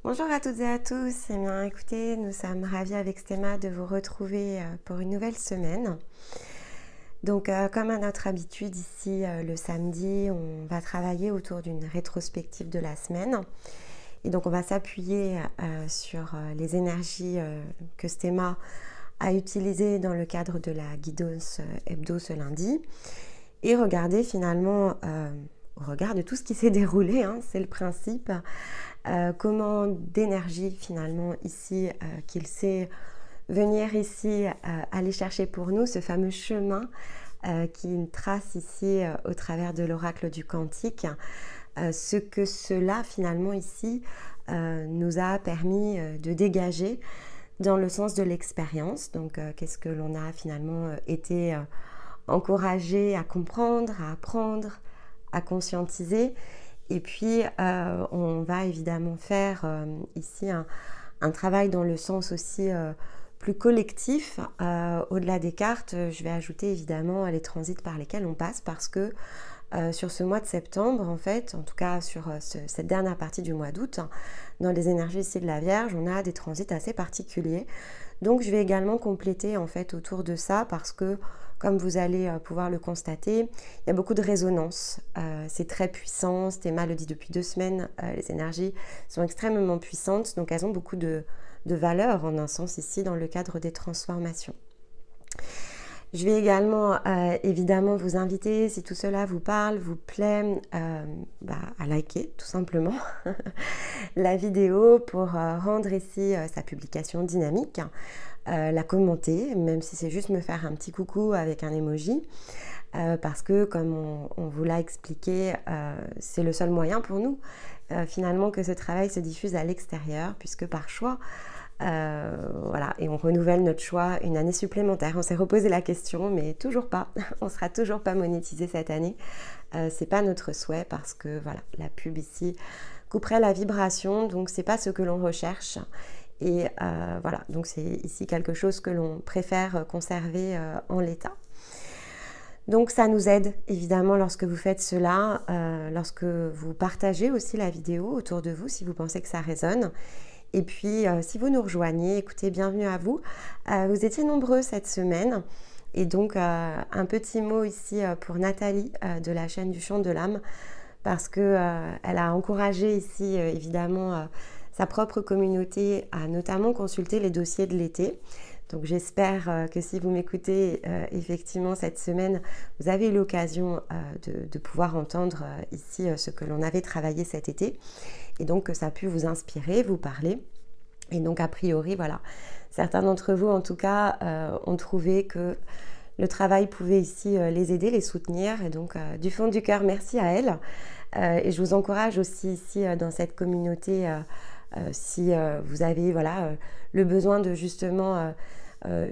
Bonjour à toutes et à tous. Eh bien, écoutez, nous sommes ravis avec Stéma de vous retrouver pour une nouvelle semaine. Donc, comme à notre habitude ici, le samedi, on va travailler autour d'une rétrospective de la semaine. Et donc, on va s'appuyer sur les énergies que Stéma a utilisées dans le cadre de la guidance hebdo ce lundi et regarder finalement, au regard de tout ce qui s'est déroulé, c'est le principe, comment d'énergie finalement ici qu'il sait venir ici aller chercher pour nous ce fameux chemin qu'il trace ici au travers de l'oracle du Cantique, ce que cela finalement ici nous a permis de dégager dans le sens de l'expérience. Donc qu'est-ce que l'on a finalement été encouragé à comprendre, à apprendre, à conscientiser. Et puis, on va évidemment faire ici un travail dans le sens aussi plus collectif. Au-delà des cartes, je vais ajouter évidemment les transits par lesquels on passe parce que sur ce mois de septembre, en fait, en tout cas sur cette dernière partie du mois d'août, dans les énergies ici de la Vierge, on a des transits assez particuliers. Donc, je vais également compléter en fait autour de ça parce que, comme vous allez pouvoir le constater, il y a beaucoup de résonance. C'est très puissant. Stéma le dit depuis 2 semaines. Les énergies sont extrêmement puissantes. Donc, elles ont beaucoup de valeur en un sens ici dans le cadre des transformations. Je vais également évidemment vous inviter, si tout cela vous parle, vous plaît, à liker tout simplement la vidéo pour rendre ici sa publication dynamique, la commenter, même si c'est juste me faire un petit coucou avec un emoji, parce que comme on vous l'a expliqué, c'est le seul moyen pour nous finalement que ce travail se diffuse à l'extérieur, puisque par choix, voilà, et on renouvelle notre choix une année supplémentaire. On s'est reposé la question, mais toujours pas. On sera toujours pas monétisé cette année. C'est pas notre souhait parce que voilà, la pub ici couperait la vibration, donc c'est pas ce que l'on recherche. Et voilà, donc c'est ici quelque chose que l'on préfère conserver en l'état. Donc ça nous aide évidemment lorsque vous faites cela, lorsque vous partagez aussi la vidéo autour de vous si vous pensez que ça résonne. Et puis, si vous nous rejoignez, écoutez, bienvenue à vous. Vous étiez nombreux cette semaine. Et donc, un petit mot ici pour Nathalie de la chaîne du Chant de l'âme, parce qu'elle a encouragé ici, évidemment, sa propre communauté à notamment consulter les dossiers de l'été. Donc, j'espère que si vous m'écoutez effectivement cette semaine, vous avez eu l'occasion de pouvoir entendre ici ce que l'on avait travaillé cet été. Et donc que ça a pu vous inspirer, vous parler. Et donc a priori, voilà, certains d'entre vous en tout cas ont trouvé que le travail pouvait ici les aider, les soutenir. Et donc du fond du cœur, merci à elles. Et je vous encourage aussi ici dans cette communauté, si vous avez voilà, le besoin de justement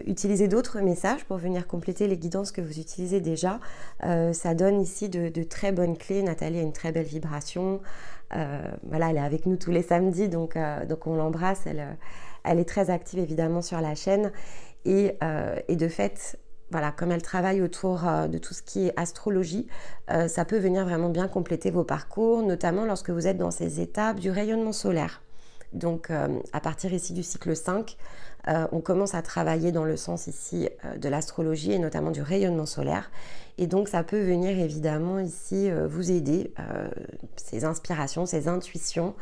utiliser d'autres messages pour venir compléter les guidances que vous utilisez déjà. Ça donne ici de très bonnes clés. Nathalie a une très belle vibration. Voilà, elle est avec nous tous les samedis, donc on l'embrasse. Elle est très active évidemment sur la chaîne. Et de fait, voilà, comme elle travaille autour de tout ce qui est astrologie, ça peut venir vraiment bien compléter vos parcours, notamment lorsque vous êtes dans ces étapes du rayonnement solaire. Donc à partir ici du cycle 5, on commence à travailler dans le sens ici de l'astrologie et notamment du rayonnement solaire. Et donc ça peut venir évidemment ici vous aider, ces inspirations, ces intuitions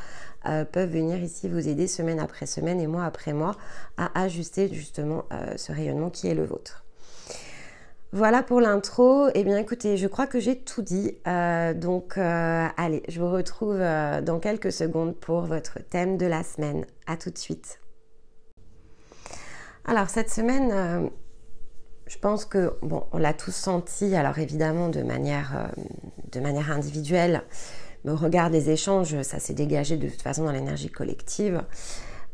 peuvent venir ici vous aider semaine après semaine et mois après mois à ajuster justement ce rayonnement qui est le vôtre. Voilà pour l'intro. Eh bien écoutez, je crois que j'ai tout dit. Allez, je vous retrouve dans quelques secondes pour votre thème de la semaine. À tout de suite. Alors cette semaine, je pense que, bon, on l'a tous senti, alors évidemment de manière individuelle, mais au regard des échanges, ça s'est dégagé de toute façon dans l'énergie collective.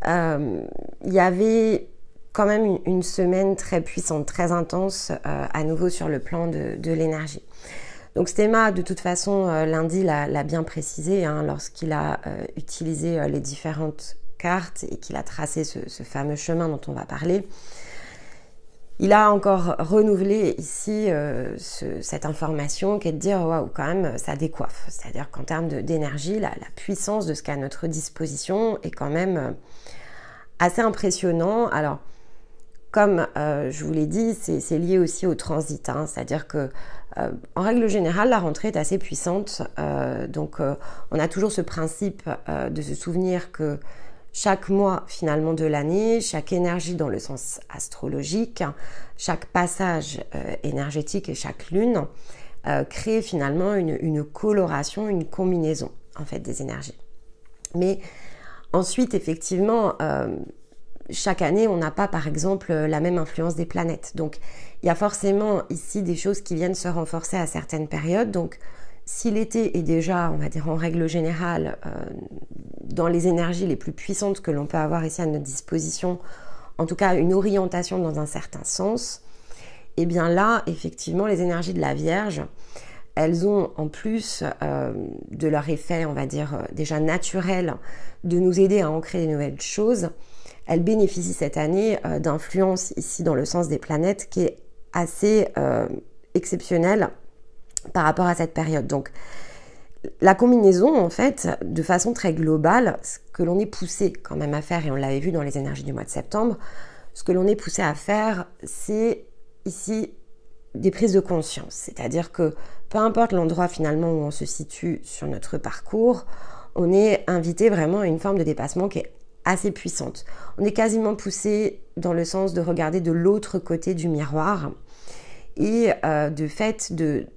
Il y avait quand même une semaine très puissante, très intense, à nouveau sur le plan de l'énergie. Donc Stéma, de toute façon, lundi l'a bien précisé, lorsqu'il a utilisé les différentes cartes et qu'il a tracé ce fameux chemin dont on va parler. il a encore renouvelé ici cette information qui est de dire waouh, quand même ça décoiffe. C'est-à-dire qu'en termes d'énergie, la puissance de ce qu'a à notre disposition est quand même assez impressionnant. Alors, comme je vous l'ai dit, c'est lié aussi au transit, hein, c'est-à-dire que en règle générale, la rentrée est assez puissante. Donc, on a toujours ce principe de se souvenir que chaque mois finalement de l'année, chaque énergie dans le sens astrologique, chaque passage énergétique et chaque lune crée finalement une coloration, une combinaison en fait des énergies. Mais ensuite, effectivement, chaque année, on n'a pas, par exemple, la même influence des planètes. Donc, il y a forcément ici des choses qui viennent se renforcer à certaines périodes. Donc, si l'été est déjà, on va dire en règle générale, dans les énergies les plus puissantes que l'on peut avoir ici à notre disposition, en tout cas une orientation dans un certain sens, et bien là, effectivement, les énergies de la Vierge, elles ont en plus de leur effet, on va dire, déjà naturel, de nous aider à ancrer des nouvelles choses. Elle bénéficie cette année d'influence ici dans le sens des planètes qui est assez exceptionnelle par rapport à cette période. Donc, la combinaison, en fait, de façon très globale, ce que l'on est poussé quand même à faire, et on l'avait vu dans les énergies du mois de septembre, ce que l'on est poussé à faire, c'est ici des prises de conscience. C'est-à-dire que peu importe l'endroit finalement où on se situe sur notre parcours, on est invité vraiment à une forme de dépassement qui est assez puissante. On est quasiment poussé dans le sens de regarder de l'autre côté du miroir et de fait de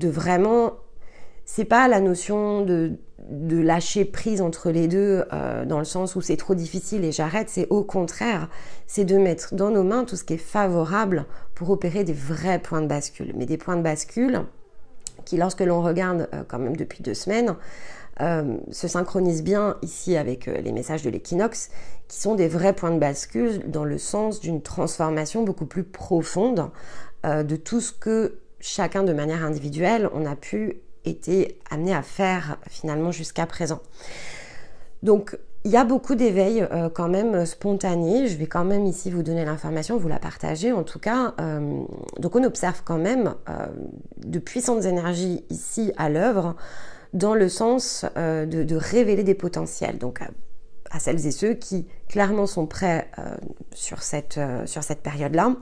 vraiment, c'est pas la notion de lâcher prise entre les deux dans le sens où c'est trop difficile et j'arrête, c'est au contraire, c'est de mettre dans nos mains tout ce qui est favorable pour opérer des vrais points de bascule. Mais des points de bascule qui, lorsque l'on regarde quand même depuis 2 semaines, se synchronisent bien ici avec les messages de l'équinoxe, qui sont des vrais points de bascule dans le sens d'une transformation beaucoup plus profonde de tout ce que chacun de manière individuelle on a pu été amené à faire finalement jusqu'à présent. Donc il y a beaucoup d'éveils quand même spontanés. Je vais quand même ici vous donner l'information, vous la partager en tout cas. Donc on observe quand même de puissantes énergies ici à l'œuvre dans le sens de révéler des potentiels. Donc à celles et ceux qui clairement sont prêts sur cette période-là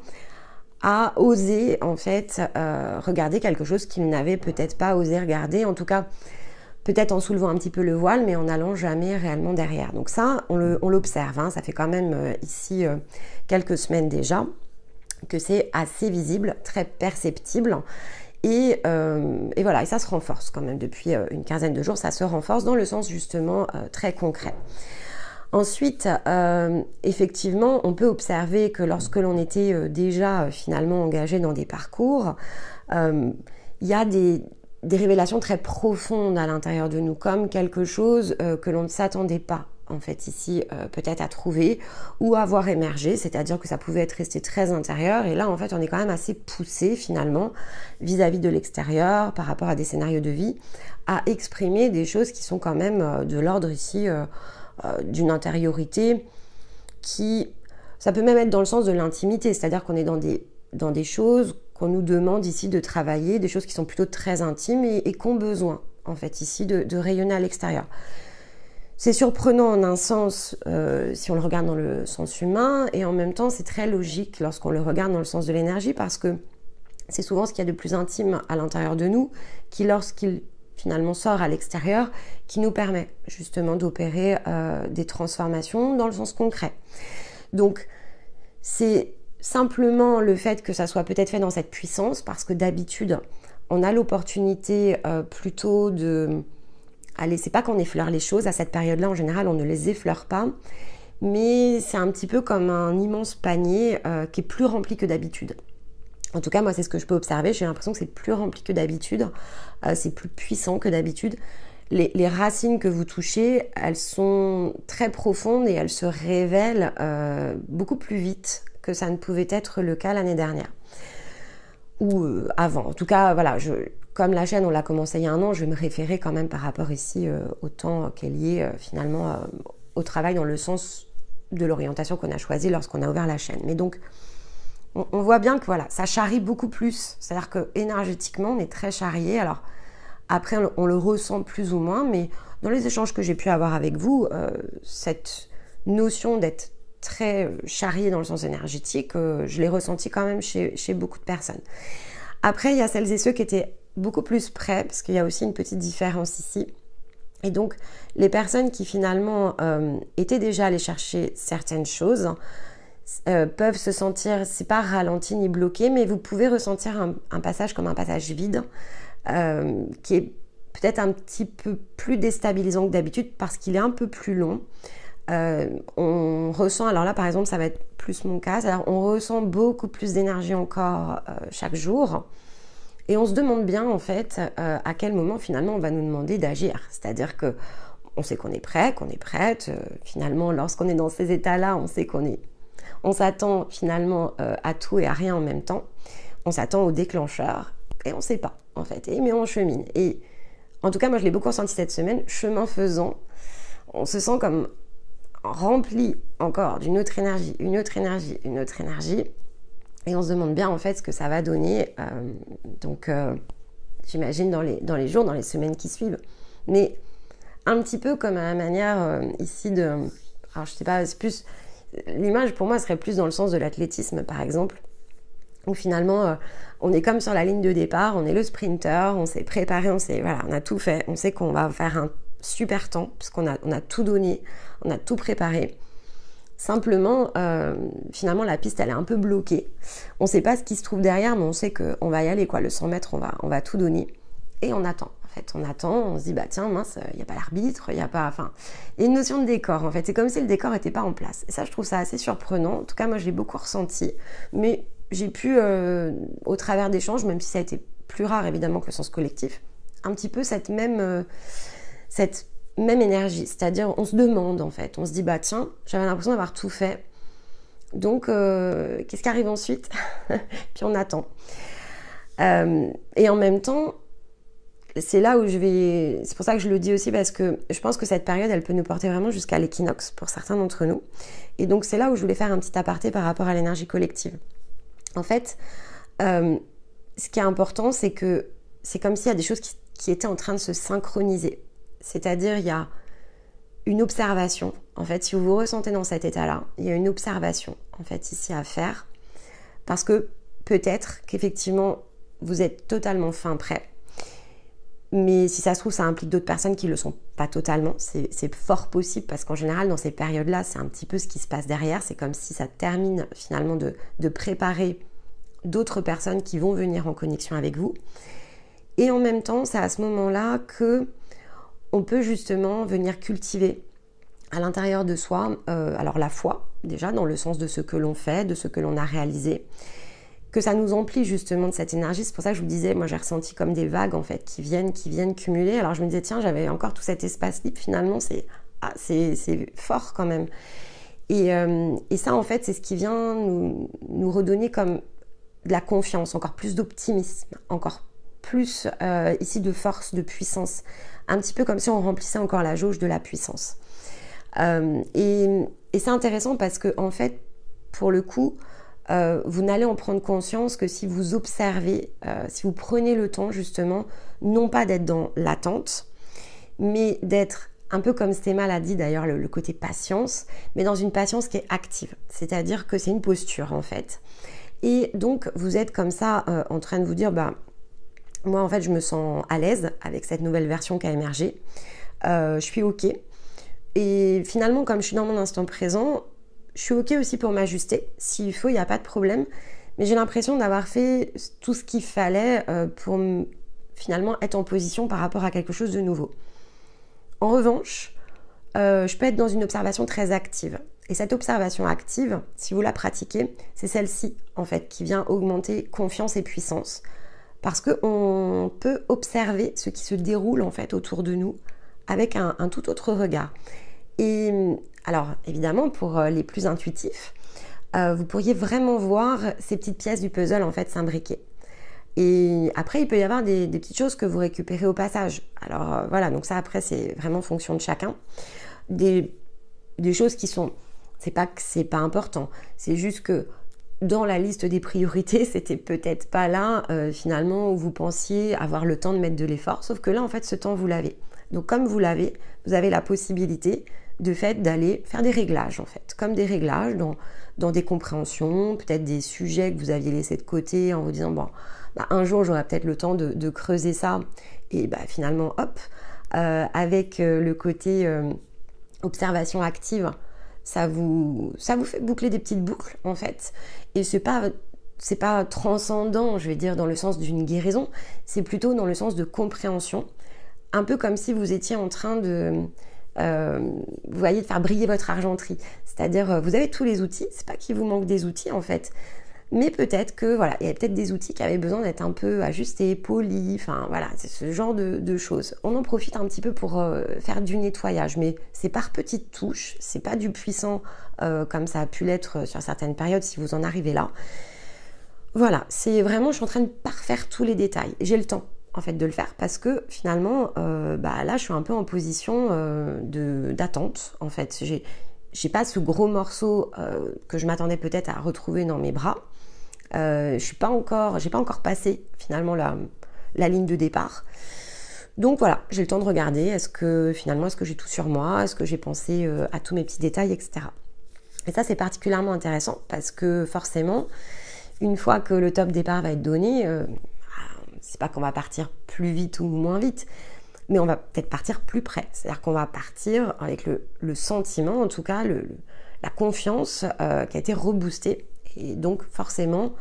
à oser en fait regarder quelque chose qu'ils n'avaient peut-être pas osé regarder, en tout cas peut-être en soulevant un petit peu le voile, mais en n'allant jamais réellement derrière. Donc ça, on l'observe, hein, ça fait quand même ici quelques semaines déjà, que c'est assez visible, très perceptible, et voilà, et ça se renforce quand même depuis une quinzaine de jours, ça se renforce dans le sens justement très concret. Ensuite, effectivement, on peut observer que lorsque l'on était déjà finalement engagé dans des parcours, il y a des révélations très profondes à l'intérieur de nous, comme quelque chose que l'on ne s'attendait pas en fait ici peut-être à trouver ou à voir émerger, c'est-à-dire que ça pouvait être resté très intérieur, et là en fait on est quand même assez poussé finalement vis-à-vis de l'extérieur par rapport à des scénarios de vie, à exprimer des choses qui sont quand même de l'ordre ici d'une intériorité qui, ça peut même être dans le sens de l'intimité, c'est-à-dire qu'on est dans des choses qu'on nous demande ici de travailler, des choses qui sont plutôt très intimes et qui ont besoin en fait ici de rayonner à l'extérieur. C'est surprenant en un sens si on le regarde dans le sens humain, et en même temps c'est très logique lorsqu'on le regarde dans le sens de l'énergie, parce que c'est souvent ce qu'il y a de plus intime à l'intérieur de nous qui, lorsqu'il finalement sort à l'extérieur, qui nous permet justement d'opérer des transformations dans le sens concret. Donc c'est simplement le fait que ça soit peut-être fait dans cette puissance, parce que d'habitude on a l'opportunité plutôt de... Allez, c'est pas qu'on effleure les choses, à cette période-là en général on ne les effleure pas, mais c'est un petit peu comme un immense panier qui est plus rempli que d'habitude. En tout cas, moi, c'est ce que je peux observer. J'ai l'impression que c'est plus rempli que d'habitude. C'est plus puissant que d'habitude. Les racines que vous touchez, elles sont très profondes et elles se révèlent beaucoup plus vite que ça ne pouvait être le cas l'année dernière. Ou avant. En tout cas, voilà, comme la chaîne, on l'a commencé il y a 1 an, je vais me référer quand même par rapport ici au temps qui est lié finalement au travail dans le sens de l'orientation qu'on a choisie lorsqu'on a ouvert la chaîne. Mais donc, on voit bien que voilà, ça charrie beaucoup plus. C'est-à-dire que énergétiquement, on est très charrié. Alors après, on le ressent plus ou moins, mais dans les échanges que j'ai pu avoir avec vous, cette notion d'être très charrié dans le sens énergétique, je l'ai ressenti quand même chez beaucoup de personnes. Après, il y a celles et ceux qui étaient beaucoup plus prêts, parce qu'il y a aussi une petite différence ici. Et donc, les personnes qui finalement étaient déjà allées chercher certaines choses peuvent se sentir, c'est pas ralenti ni bloqué, mais vous pouvez ressentir un passage comme un passage vide, qui est peut-être un petit peu plus déstabilisant que d'habitude parce qu'il est un peu plus long. On ressent, alors là par exemple ça va être plus mon cas, c'est-à-dire on ressent beaucoup plus d'énergie encore chaque jour. Et on se demande bien en fait à quel moment finalement on va nous demander d'agir. C'est-à-dire que on sait qu'on est prêt, qu'on est prête. Finalement, lorsqu'on est dans ces états-là, on sait on s'attend finalement à tout et à rien en même temps. On s'attend au déclencheur et on ne sait pas en fait. Mais on chemine. Et en tout cas, moi je l'ai beaucoup ressenti cette semaine. Chemin faisant, on se sent comme rempli encore d'une autre énergie, une autre énergie, une autre énergie. Et on se demande bien en fait ce que ça va donner. Donc j'imagine dans les jours, dans les semaines qui suivent. Mais un petit peu comme à la manière ici de... Alors je sais pas, c'est plus... L'image pour moi serait plus dans le sens de l'athlétisme par exemple. Où finalement on est comme sur la ligne de départ, on est le sprinter, on s'est préparé, voilà, on a tout fait. On sait qu'on va faire un super temps parce qu'on a tout donné, on a tout préparé. Simplement, finalement, la piste, elle est un peu bloquée. On ne sait pas ce qui se trouve derrière, mais on sait qu'on va y aller, quoi. Le 100 mètres, on va tout donner. Et on attend, en fait. On attend, on se dit, bah tiens, mince, il n'y a pas l'arbitre, il n'y a pas... Enfin, il y a une notion de décor, en fait. C'est comme si le décor n'était pas en place. Et ça, je trouve ça assez surprenant. En tout cas, moi, je l'ai beaucoup ressenti. Mais j'ai pu, au travers d'échanges, même si ça a été plus rare, évidemment, que le sens collectif, un petit peu cette même énergie, c'est-à-dire on se demande en fait, on se dit bah tiens, j'avais l'impression d'avoir tout fait, donc qu'est-ce qui arrive ensuite? Puis on attend. Et en même temps, c'est là où c'est pour ça que je le dis aussi parce que je pense que cette période, elle peut nous porter vraiment jusqu'à l'équinoxe pour certains d'entre nous. Et donc c'est là où je voulais faire un petit aparté par rapport à l'énergie collective. En fait, ce qui est important, c'est que c'est comme s'il y a des choses qui étaient en train de se synchroniser. C'est-à-dire, il y a une observation. En fait, si vous vous ressentez dans cet état-là, il y a une observation, en fait, ici à faire. Parce que peut-être qu'effectivement, vous êtes totalement fin prêt. Mais si ça se trouve, ça implique d'autres personnes qui ne le sont pas totalement. C'est fort possible parce qu'en général, dans ces périodes-là, c'est un petit peu ce qui se passe derrière. C'est comme si ça termine finalement de préparer d'autres personnes qui vont venir en connexion avec vous. Et en même temps, c'est à ce moment-là que on peut justement venir cultiver à l'intérieur de soi, alors la foi, déjà dans le sens de ce que l'on fait, de ce que l'on a réalisé, que ça nous emplit justement de cette énergie. C'est pour ça que je vous disais, moi j'ai ressenti comme des vagues en fait qui viennent cumuler. Alors je me disais tiens, j'avais encore tout cet espace libre, finalement c'est fort quand même. Et ça en fait c'est ce qui vient nous redonner comme de la confiance, encore plus d'optimisme, encore plus ici de force, de puissance. Un petit peu comme si on remplissait encore la jauge de la puissance. Et c'est intéressant parce que en fait, pour le coup, vous n'allez en prendre conscience que si vous observez, si vous prenez le temps justement, non pas d'être dans l'attente, mais d'être un peu comme Stéma l'a dit d'ailleurs, le côté patience, mais dans une patience qui est active. C'est-à-dire que c'est une posture en fait. Et donc, vous êtes comme ça en train de vous dire, bah, moi, en fait, je me sens à l'aise avec cette nouvelle version qui a émergé. Je suis OK. Et finalement, comme je suis dans mon instant présent, je suis OK aussi pour m'ajuster. S'il faut, il n'y a pas de problème. Mais j'ai l'impression d'avoir fait tout ce qu'il fallait pour finalement être en position par rapport à quelque chose de nouveau. En revanche, je peux être dans une observation très active. Et cette observation active, si vous la pratiquez, c'est celle-ci, en fait, qui vient augmenter confiance et puissance. Parce qu'on peut observer ce qui se déroule en fait autour de nous avec un tout autre regard. Et alors évidemment pour les plus intuitifs, vous pourriez vraiment voir ces petites pièces du puzzle en fait s'imbriquer. Et après il peut y avoir des petites choses que vous récupérez au passage. Alors voilà, donc ça après c'est vraiment fonction de chacun. Des choses qui sont, c'est pas que c'est pas important, c'est juste que dans la liste des priorités, c'était peut-être pas là finalement où vous pensiez avoir le temps de mettre de l'effort, sauf que là en fait ce temps vous l'avez. Donc comme vous l'avez, vous avez la possibilité de fait d'aller faire des réglages en fait, comme des réglages dans des compréhensions, peut-être des sujets que vous aviez laissés de côté en vous disant bon, bah, un jour j'aurai peut-être le temps de creuser ça et bah, finalement hop, avec le côté observation active, ça vous fait boucler des petites boucles en fait, et c'est pas transcendant, je vais dire dans le sens d'une guérison, c'est plutôt dans le sens de compréhension, un peu comme si vous étiez en train de vous voyez, de faire briller votre argenterie, c'est-à-dire vous avez tous les outils, c'est pas qu'il vous manque des outils en fait, mais peut-être que voilà, il y a peut-être des outils qui avaient besoin d'être un peu ajustés, polis, enfin voilà, c'est ce genre de choses. On en profite un petit peu pour faire du nettoyage, mais c'est par petites touches, c'est pas du puissant comme ça a pu l'être sur certaines périodes si vous en arrivez là. Voilà, c'est vraiment, je suis en train de parfaire tous les détails. J'ai le temps en fait de le faire parce que finalement, bah, là je suis un peu en position d'attente en fait. J'ai pas ce gros morceau que je m'attendais peut-être à retrouver dans mes bras. J'ai pas encore passé finalement la ligne de départ. Donc voilà, j'ai le temps de regarder, est-ce que j'ai tout sur moi, est-ce que j'ai pensé à tous mes petits détails, etc. Et ça c'est particulièrement intéressant parce que forcément, une fois que le top départ va être donné, c'est pas qu'on va partir plus vite ou moins vite, mais on va peut-être partir plus près. C'est-à-dire qu'on va partir avec le sentiment, en tout cas la confiance qui a été reboostée. Et donc forcément,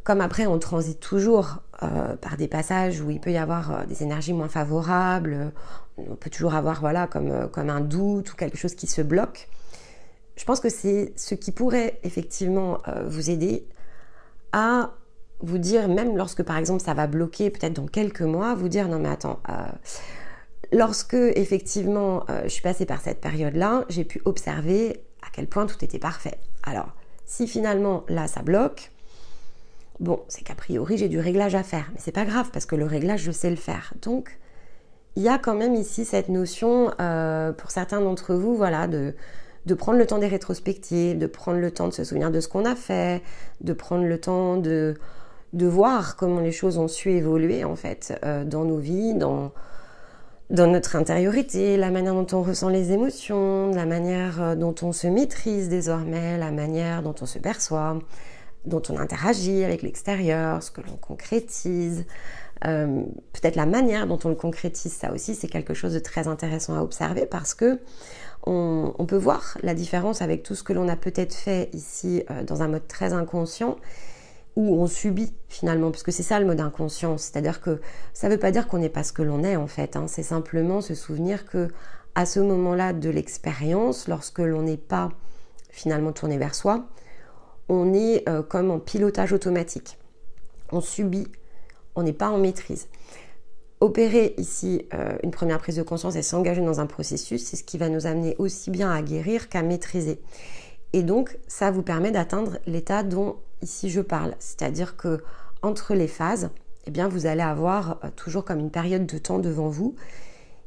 comme après on transite toujours par des passages où il peut y avoir des énergies moins favorables, on peut toujours avoir voilà, comme un doute ou quelque chose qui se bloque. Je pense que c'est ce qui pourrait effectivement vous aider à vous dire, même lorsque par exemple ça va bloquer peut-être dans quelques mois, vous dire non mais attends, lorsque effectivement je suis passée par cette période-là, j'ai pu observer à quel point tout était parfait. Alors, si finalement là ça bloque, bon, c'est qu'a priori j'ai du réglage à faire, mais c'est pas grave parce que le réglage je sais le faire. Donc il y a quand même ici cette notion pour certains d'entre vous, voilà, de prendre le temps des rétrospectives, de prendre le temps de se souvenir de ce qu'on a fait, de prendre le temps de voir comment les choses ont su évoluer en fait dans nos vies, dans notre intériorité, la manière dont on ressent les émotions, la manière dont on se maîtrise désormais, la manière dont on se perçoit, dont on interagit avec l'extérieur, ce que l'on concrétise, peut-être la manière dont on le concrétise, ça aussi c'est quelque chose de très intéressant à observer parce que on peut voir la différence avec tout ce que l'on a peut-être fait ici dans un mode très inconscient où on subit finalement, puisque c'est ça le mode inconscient, c'est-à-dire que ça ne veut pas dire qu'on n'est pas ce que l'on est en fait, hein, c'est simplement se souvenir que à ce moment-là de l'expérience, lorsque l'on n'est pas finalement tourné vers soi, on est comme en pilotage automatique, on subit, on n'est pas en maîtrise. Opérer ici une première prise de conscience et s'engager dans un processus, c'est ce qui va nous amener aussi bien à guérir qu'à maîtriser. Et donc, ça vous permet d'atteindre l'état dont ici je parle. C'est-à-dire que entre les phases, eh bien, vous allez avoir toujours comme une période de temps devant vous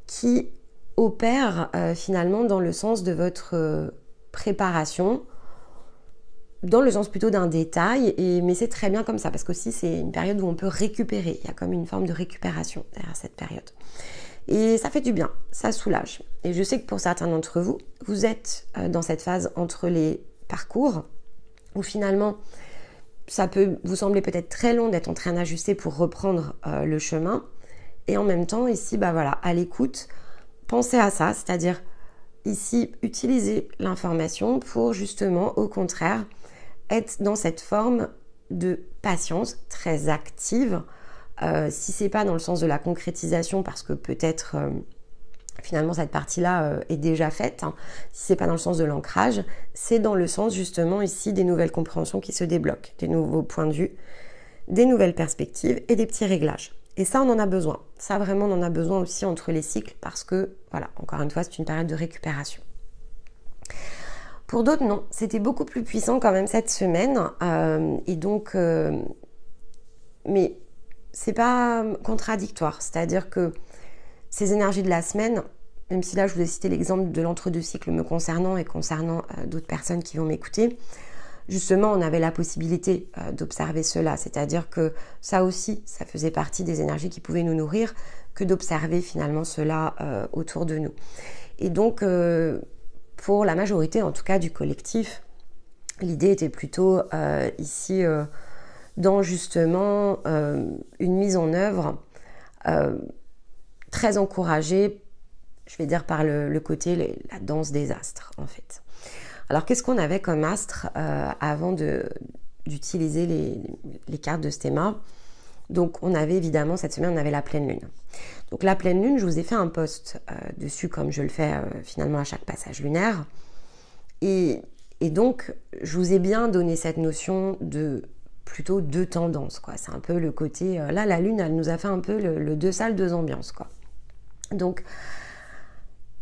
qui opère finalement dans le sens de votre préparation, dans le sens plutôt d'un détail, mais c'est très bien comme ça, parce qu'aussi c'est une période où on peut récupérer, il y a comme une forme de récupération derrière cette période. Et ça fait du bien, ça soulage. Et je sais que pour certains d'entre vous, vous êtes dans cette phase entre les parcours, où finalement, ça peut vous sembler peut-être très long d'être en train d'ajuster pour reprendre le chemin, et en même temps, ici, bah voilà, à l'écoute, pensez à ça, c'est-à-dire ici, utilisez l'information pour justement, au contraire, être dans cette forme de patience très active, si c'est pas dans le sens de la concrétisation, parce que peut-être finalement cette partie-là est déjà faite, hein. Si c'est pas dans le sens de l'ancrage, c'est dans le sens justement ici des nouvelles compréhensions qui se débloquent, des nouveaux points de vue, des nouvelles perspectives et des petits réglages. Et ça, on en a besoin. Ça, vraiment, on en a besoin aussi entre les cycles parce que, voilà, encore une fois, c'est une période de récupération. Pour d'autres, non. C'était beaucoup plus puissant quand même cette semaine. Et donc, mais c'est pas contradictoire. C'est-à-dire que ces énergies de la semaine, même si là, je vous ai cité l'exemple de l'entre-deux cycles me concernant et concernant d'autres personnes qui vont m'écouter, justement on avait la possibilité d'observer cela, c'est-à-dire que ça aussi, ça faisait partie des énergies qui pouvaient nous nourrir, que d'observer finalement cela autour de nous. Et donc pour la majorité en tout cas du collectif, l'idée était plutôt ici dans justement une mise en œuvre très encouragée, je vais dire par le côté la danse des astres en fait. Alors qu'est-ce qu'on avait comme astre avant d'utiliser les cartes de Stéma? Donc on avait évidemment cette semaine, on avait la pleine lune. Donc la pleine lune, je vous ai fait un post dessus comme je le fais finalement à chaque passage lunaire. Et donc je vous ai bien donné cette notion de plutôt deux tendances, quoi. C'est un peu le côté, là la lune elle nous a fait un peu le deux salles, deux ambiances, quoi. Donc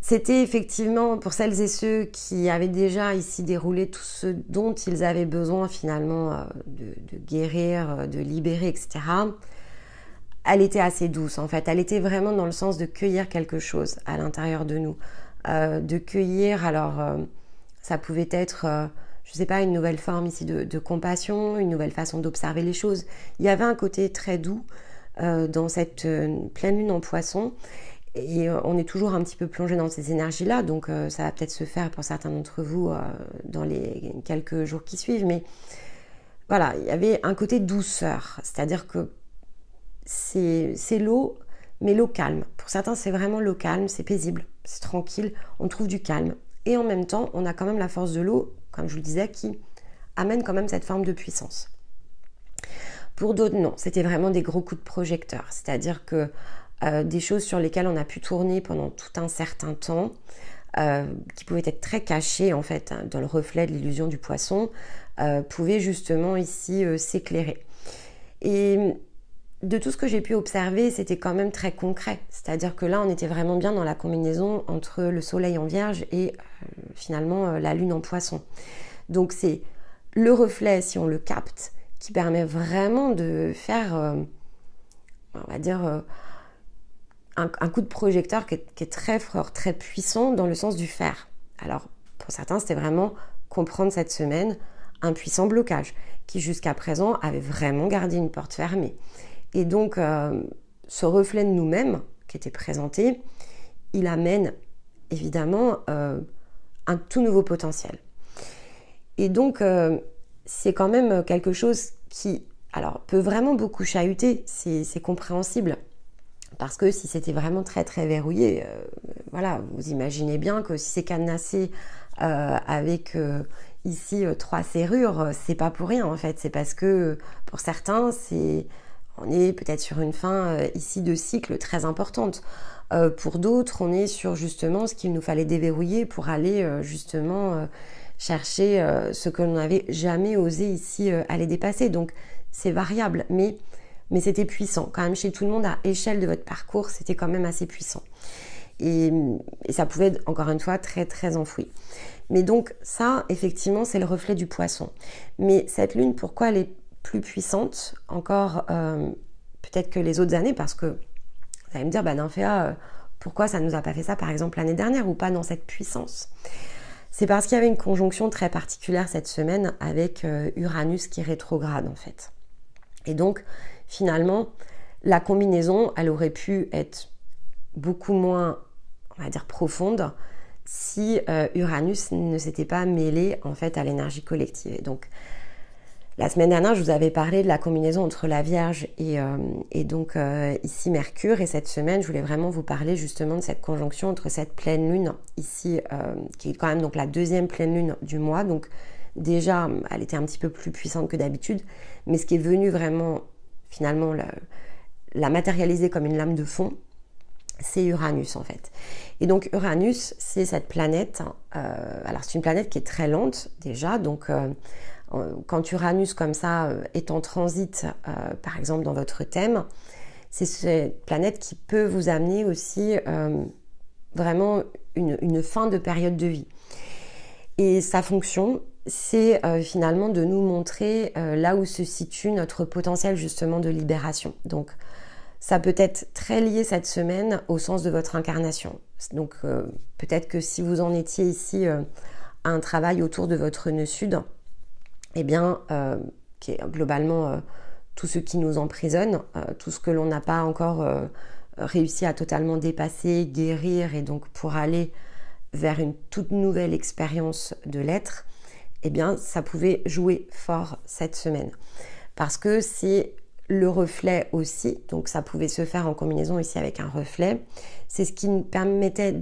c'était effectivement pour celles et ceux qui avaient déjà ici déroulé tout ce dont ils avaient besoin finalement de guérir, de libérer, etc. Elle était assez douce en fait, elle était vraiment dans le sens de cueillir quelque chose à l'intérieur de nous, de cueillir, alors ça pouvait être, je sais pas, une nouvelle forme ici de compassion, une nouvelle façon d'observer les choses. Il y avait un côté très doux dans cette pleine lune en Poisson. Et on est toujours un petit peu plongé dans ces énergies-là, donc ça va peut-être se faire pour certains d'entre vous dans les quelques jours qui suivent. Mais voilà, il y avait un côté douceur, c'est-à-dire que c'est l'eau, mais l'eau calme. Pour certains, c'est vraiment l'eau calme, c'est paisible, c'est tranquille, on trouve du calme. Et en même temps, on a quand même la force de l'eau, comme je vous le disais, qui amène quand même cette forme de puissance. Pour d'autres, non, c'était vraiment des gros coups de projecteur, c'est-à-dire que des choses sur lesquelles on a pu tourner pendant tout un certain temps, qui pouvaient être très cachées en fait dans le reflet de l'illusion du poisson, pouvaient justement ici s'éclairer. Et de tout ce que j'ai pu observer, c'était quand même très concret, c'est-à-dire que là on était vraiment bien dans la combinaison entre le soleil en Vierge et finalement la lune en Poisson. Donc c'est le reflet, si on le capte, qui permet vraiment de faire, on va dire, un coup de projecteur qui est très fort, très puissant dans le sens du faire. Alors, pour certains, c'était vraiment comprendre cette semaine un puissant blocage qui, jusqu'à présent, avait vraiment gardé une porte fermée. Et donc, ce reflet de nous-mêmes qui était présenté, il amène évidemment un tout nouveau potentiel. Et donc, c'est quand même quelque chose qui, alors, peut vraiment beaucoup chahuter, c'est compréhensible. Parce que si c'était vraiment très très verrouillé, voilà, vous imaginez bien que si c'est cadenassé avec ici 3 serrures, c'est pas pour rien en fait. C'est parce que pour certains, on est peut-être sur une fin ici de cycle très importante. Pour d'autres, on est sur justement ce qu'il nous fallait déverrouiller pour aller justement chercher ce que l'on n'avait jamais osé ici aller dépasser. Donc c'est variable, mais c'était puissant. Quand même, chez tout le monde, à échelle de votre parcours, c'était quand même assez puissant. Et ça pouvait être, encore une fois, très, très enfoui. Mais donc, ça, effectivement, c'est le reflet du Poisson. Mais cette lune, pourquoi elle est plus puissante encore peut-être que les autres années? Parce que vous allez me dire, Nymphéa, pourquoi ça ne nous a pas fait ça, par exemple, l'année dernière, ou pas dans cette puissance? C'est parce qu'il y avait une conjonction très particulière cette semaine avec Uranus qui rétrograde, en fait. Et donc, finalement, la combinaison, elle aurait pu être beaucoup moins, on va dire, profonde si Uranus ne s'était pas mêlé en fait à l'énergie collective. Et donc, la semaine dernière, je vous avais parlé de la combinaison entre la Vierge et donc ici Mercure. Et cette semaine, je voulais vraiment vous parler justement de cette conjonction entre cette pleine lune ici, qui est quand même donc la deuxième pleine lune du mois. Donc déjà, elle était un petit peu plus puissante que d'habitude, mais ce qui est venu vraiment finalement la matérialiser comme une lame de fond, c'est Uranus en fait. Et donc Uranus, c'est cette planète, alors c'est une planète qui est très lente déjà, donc quand Uranus comme ça est en transit, par exemple dans votre thème, c'est cette planète qui peut vous amener aussi vraiment une fin de période de vie. Et sa fonction, c'est finalement de nous montrer là où se situe notre potentiel justement de libération. Donc ça peut être très lié cette semaine au sens de votre incarnation. Donc peut-être que si vous en étiez ici à un travail autour de votre nœud sud, eh bien, qui est globalement tout ce qui nous emprisonne, tout ce que l'on n'a pas encore réussi à totalement dépasser, guérir, et donc pour aller vers une toute nouvelle expérience de l'être, eh bien, ça pouvait jouer fort cette semaine. Parce que c'est le reflet aussi, donc ça pouvait se faire en combinaison ici avec un reflet. C'est ce qui nous permettait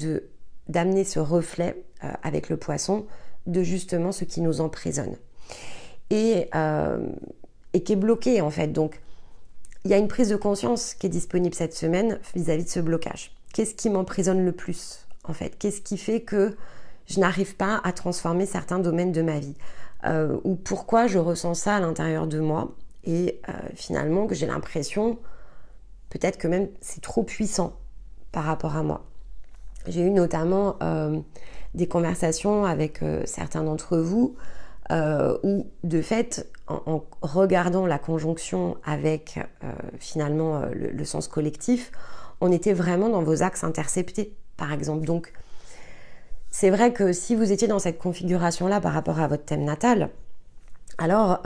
d'amener ce reflet avec le poisson de justement ce qui nous emprisonne. Et qui est bloqué en fait. Donc, il y a une prise de conscience qui est disponible cette semaine vis-à-vis de ce blocage. Qu'est-ce qui m'emprisonne le plus en fait? Qu'est-ce qui fait que je n'arrive pas à transformer certains domaines de ma vie? Ou pourquoi je ressens ça à l'intérieur de moi? Et finalement que j'ai l'impression, peut-être que même c'est trop puissant par rapport à moi. J'ai eu notamment des conversations avec certains d'entre vous où de fait, en regardant la conjonction avec finalement le sens collectif, on était vraiment dans vos axes interceptés, par exemple. Donc, c'est vrai que si vous étiez dans cette configuration-là par rapport à votre thème natal, alors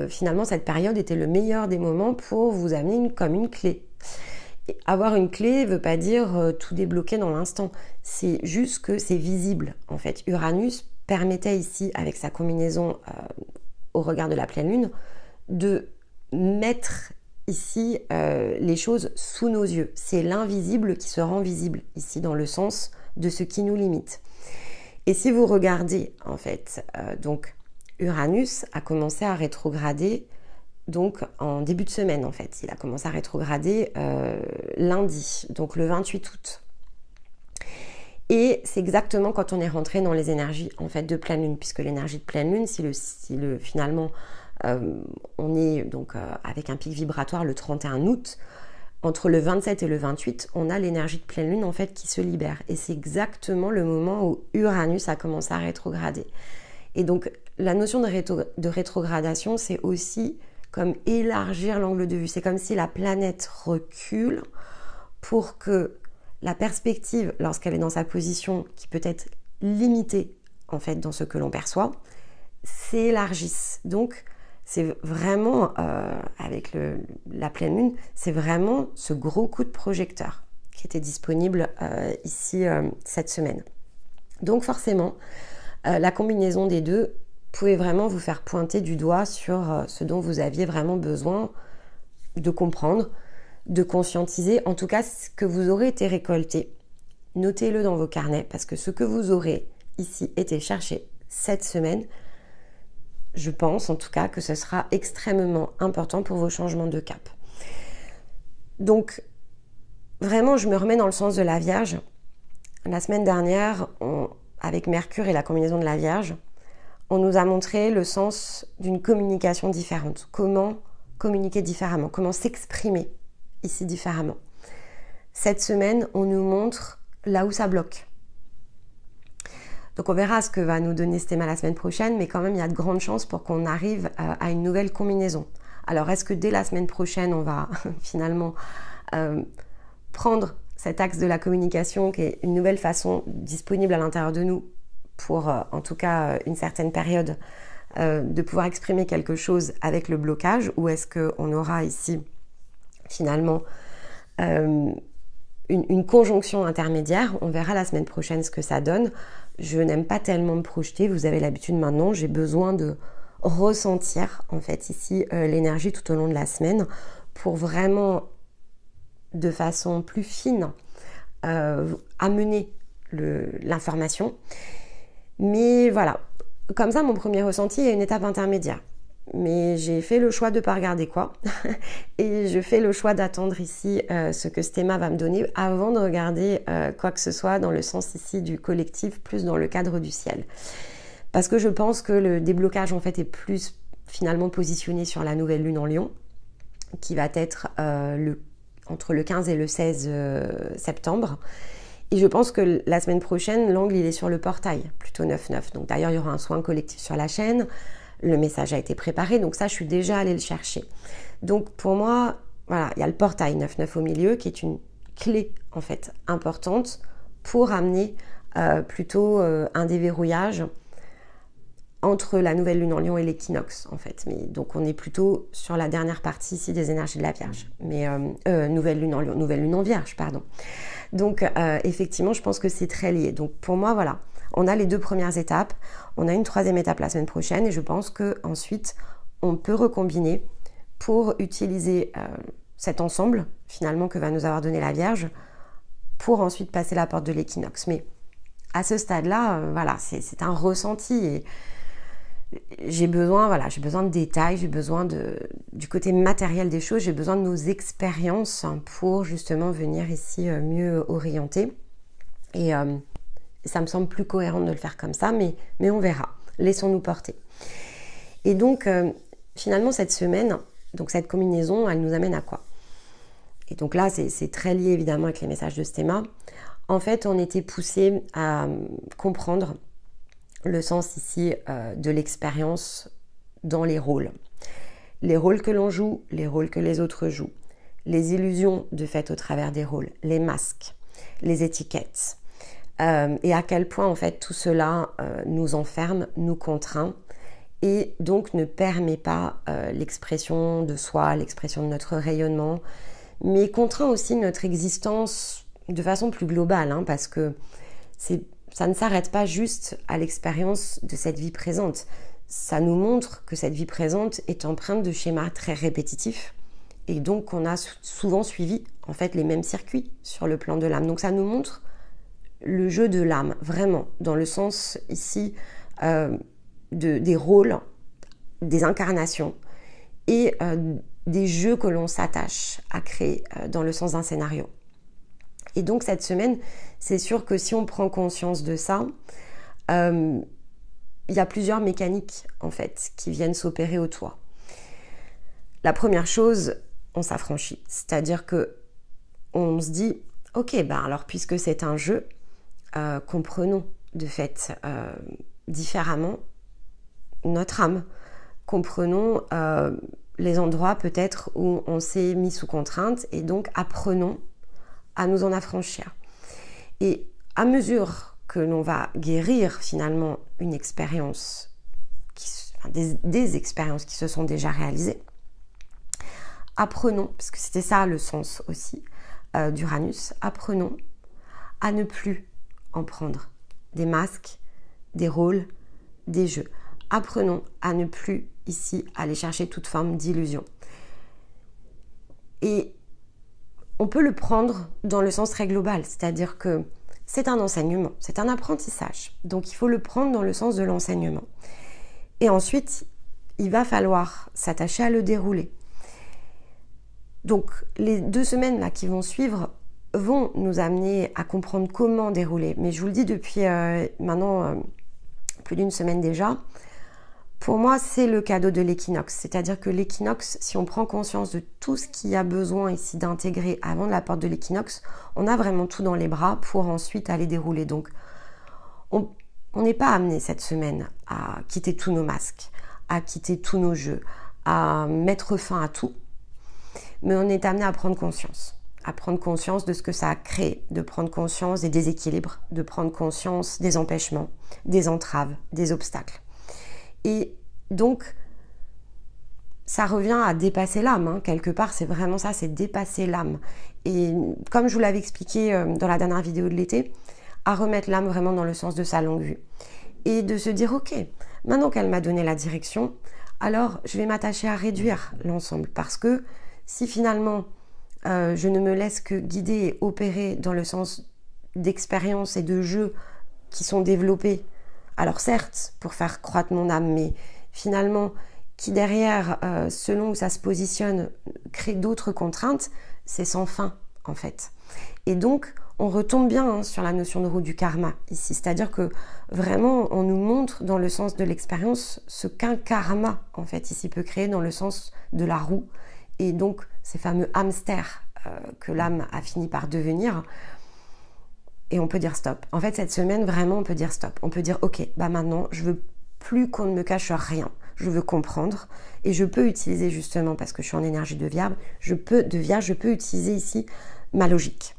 finalement cette période était le meilleur des moments pour vous amener comme une clé. Et avoir une clé ne veut pas dire tout débloquer dans l'instant, c'est juste que c'est visible en fait. Uranus permettait ici, avec sa combinaison au regard de la pleine lune, de mettre ici les choses sous nos yeux. C'est l'invisible qui se rend visible ici dans le sens de ce qui nous limite. Et si vous regardez en fait, donc Uranus a commencé à rétrograder donc en début de semaine en fait. Il a commencé à rétrograder lundi, donc le 28 août. Et c'est exactement quand on est rentré dans les énergies en fait de pleine lune, puisque l'énergie de pleine lune, finalement on est donc avec un pic vibratoire le 31 août, entre le 27 et le 28, on a l'énergie de pleine lune en fait qui se libère. Et c'est exactement le moment où Uranus a commencé à rétrograder. Et donc la notion de rétrogradation, c'est aussi comme élargir l'angle de vue. C'est comme si la planète recule pour que la perspective, lorsqu'elle est dans sa position qui peut être limitée en fait dans ce que l'on perçoit, s'élargisse. Donc c'est vraiment, avec la pleine lune, c'est vraiment ce gros coup de projecteur qui était disponible ici cette semaine. Donc forcément, la combinaison des deux pouvait vraiment vous faire pointer du doigt sur ce dont vous aviez vraiment besoin de comprendre, de conscientiser, en tout cas ce que vous aurez été récolté. Notez-le dans vos carnets, parce que ce que vous aurez ici été chercher cette semaine, je pense en tout cas que ce sera extrêmement important pour vos changements de cap. Donc, vraiment, je me remets dans le sens de la Vierge. La semaine dernière, avec Mercure et la combinaison de la Vierge, on nous a montré le sens d'une communication différente. Comment communiquer différemment, comment s'exprimer ici différemment. Cette semaine, on nous montre là où ça bloque. Donc on verra ce que va nous donner ce thème la semaine prochaine, mais quand même il y a de grandes chances pour qu'on arrive à une nouvelle combinaison. Alors est-ce que dès la semaine prochaine on va finalement prendre cet axe de la communication qui est une nouvelle façon disponible à l'intérieur de nous pour en tout cas une certaine période de pouvoir exprimer quelque chose avec le blocage, ou est-ce qu'on aura ici finalement une conjonction intermédiaire? On verra la semaine prochaine ce que ça donne. Je n'aime pas tellement me projeter, vous avez l'habitude maintenant, j'ai besoin de ressentir en fait ici l'énergie tout au long de la semaine pour vraiment de façon plus fine amener l'information. Mais voilà, comme ça mon premier ressenti est une étape intermédiaire. Mais j'ai fait le choix de ne pas regarder quoi et je fais le choix d'attendre ici ce que ce thème va me donner avant de regarder quoi que ce soit dans le sens ici du collectif, plus dans le cadre du ciel. Parce que je pense que le déblocage en fait est plus finalement positionné sur la nouvelle lune en Lion, qui va être entre le 15 et le 16 septembre. Et je pense que la semaine prochaine, l'angle il est sur le portail, plutôt 9-9. Donc d'ailleurs il y aura un soin collectif sur la chaîne. Le message a été préparé, donc ça, je suis déjà allée le chercher. Donc pour moi, voilà, il y a le portail 9-9 au milieu qui est une clé en fait importante pour amener plutôt un déverrouillage entre la nouvelle lune en Lion et l'équinoxe en fait. Mais donc on est plutôt sur la dernière partie ici des énergies de la Vierge. Mais nouvelle lune en Lion, nouvelle lune en Vierge, pardon. Donc effectivement, je pense que c'est très lié. Donc pour moi, voilà, on a les 2 premières étapes, on a une 3e étape la semaine prochaine et je pense qu'ensuite on peut recombiner pour utiliser cet ensemble finalement que va nous avoir donné la Vierge pour ensuite passer la porte de l'équinoxe. Mais à ce stade-là, voilà, c'est un ressenti et j'ai besoin de détails, j'ai besoin du côté matériel des choses, j'ai besoin de nos expériences pour justement venir ici mieux orienter. Et ça me semble plus cohérent de le faire comme ça, mais on verra. Laissons-nous porter. Et donc, finalement, cette semaine, donc cette combinaison, elle nous amène à quoi? Et donc là, c'est très lié évidemment avec les messages de Stéma. En fait, on était poussé à comprendre le sens ici de l'expérience dans les rôles. Les rôles que l'on joue, les rôles que les autres jouent, les illusions de fait au travers des rôles, les masques, les étiquettes, et à quel point en fait tout cela nous enferme, nous contraint et donc ne permet pas l'expression de soi, l'expression de notre rayonnement, mais contraint aussi notre existence de façon plus globale, hein, parce que ça ne s'arrête pas juste à l'expérience de cette vie présente. Ça nous montre que cette vie présente est empreinte de schémas très répétitifs et donc on a souvent suivi en fait les mêmes circuits sur le plan de l'âme. Donc ça nous montre le jeu de l'âme, vraiment, dans le sens ici des rôles, des incarnations et des jeux que l'on s'attache à créer dans le sens d'un scénario. Et donc cette semaine, c'est sûr que si on prend conscience de ça, il y a plusieurs mécaniques en fait qui viennent s'opérer autour. La première chose, on s'affranchit, c'est-à-dire que on se dit, ok, alors puisque c'est un jeu, comprenons de fait différemment notre âme, comprenons les endroits peut-être où on s'est mis sous contrainte et donc apprenons à nous en affranchir. Et à mesure que l'on va guérir finalement une expérience, des expériences qui se sont déjà réalisées, apprenons, parce que c'était ça le sens aussi d'Uranus, apprenons à ne plus en prendre des masques, des rôles, des jeux. Apprenons à ne plus ici aller chercher toute forme d'illusion. Et on peut le prendre dans le sens très global, c'est-à-dire que c'est un enseignement, c'est un apprentissage. Donc il faut le prendre dans le sens de l'enseignement. Et ensuite, il va falloir s'attacher à le dérouler. Donc les 2 semaines là qui vont suivre vont nous amener à comprendre comment dérouler. Mais je vous le dis depuis maintenant plus d'1 semaine déjà, pour moi, c'est le cadeau de l'équinoxe. C'est-à-dire que l'équinoxe, si on prend conscience de tout ce qu'il y a besoin ici d'intégrer avant de la porte de l'équinoxe, on a vraiment tout dans les bras pour ensuite aller dérouler. Donc, on n'est pas amené cette semaine à quitter tous nos masques, à quitter tous nos jeux, à mettre fin à tout. Mais on est amené à prendre conscience de ce que ça a créé, de prendre conscience des déséquilibres, de prendre conscience des empêchements, des entraves, des obstacles. Et donc, ça revient à dépasser l'âme, hein. Quelque part, c'est vraiment ça, c'est dépasser l'âme. Et comme je vous l'avais expliqué dans la dernière vidéo de l'été, à remettre l'âme vraiment dans le sens de sa longue vue. Et de se dire, ok, maintenant qu'elle m'a donné la direction, alors je vais m'attacher à réduire l'ensemble. Parce que si finalement, je ne me laisse que guider et opérer dans le sens d'expériences et de jeux qui sont développés, alors certes, pour faire croître mon âme, mais finalement, qui derrière, selon où ça se positionne, crée d'autres contraintes, c'est sans fin, en fait. Et donc, on retombe bien sur la notion de roue du karma, ici. C'est-à-dire que, vraiment, on nous montre, dans le sens de l'expérience, ce qu'un karma, en fait, ici, peut créer dans le sens de la roue. Et donc, ces fameux hamsters que l'âme a fini par devenir. Et on peut dire stop. En fait, cette semaine, vraiment, on peut dire stop. On peut dire, ok, maintenant, je veux plus qu'on ne me cache rien. Je veux comprendre. Et je peux utiliser, justement, parce que je suis en énergie de Vierge, je peux utiliser ici ma logique.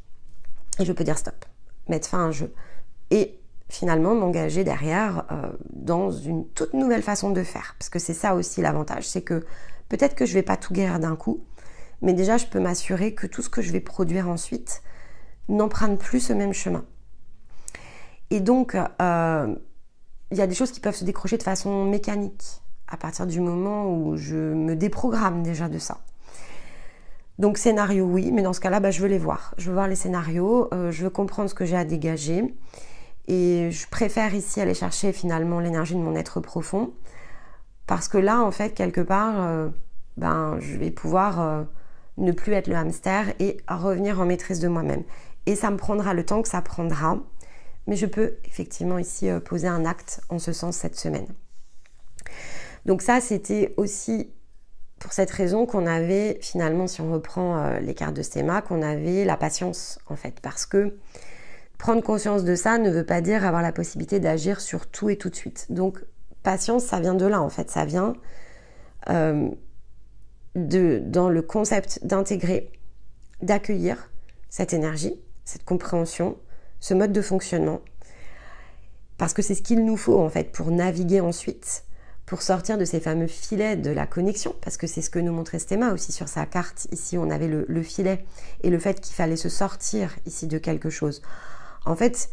Et je peux dire stop. Mettre fin à un jeu. Et finalement, m'engager derrière dans une toute nouvelle façon de faire. Parce que c'est ça aussi l'avantage, c'est que peut-être que je ne vais pas tout guérir d'un coup, mais déjà je peux m'assurer que tout ce que je vais produire ensuite n'emprunte plus ce même chemin. Et donc, il y a des choses qui peuvent se décrocher de façon mécanique à partir du moment où je me déprogramme déjà de ça. Donc scénario oui, mais dans ce cas-là, je veux les voir. Je veux voir les scénarios, je veux comprendre ce que j'ai à dégager. Et je préfère ici aller chercher finalement l'énergie de mon être profond. Parce que là, en fait, quelque part, je vais pouvoir ne plus être le hamster et revenir en maîtrise de moi-même. Et ça me prendra le temps que ça prendra. Mais je peux effectivement ici poser un acte en ce sens cette semaine. Donc ça, c'était aussi pour cette raison qu'on avait finalement, si on reprend les cartes de Stéma, qu'on avait la patience en fait. Parce que prendre conscience de ça ne veut pas dire avoir la possibilité d'agir sur tout et tout de suite. Donc patience, ça vient de là en fait. Ça vient dans le concept d'intégrer, d'accueillir cette énergie, cette compréhension, ce mode de fonctionnement, parce que c'est ce qu'il nous faut en fait pour naviguer ensuite, pour sortir de ces fameux filets de la connexion, parce que c'est ce que nous montrait Stéma aussi sur sa carte. Ici, on avait le filet et le fait qu'il fallait se sortir ici de quelque chose. En fait,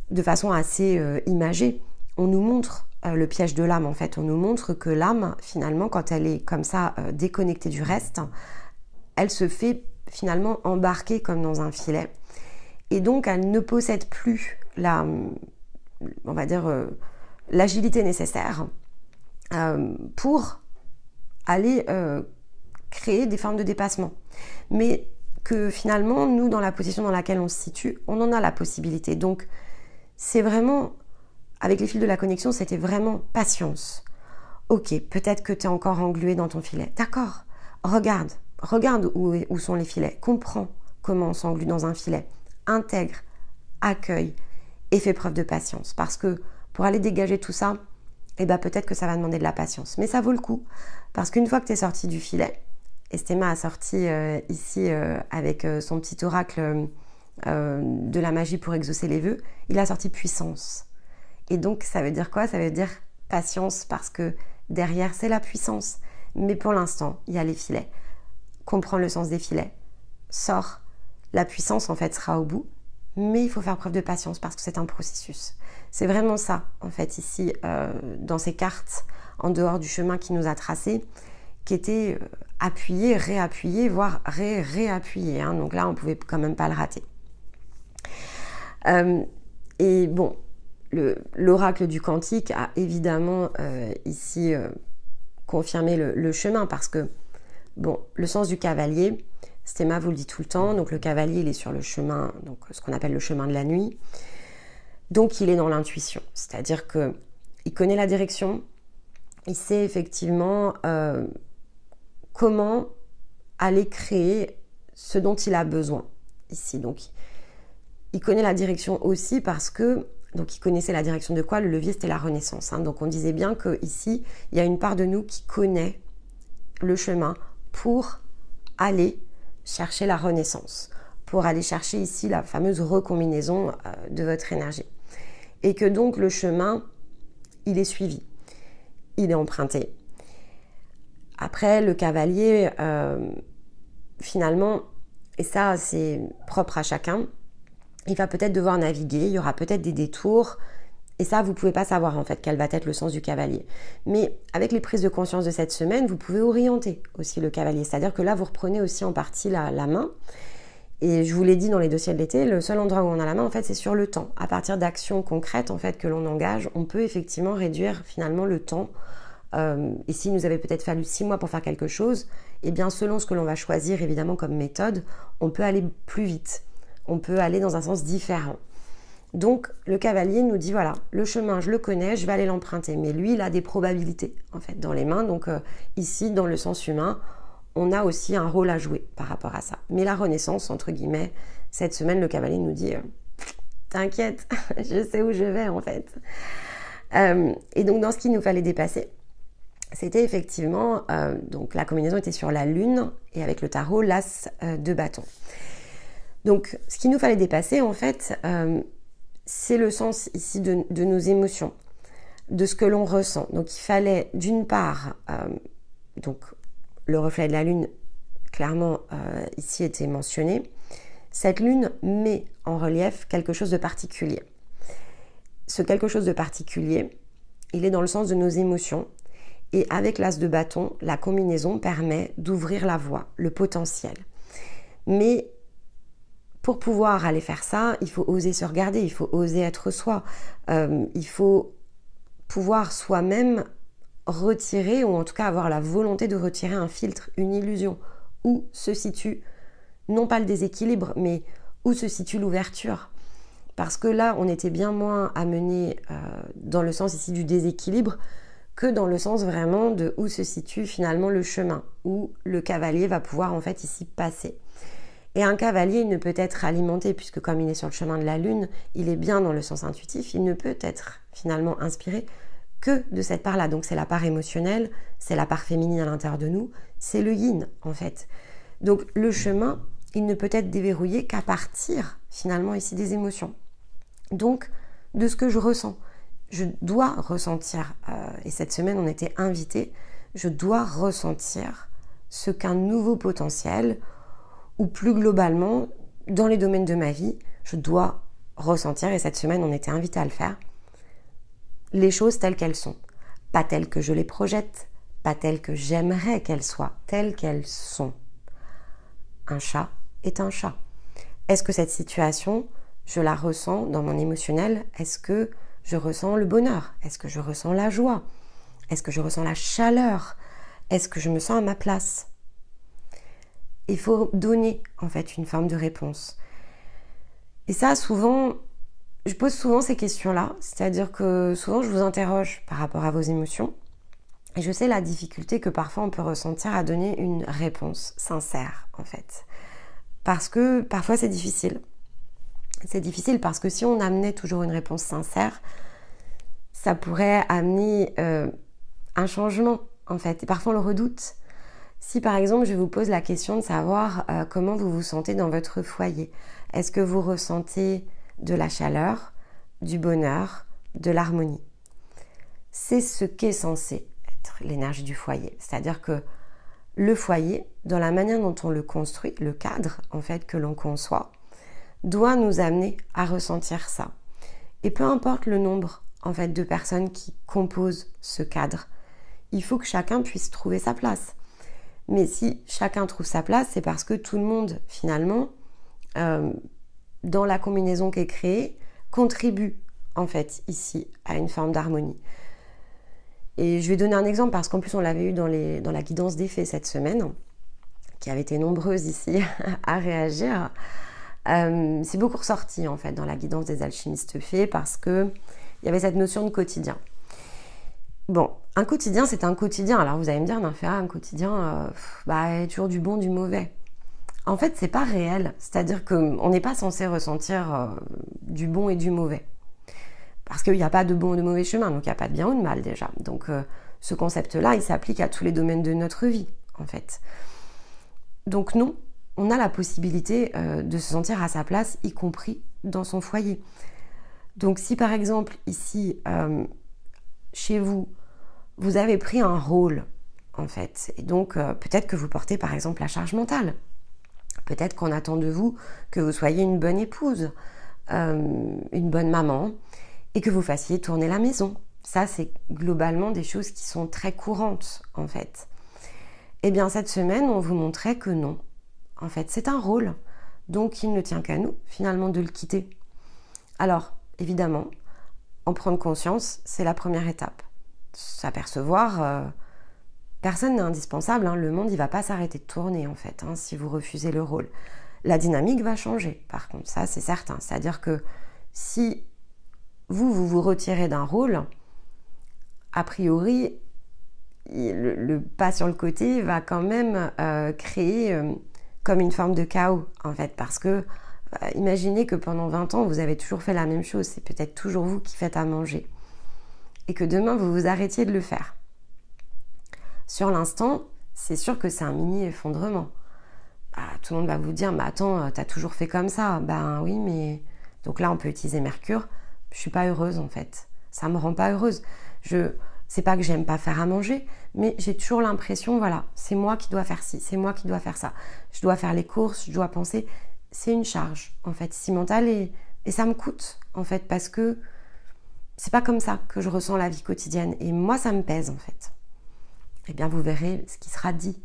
de façon assez imagée, on nous montre le piège de l'âme en fait. On nous montre que l'âme, finalement, quand elle est comme ça déconnectée du reste, elle se fait finalement embarquer comme dans un filet. Et donc, elle ne possède plus l'agilité nécessaire pour aller créer des formes de dépassement. Mais que finalement, nous, dans la position dans laquelle on se situe, on en a la possibilité. Donc, c'est vraiment, avec les fils de la connexion, c'était vraiment patience. Ok, peut-être que tu es encore englué dans ton filet. D'accord, regarde où sont les filets. Comprends comment on s'englue dans un filet. Intègre, accueille et fais preuve de patience. Parce que pour aller dégager tout ça, peut-être que ça va demander de la patience. Mais ça vaut le coup. Parce qu'une fois que tu es sorti du filet, et Stéma a sorti ici avec son petit oracle de la magie pour exaucer les vœux, il a sorti puissance. Et donc ça veut dire quoi? Ça veut dire patience, parce que derrière c'est la puissance. Mais pour l'instant, il y a les filets. Comprends le sens des filets. Sors. La puissance, en fait, sera au bout, mais il faut faire preuve de patience parce que c'est un processus. C'est vraiment ça, en fait, ici, dans ces cartes, en dehors du chemin qui nous a tracé, qui était appuyé, réappuyé, voire réappuyé. Hein. Donc là, on ne pouvait quand même pas le rater. Et bon, l'oracle du Cantique a évidemment ici confirmé le chemin parce que, bon, le sens du cavalier, Stéma vous le dit tout le temps, donc le cavalier il est sur le chemin, donc ce qu'on appelle le chemin de la nuit, donc il est dans l'intuition, c'est-à-dire qu'il connaît la direction, il sait effectivement comment aller créer ce dont il a besoin ici, donc il connaît la direction aussi parce que, donc il connaissait la direction de quoi? Le levier c'était la renaissance, hein. Donc on disait bien qu'ici il y a une part de nous qui connaît le chemin pour aller chercher la renaissance, pour aller chercher ici la fameuse recombinaison de votre énergie. Et que donc le chemin, il est suivi, il est emprunté. Après, le cavalier, finalement, et ça c'est propre à chacun, il va peut-être devoir naviguer, il y aura peut-être des détours, et ça, vous ne pouvez pas savoir en fait quel va être le sens du cavalier. Mais avec les prises de conscience de cette semaine, vous pouvez orienter aussi le cavalier. C'est-à-dire que là, vous reprenez aussi en partie la main. Et je vous l'ai dit dans les dossiers de l'été, le seul endroit où on a la main, en fait, c'est sur le temps. À partir d'actions concrètes en fait, que l'on engage, on peut effectivement réduire finalement le temps. Et s'il nous avait peut-être fallu 6 mois pour faire quelque chose, eh bien selon ce que l'on va choisir évidemment comme méthode, on peut aller plus vite. On peut aller dans un sens différent. Donc le cavalier nous dit voilà, le chemin je le connais, je vais aller l'emprunter, mais lui il a des probabilités en fait dans les mains, donc ici dans le sens humain on a aussi un rôle à jouer par rapport à ça. Mais la renaissance entre guillemets, cette semaine le cavalier nous dit t'inquiète, je sais où je vais en fait. Et donc dans ce qu'il nous fallait dépasser, c'était effectivement, donc la combinaison était sur la lune et avec le tarot l'as de bâton. Donc ce qu'il nous fallait dépasser en fait, c'est le sens ici de nos émotions. de ce que l'on ressent. Donc il fallait d'une part, donc le reflet de la lune, clairement ici était mentionné. Cette lune met en relief quelque chose de particulier. Ce quelque chose de particulier, il est dans le sens de nos émotions. Et avec l'as de bâton, la combinaison permet d'ouvrir la voie, le potentiel. Mais pour pouvoir aller faire ça, il faut oser se regarder, il faut oser être soi. Il faut pouvoir soi-même retirer, ou en tout cas avoir la volonté de retirer un filtre, une illusion, où se situe, non pas le déséquilibre, mais où se situe l'ouverture. Parce que là, on était bien moins amené dans le sens ici du déséquilibre que dans le sens vraiment de où se situe finalement le chemin, où le cavalier va pouvoir en fait ici passer. Et un cavalier, il ne peut être alimenté, puisque comme il est sur le chemin de la lune, il est bien dans le sens intuitif, il ne peut être finalement inspiré que de cette part-là. Donc c'est la part émotionnelle, c'est la part féminine à l'intérieur de nous, c'est le yin en fait. Donc le chemin, il ne peut être déverrouillé qu'à partir finalement ici des émotions. Donc de ce que je ressens. Je dois ressentir, et cette semaine on était invités, je dois ressentir ce qu'un nouveau potentiel, ou plus globalement, dans les domaines de ma vie, je dois ressentir, et cette semaine on était invités à le faire, les choses telles qu'elles sont. Pas telles que je les projette, pas telles que j'aimerais qu'elles soient, telles qu'elles sont. Un chat est un chat. Est-ce que cette situation, je la ressens dans mon émotionnel? Est-ce que je ressens le bonheur? Est-ce que je ressens la joie? Est-ce que je ressens la chaleur? Est-ce que je me sens à ma place? Il faut donner en fait une forme de réponse. Et ça, souvent, je pose souvent ces questions-là, c'est-à-dire que souvent je vous interroge par rapport à vos émotions et je sais la difficulté que parfois on peut ressentir à donner une réponse sincère en fait. Parce que parfois c'est difficile. C'est difficile parce que si on amenait toujours une réponse sincère, ça pourrait amener un changement en fait. Et parfois on le redoute. Si par exemple je vous pose la question de savoir comment vous vous sentez dans votre foyer, est-ce que vous ressentez de la chaleur, du bonheur, de l'harmonie? C'est ce qu'est censé être l'énergie du foyer. C'est-à-dire que le foyer, dans la manière dont on le construit, le cadre en fait que l'on conçoit, doit nous amener à ressentir ça. Et peu importe le nombre en fait de personnes qui composent ce cadre, il faut que chacun puisse trouver sa place. Mais si chacun trouve sa place, c'est parce que tout le monde finalement, dans la combinaison qui est créée, contribue en fait ici à une forme d'harmonie. Et je vais donner un exemple parce qu'en plus on l'avait eu dans la guidance des fées cette semaine, qui avait été nombreuse ici à réagir. C'est beaucoup ressorti en fait dans la guidance des alchimistes fées parce que il y avait cette notion de quotidien. Bon, un quotidien c'est un quotidien. Alors vous allez me dire, un quotidien, il y a toujours du bon, du mauvais. En fait, c'est pas réel. C'est-à-dire qu'on n'est pas censé ressentir du bon et du mauvais. Parce qu'il n'y a pas de bon ou de mauvais chemin, donc il n'y a pas de bien ou de mal déjà. Donc ce concept-là, il s'applique à tous les domaines de notre vie, en fait. Donc non, on a la possibilité de se sentir à sa place, y compris dans son foyer. Donc si par exemple, ici, chez vous, vous avez pris un rôle, en fait, et donc peut-être que vous portez par exemple la charge mentale. Peut-être qu'on attend de vous que vous soyez une bonne épouse, une bonne maman, et que vous fassiez tourner la maison. Ça, c'est globalement des choses qui sont très courantes, en fait. Eh bien, cette semaine, on vous montrait que non. En fait, c'est un rôle. Donc, il ne tient qu'à nous, finalement, de le quitter. Alors, évidemment, en prendre conscience, c'est la première étape. S'apercevoir, personne n'est indispensable. Hein. Le monde, il ne va pas s'arrêter de tourner, en fait, si vous refusez le rôle. La dynamique va changer, par contre, ça, c'est certain. C'est-à-dire que si vous retirez d'un rôle, a priori, le pas sur le côté va quand même créer comme une forme de chaos, en fait, parce que imaginez que pendant 20 ans, vous avez toujours fait la même chose, c'est peut-être toujours vous qui faites à manger, et que demain, vous vous arrêtiez de le faire. Sur l'instant, c'est sûr que c'est un mini-effondrement. Tout le monde va vous dire, mais attends, t'as toujours fait comme ça. Ben oui, mais... Donc là, on peut utiliser Mercure. Je suis pas heureuse en fait, ça me rend pas heureuse. C'est pas que j'aime pas faire à manger, mais j'ai toujours l'impression, voilà, c'est moi qui dois faire ci, c'est moi qui dois faire ça. Je dois faire les courses, je dois penser. C'est une charge, en fait, si mentale, et ça me coûte, en fait, parce que c'est pas comme ça que je ressens la vie quotidienne. Et moi, ça me pèse, en fait. Eh bien, vous verrez ce qui sera dit.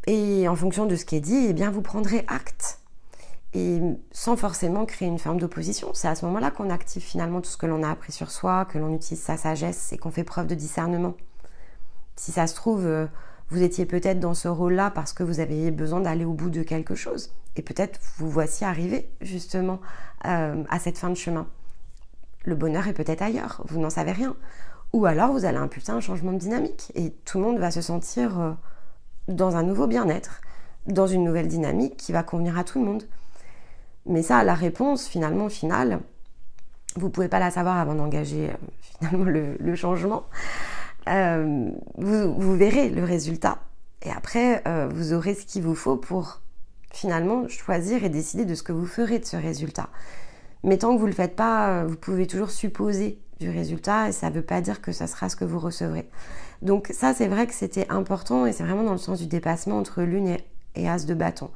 Et en fonction de ce qui est dit, eh bien, vous prendrez acte. Et sans forcément créer une forme d'opposition. C'est à ce moment-là qu'on active finalement tout ce que l'on a appris sur soi, que l'on utilise sa sagesse et qu'on fait preuve de discernement. Si ça se trouve, vous étiez peut-être dans ce rôle-là parce que vous aviez besoin d'aller au bout de quelque chose. Et peut-être vous voici arrivé justement à cette fin de chemin. Le bonheur est peut-être ailleurs, vous n'en savez rien. Ou alors vous allez impulser un changement de dynamique et tout le monde va se sentir dans un nouveau bien-être, dans une nouvelle dynamique qui va convenir à tout le monde. Mais ça, la réponse finalement finale, vous ne pouvez pas la savoir avant d'engager finalement le changement. Vous verrez le résultat et après vous aurez ce qu'il vous faut pour finalement choisir et décider de ce que vous ferez de ce résultat. Mais tant que vous ne le faites pas, vous pouvez toujours supposer du résultat et ça ne veut pas dire que ça sera ce que vous recevrez. Donc ça, c'est vrai que c'était important et c'est vraiment dans le sens du dépassement entre lune et as de bâton.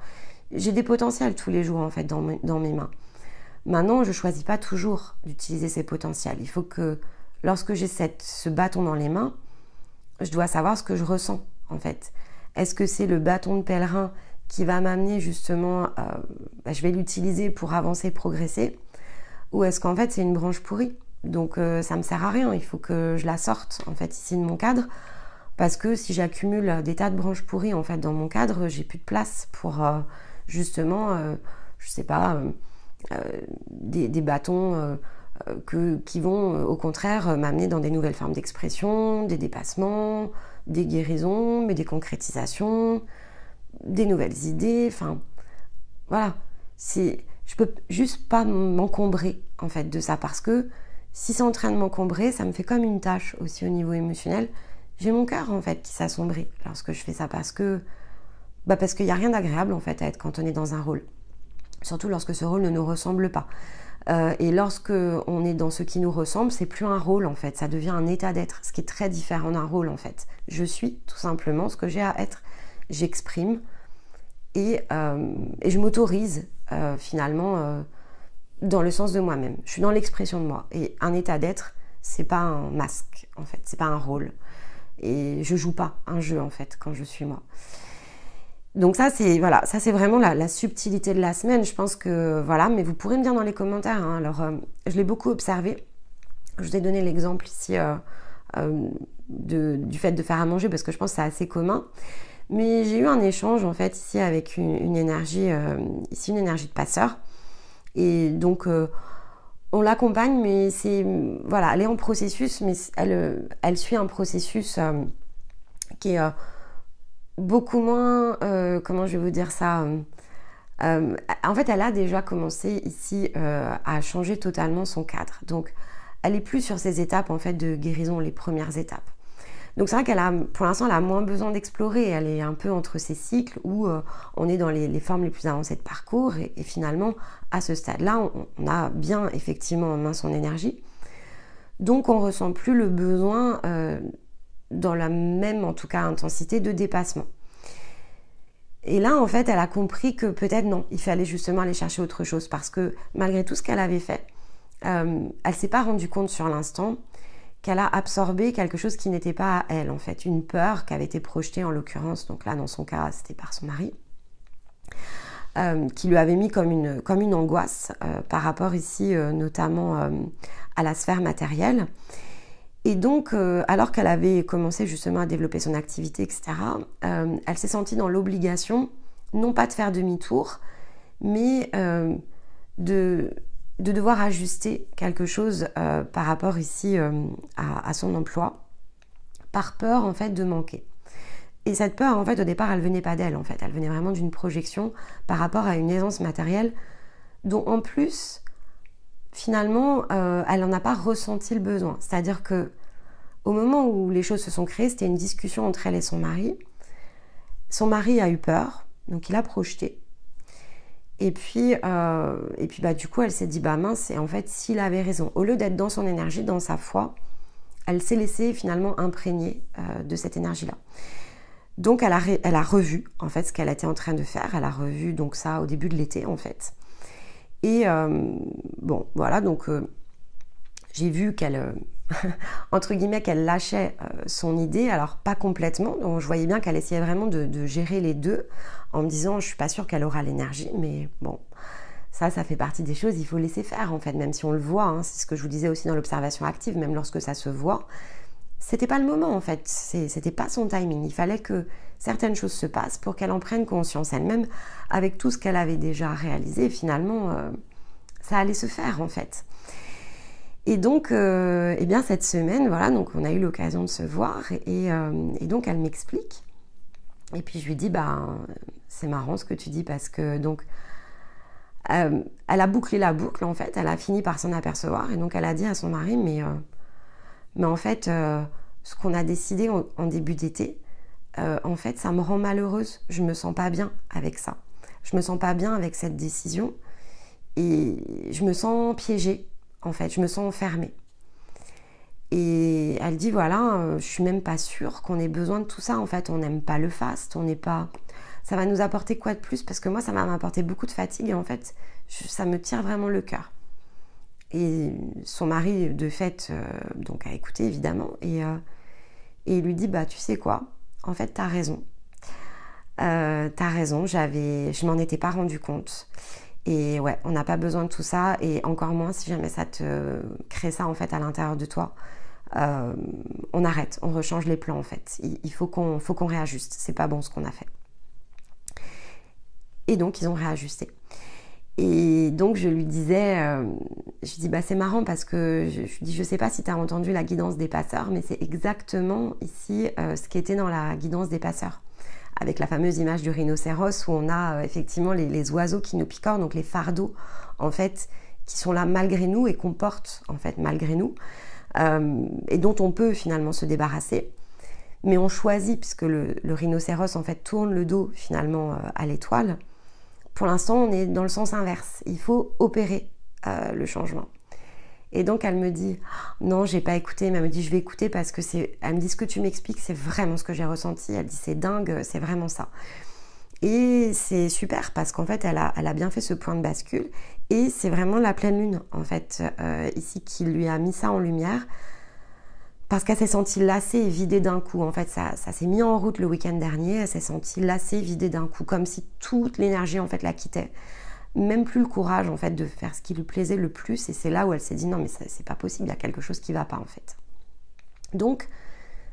J'ai des potentiels tous les jours en fait dans mes mains. Maintenant, je ne choisis pas toujours d'utiliser ces potentiels. Il faut que lorsque j'ai ce bâton dans les mains, je dois savoir ce que je ressens en fait. Est-ce que c'est le bâton de pèlerin qui va m'amener justement, je vais l'utiliser pour avancer, progresser, ou est-ce qu'en fait c'est une branche pourrie? Donc ça ne me sert à rien, il faut que je la sorte en fait ici de mon cadre, parce que si j'accumule des tas de branches pourries en fait dans mon cadre, j'ai plus de place pour justement, je sais pas, des bâtons qui vont au contraire m'amener dans des nouvelles formes d'expression, des dépassements, des guérisons, mais des concrétisations, des nouvelles idées, enfin voilà, je peux juste pas m'encombrer en fait de ça, parce que si c'est en train de m'encombrer, ça me fait comme une tâche aussi au niveau émotionnel. J'ai mon cœur en fait qui s'assombrit lorsque je fais ça, parce qu'il n'y a rien d'agréable en fait à être cantonné dans un rôle, surtout lorsque ce rôle ne nous ressemble pas. Et lorsque on est dans ce qui nous ressemble, c'est plus un rôle en fait, ça devient un état d'être, ce qui est très différent d'un rôle en fait. Je suis tout simplement ce que j'ai à être, j'exprime et je m'autorise finalement dans le sens de moi-même. Je suis dans l'expression de moi et un état d'être, c'est pas un masque en fait, c'est pas un rôle et je joue pas un jeu en fait quand je suis moi. Donc ça c'est vraiment la subtilité de la semaine. Je pense que voilà, mais vous pourrez me dire dans les commentaires. Hein. Alors je l'ai beaucoup observé. Je vous ai donné l'exemple ici du fait de faire à manger parce que je pense que c'est assez commun. Mais j'ai eu un échange en fait ici avec une énergie de passeur. Et donc on l'accompagne, mais elle est en processus, mais elle suit un processus qui est beaucoup moins, comment je vais vous dire ça, en fait elle a déjà commencé ici à changer totalement son cadre, donc elle est plus sur ces étapes en fait de guérison, les premières étapes. Donc c'est vrai pour l'instant elle a moins besoin d'explorer, elle est un peu entre ces cycles où on est dans les formes les plus avancées de parcours et finalement à ce stade-là on a bien effectivement en main son énergie, donc on ressent plus le besoin dans la même, en tout cas, intensité de dépassement. Et là, en fait, elle a compris que peut-être non, il fallait justement aller chercher autre chose, parce que malgré tout ce qu'elle avait fait, elle ne s'est pas rendue compte sur l'instant qu'elle a absorbé quelque chose qui n'était pas à elle, en fait, une peur qui avait été projetée, en l'occurrence, donc là, dans son cas, c'était par son mari, qui lui avait mis comme une angoisse par rapport ici, notamment à la sphère matérielle. Et donc, alors qu'elle avait commencé justement à développer son activité, etc., elle s'est sentie dans l'obligation, non pas de faire demi-tour, mais de devoir ajuster quelque chose par rapport ici à son emploi, par peur en fait de manquer. Et cette peur, en fait, au départ, elle venait pas d'elle, en fait. Elle venait vraiment d'une projection par rapport à une aisance matérielle dont, en plus, finalement, elle n'en a pas ressenti le besoin. C'est-à-dire que au moment où les choses se sont créées, c'était une discussion entre elle et son mari. Son mari a eu peur, donc il a projeté. Et puis du coup, elle s'est dit, mince, et en fait, s'il avait raison, au lieu d'être dans son énergie, dans sa foi, elle s'est laissée finalement imprégner de cette énergie-là. Donc elle a revu en fait ce qu'elle était en train de faire. Elle a revu donc ça au début de l'été en fait. Et bon voilà, donc j'ai vu qu'elle entre guillemets qu'elle lâchait son idée, alors pas complètement, donc je voyais bien qu'elle essayait vraiment de gérer les deux en me disant je suis pas sûre qu'elle aura l'énergie, mais bon, ça fait partie des choses, il faut laisser faire en fait, même si on le voit, hein, c'est ce que je vous disais aussi dans l'observation active, même lorsque ça se voit, c'était pas le moment en fait, c'était pas son timing, il fallait que certaines choses se passent pour qu'elle en prenne conscience elle-même, avec tout ce qu'elle avait déjà réalisé, finalement ça allait se faire en fait. Et donc, eh bien cette semaine, voilà, donc on a eu l'occasion de se voir et donc elle m'explique. Et puis je lui dis, bah c'est marrant ce que tu dis parce que donc elle a bouclé la boucle en fait, elle a fini par s'en apercevoir et donc elle a dit à son mari, mais en fait ce qu'on a décidé en début d'été, en fait ça me rend malheureuse, je me sens pas bien avec ça, je me sens pas bien avec cette décision et je me sens piégée. En fait, je me sens enfermée. Et elle dit, voilà, je suis même pas sûre qu'on ait besoin de tout ça. En fait, on n'aime pas le faste, on n'est pas... Ça va nous apporter quoi de plus? Parce que moi, ça m'a apporté beaucoup de fatigue et en fait, ça me tire vraiment le cœur. Et son mari, de fait, donc a écouté, évidemment. Et il lui dit, bah, tu sais quoi? En fait, t'as raison. T'as raison, je m'en étais pas rendu compte. Et ouais, on n'a pas besoin de tout ça, et encore moins si jamais ça te crée ça en fait à l'intérieur de toi. On arrête, on rechange les plans en fait. Il faut qu'on réajuste, c'est pas bon ce qu'on a fait. Et donc ils ont réajusté. Et donc je lui disais, je dis bah c'est marrant parce que je dis je sais pas si tu as entendu la guidance des passeurs, mais c'est exactement ici ce qui était dans la guidance des passeurs. Avec la fameuse image du rhinocéros où on a effectivement les oiseaux qui nous picorent, donc les fardeaux en fait qui sont là malgré nous et qu'on porte en fait malgré nous et dont on peut finalement se débarrasser, mais on choisit puisque le rhinocéros en fait tourne le dos finalement à l'étoile. Pour l'instant on est dans le sens inverse, il faut opérer le changement. Et donc elle me dit non, j'ai pas écouté, mais elle me dit je vais écouter parce que elle me dit ce que tu m'expliques, c'est vraiment ce que j'ai ressenti. Elle dit c'est dingue, c'est vraiment ça. Et c'est super parce qu'en fait elle a bien fait ce point de bascule et c'est vraiment la pleine lune en fait ici qui lui a mis ça en lumière parce qu'elle s'est sentie lassée et vidée d'un coup. En fait ça s'est mis en route le week-end dernier, elle s'est sentie lassée, vidée d'un coup, comme si toute l'énergie en fait la quittait. Même plus le courage en fait de faire ce qui lui plaisait le plus, et c'est là où elle s'est dit non mais c'est pas possible, il y a quelque chose qui va pas en fait. Donc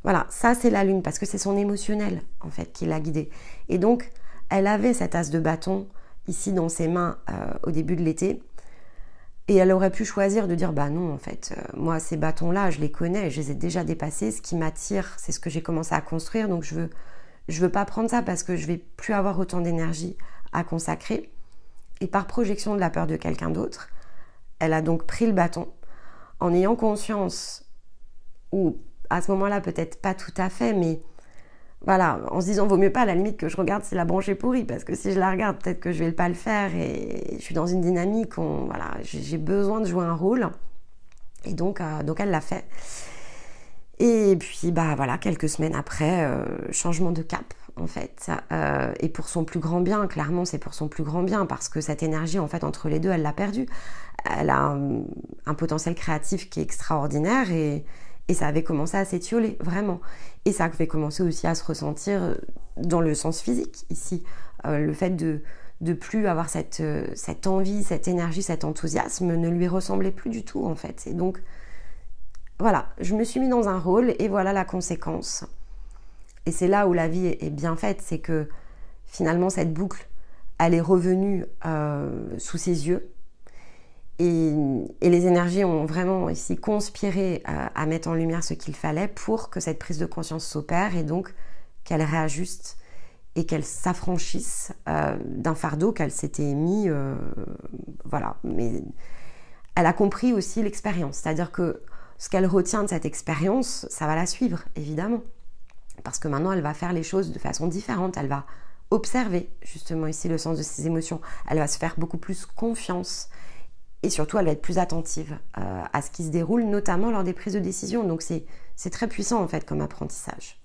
voilà, ça c'est la lune parce que c'est son émotionnel en fait qui l'a guidée. Et donc elle avait cet as de bâton ici dans ses mains au début de l'été, et elle aurait pu choisir de dire bah non en fait moi ces bâtons là je les connais, je les ai déjà dépassés, ce qui m'attire c'est ce que j'ai commencé à construire, donc je veux pas prendre ça parce que je vais plus avoir autant d'énergie à consacrer. Et par projection de la peur de quelqu'un d'autre, elle a donc pris le bâton en ayant conscience, ou à ce moment-là peut-être pas tout à fait, mais voilà, en se disant vaut mieux pas à la limite que je regarde si la branche est pourrie, parce que si je la regarde peut-être que je vais pas le faire et je suis dans une dynamique où voilà, j'ai besoin de jouer un rôle. Et donc elle l'a fait. Et puis bah voilà, quelques semaines après, changement de cap en fait, et pour son plus grand bien, clairement c'est pour son plus grand bien parce que cette énergie en fait entre les deux elle l'a perdue. Elle a un potentiel créatif qui est extraordinaire et ça avait commencé à s'étioler vraiment, et ça avait commencé aussi à se ressentir dans le sens physique ici, le fait de plus avoir cette envie, cette énergie, cet enthousiasme ne lui ressemblait plus du tout en fait. Et donc voilà, je me suis mis dans un rôle et voilà la conséquence. Et c'est là où la vie est bien faite, c'est que finalement cette boucle, elle est revenue sous ses yeux. Et les énergies ont vraiment ici conspiré à mettre en lumière ce qu'il fallait pour que cette prise de conscience s'opère et donc qu'elle réajuste et qu'elle s'affranchisse d'un fardeau qu'elle s'était mis. Voilà, mais elle a compris aussi l'expérience, c'est-à-dire que ce qu'elle retient de cette expérience, ça va la suivre, évidemment. Parce que maintenant, elle va faire les choses de façon différente. Elle va observer, justement, ici, le sens de ses émotions. Elle va se faire beaucoup plus confiance. Et surtout, elle va être plus attentive à ce qui se déroule, notamment lors des prises de décision. Donc, c'est C'est très puissant en fait comme apprentissage.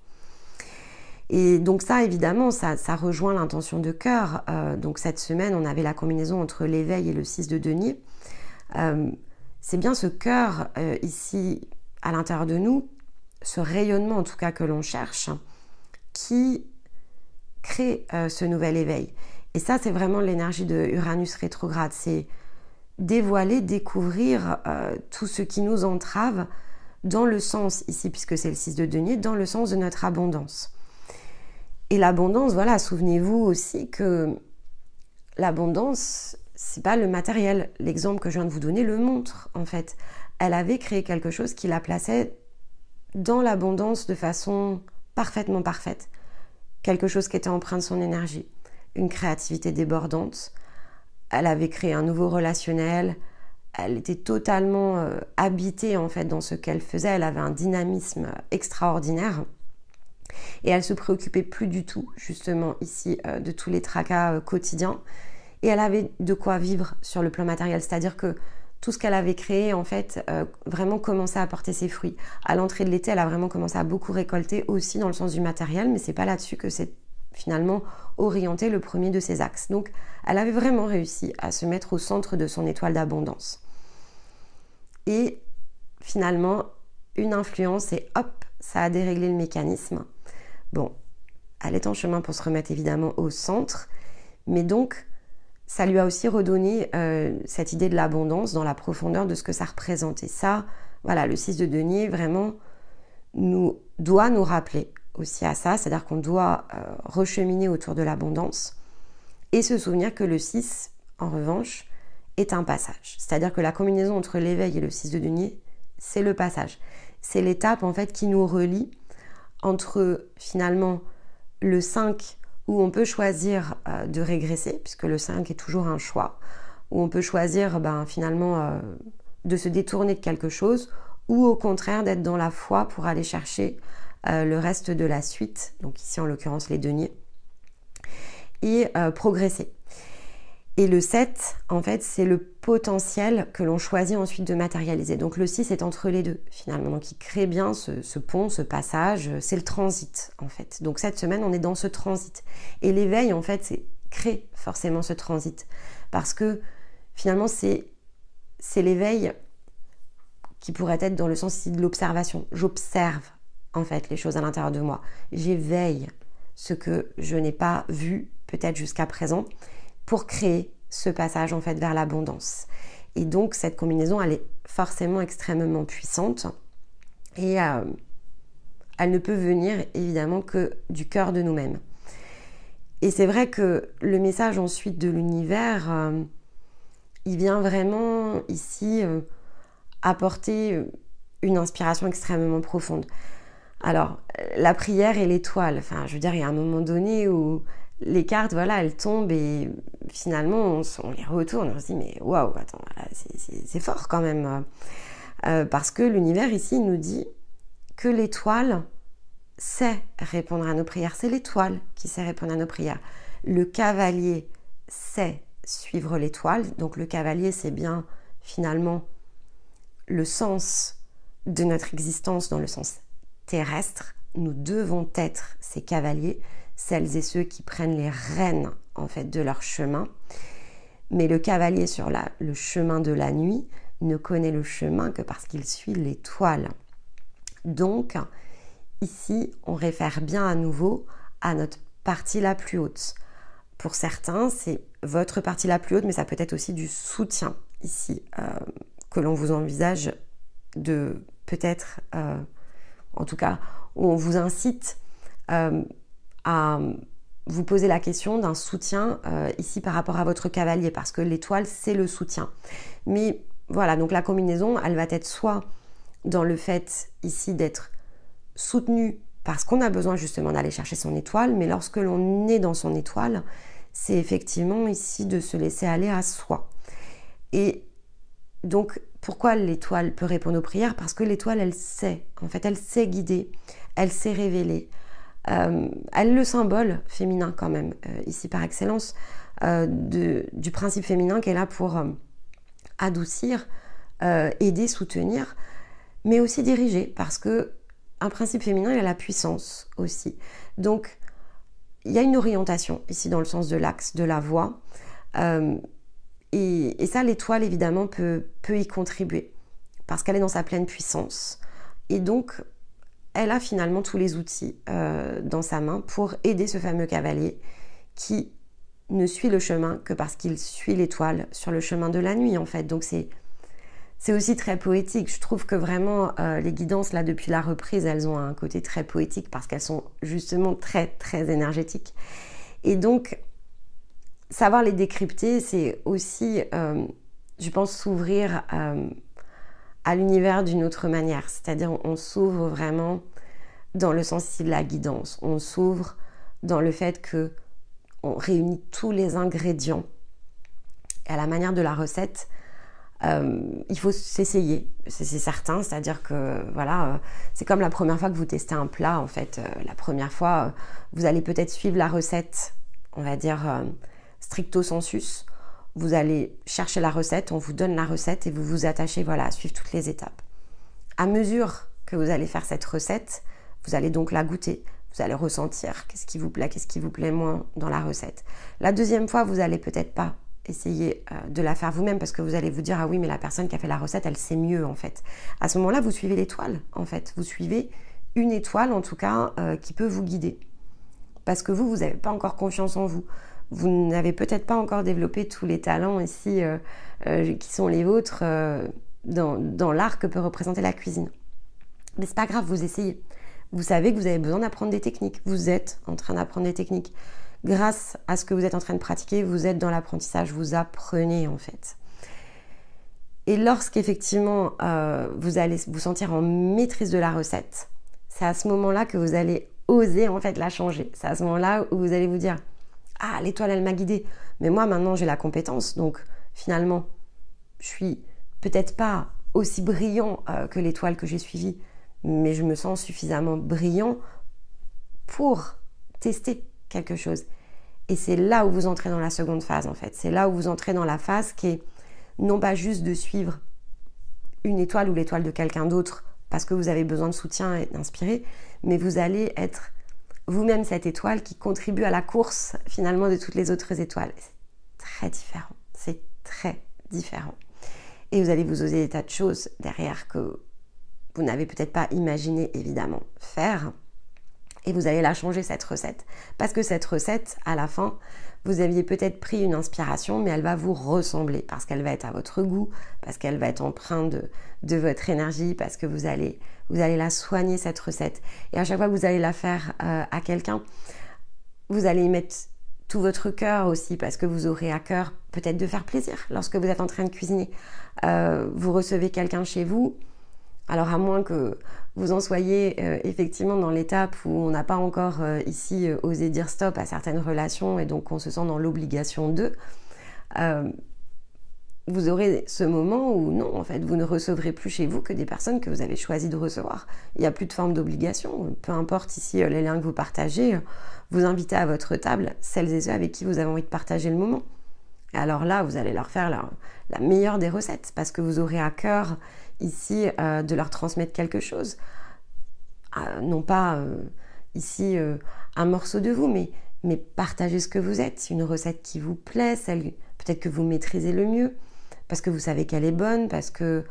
Et donc ça, évidemment, ça rejoint l'intention de cœur. Donc cette semaine, on avait la combinaison entre l'éveil et le 6 de denier. C'est bien ce cœur ici à l'intérieur de nous, ce rayonnement en tout cas que l'on cherche, qui crée ce nouvel éveil. Et ça, c'est vraiment l'énergie de Uranus rétrograde. C'est dévoiler, découvrir tout ce qui nous entrave dans le sens, ici, puisque c'est le 6 de denier, dans le sens de notre abondance. Et l'abondance, voilà, souvenez-vous aussi que l'abondance, c'est pas le matériel. L'exemple que je viens de vous donner le montre, en fait. Elle avait créé quelque chose qui la plaçait dans l'abondance de façon parfaitement parfaite. Quelque chose qui était empreint de son énergie. Une créativité débordante. Elle avait créé un nouveau relationnel. Elle était totalement habitée, en fait, dans ce qu'elle faisait. Elle avait un dynamisme extraordinaire. Et elle se préoccupait plus du tout, justement, ici, de tous les tracas quotidiens. Et elle avait de quoi vivre sur le plan matériel. C'est-à-dire que tout ce qu'elle avait créé, en fait, vraiment commençait à porter ses fruits. À l'entrée de l'été, elle a vraiment commencé à beaucoup récolter, aussi dans le sens du matériel, mais c'est pas là-dessus que c'est finalement orienté le premier de ses axes. Donc, elle avait vraiment réussi à se mettre au centre de son étoile d'abondance. Et finalement, une influence et hop, ça a déréglé le mécanisme. Bon, elle est en chemin pour se remettre évidemment au centre, mais donc ça lui a aussi redonné cette idée de l'abondance dans la profondeur de ce que ça représente. Et ça, voilà, le 6 de denier vraiment doit nous rappeler aussi à ça, c'est-à-dire qu'on doit recheminer autour de l'abondance et se souvenir que le 6, en revanche, est un passage. C'est-à-dire que la combinaison entre l'éveil et le 6 de denier, c'est le passage. C'est l'étape en fait qui nous relie entre finalement le 5 où on peut choisir de régresser, puisque le 5 est toujours un choix, où on peut choisir finalement de se détourner de quelque chose, ou au contraire d'être dans la foi pour aller chercher le reste de la suite, donc ici en l'occurrence les deniers, et progresser. Et le 7, en fait, c'est le potentiel que l'on choisit ensuite de matérialiser. Donc le 6 est entre les deux, finalement. Donc il crée bien ce pont, ce passage, c'est le transit, en fait. Donc cette semaine, on est dans ce transit. Et l'éveil, en fait, crée forcément ce transit. Parce que, finalement, c'est l'éveil qui pourrait être dans le sens ici de l'observation. J'observe, en fait, les choses à l'intérieur de moi. J'éveille ce que je n'ai pas vu, peut-être jusqu'à présent, pour créer ce passage en fait vers l'abondance. Et donc cette combinaison, elle est forcément extrêmement puissante et elle ne peut venir évidemment que du cœur de nous-mêmes. Et c'est vrai que le message ensuite de l'univers, il vient vraiment ici apporter une inspiration extrêmement profonde. Alors, la prière et l'étoile, enfin je veux dire, il y a un moment donné où les cartes, voilà, elles tombent et finalement, on les retourne. On se dit, mais waouh, attends, c'est fort quand même. Parce que l'univers ici nous dit que l'étoile sait répondre à nos prières. C'est l'étoile qui sait répondre à nos prières. Le cavalier sait suivre l'étoile. Donc le cavalier, c'est bien finalement le sens de notre existence dans le sens terrestre. Nous devons être ces cavaliers, celles et ceux qui prennent les rênes en fait de leur chemin. Mais le cavalier sur le chemin de la nuit ne connaît le chemin que parce qu'il suit l'étoile. Donc ici, on réfère bien à nouveau à notre partie la plus haute. Pour certains, c'est votre partie la plus haute, mais ça peut être aussi du soutien ici que l'on vous envisage de peut-être, en tout cas, on vous incite à vous poser la question d'un soutien ici par rapport à votre cavalier, parce que l'étoile, c'est le soutien. Mais voilà, donc la combinaison, elle va être soit dans le fait ici d'être soutenu parce qu'on a besoin justement d'aller chercher son étoile, mais lorsque l'on est dans son étoile, c'est effectivement ici de se laisser aller à soi. Et donc, pourquoi l'étoile peut répondre aux prières? Parce que l'étoile, elle sait, en fait, elle sait guider, elle sait révéler. Elle est le symbole féminin quand même, ici par excellence, du principe féminin qui est là pour adoucir, aider, soutenir, mais aussi diriger, parce que un principe féminin, il a la puissance aussi. Donc, il y a une orientation ici dans le sens de l'axe, de la voie. Et ça, l'étoile, évidemment, peut y contribuer parce qu'elle est dans sa pleine puissance. Et donc, elle a finalement tous les outils dans sa main pour aider ce fameux cavalier qui ne suit le chemin que parce qu'il suit l'étoile sur le chemin de la nuit, en fait. Donc, c'est aussi très poétique. Je trouve que vraiment, les guidances, là, depuis la reprise, elles ont un côté très poétique parce qu'elles sont justement très, très énergétiques. Et donc, savoir les décrypter, c'est aussi, je pense, s'ouvrir à l'univers d'une autre manière. C'est-à-dire, on s'ouvre vraiment dans le sens ici de la guidance. On s'ouvre dans le fait que on réunit tous les ingrédients. Et à la manière de la recette, il faut s'essayer, c'est certain. C'est-à-dire que, voilà, c'est comme la première fois que vous testez un plat, en fait. La première fois, vous allez peut-être suivre la recette, on va dire, stricto sensus. Vous allez chercher la recette, on vous donne la recette et vous vous attachez, voilà, à suivre toutes les étapes. À mesure que vous allez faire cette recette, vous allez donc la goûter. Vous allez ressentir qu'est-ce qui vous plaît moins dans la recette. La deuxième fois, vous n'allez peut-être pas essayer de la faire vous-même parce que vous allez vous dire « Ah oui, mais la personne qui a fait la recette, elle sait mieux en fait ». À ce moment-là, vous suivez l'étoile en fait. Vous suivez une étoile en tout cas qui peut vous guider. Parce que vous n'avez pas encore confiance en vous. Vous n'avez peut-être pas encore développé tous les talents ici qui sont les vôtres dans l'art que peut représenter la cuisine. Mais c'est pas grave, vous essayez. Vous savez que vous avez besoin d'apprendre des techniques. Vous êtes en train d'apprendre des techniques. Grâce à ce que vous êtes en train de pratiquer, vous êtes dans l'apprentissage, vous apprenez en fait. Et lorsqu'effectivement vous allez vous sentir en maîtrise de la recette, c'est à ce moment-là que vous allez oser en fait la changer. C'est à ce moment-là où vous allez vous dire « Ah, l'étoile elle m'a guidée, mais moi maintenant j'ai la compétence, donc finalement je suis peut-être pas aussi brillant que l'étoile que j'ai suivie, mais je me sens suffisamment brillant pour tester quelque chose. » Et c'est là où vous entrez dans la seconde phase en fait. C'est là où vous entrez dans la phase qui est non pas juste de suivre une étoile ou l'étoile de quelqu'un d'autre parce que vous avez besoin de soutien et d'inspirer, mais vous allez être vous-même cette étoile qui contribue à la course finalement de toutes les autres étoiles. C'est très différent. C'est très différent. Et vous allez vous oser des tas de choses derrière que vous n'avez peut-être pas imaginé évidemment faire. Et vous allez la changer cette recette. Parce que cette recette, à la fin, vous aviez peut-être pris une inspiration, mais elle va vous ressembler. Parce qu'elle va être à votre goût, parce qu'elle va être empreinte de votre énergie, parce que vous allez la soigner cette recette. Et à chaque fois que vous allez la faire à quelqu'un, vous allez y mettre tout votre cœur aussi, parce que vous aurez à cœur peut-être de faire plaisir lorsque vous êtes en train de cuisiner. Vous recevez quelqu'un chez vous, alors à moins que vous en soyez effectivement dans l'étape où on n'a pas encore ici osé dire stop à certaines relations et donc on se sent dans l'obligation d'eux, vous aurez ce moment où non, en fait, vous ne recevrez plus chez vous que des personnes que vous avez choisi de recevoir. Il n'y a plus de forme d'obligation, peu importe ici les liens que vous partagez, vous invitez à votre table celles et ceux avec qui vous avez envie de partager le moment. Et alors là, vous allez leur faire la meilleure des recettes parce que vous aurez à cœur ici de leur transmettre quelque chose. Non pas ici un morceau de vous, mais partagez ce que vous êtes. Une recette qui vous plaît, celle peut-être que vous maîtrisez le mieux, parce que vous savez qu'elle est bonne, parce que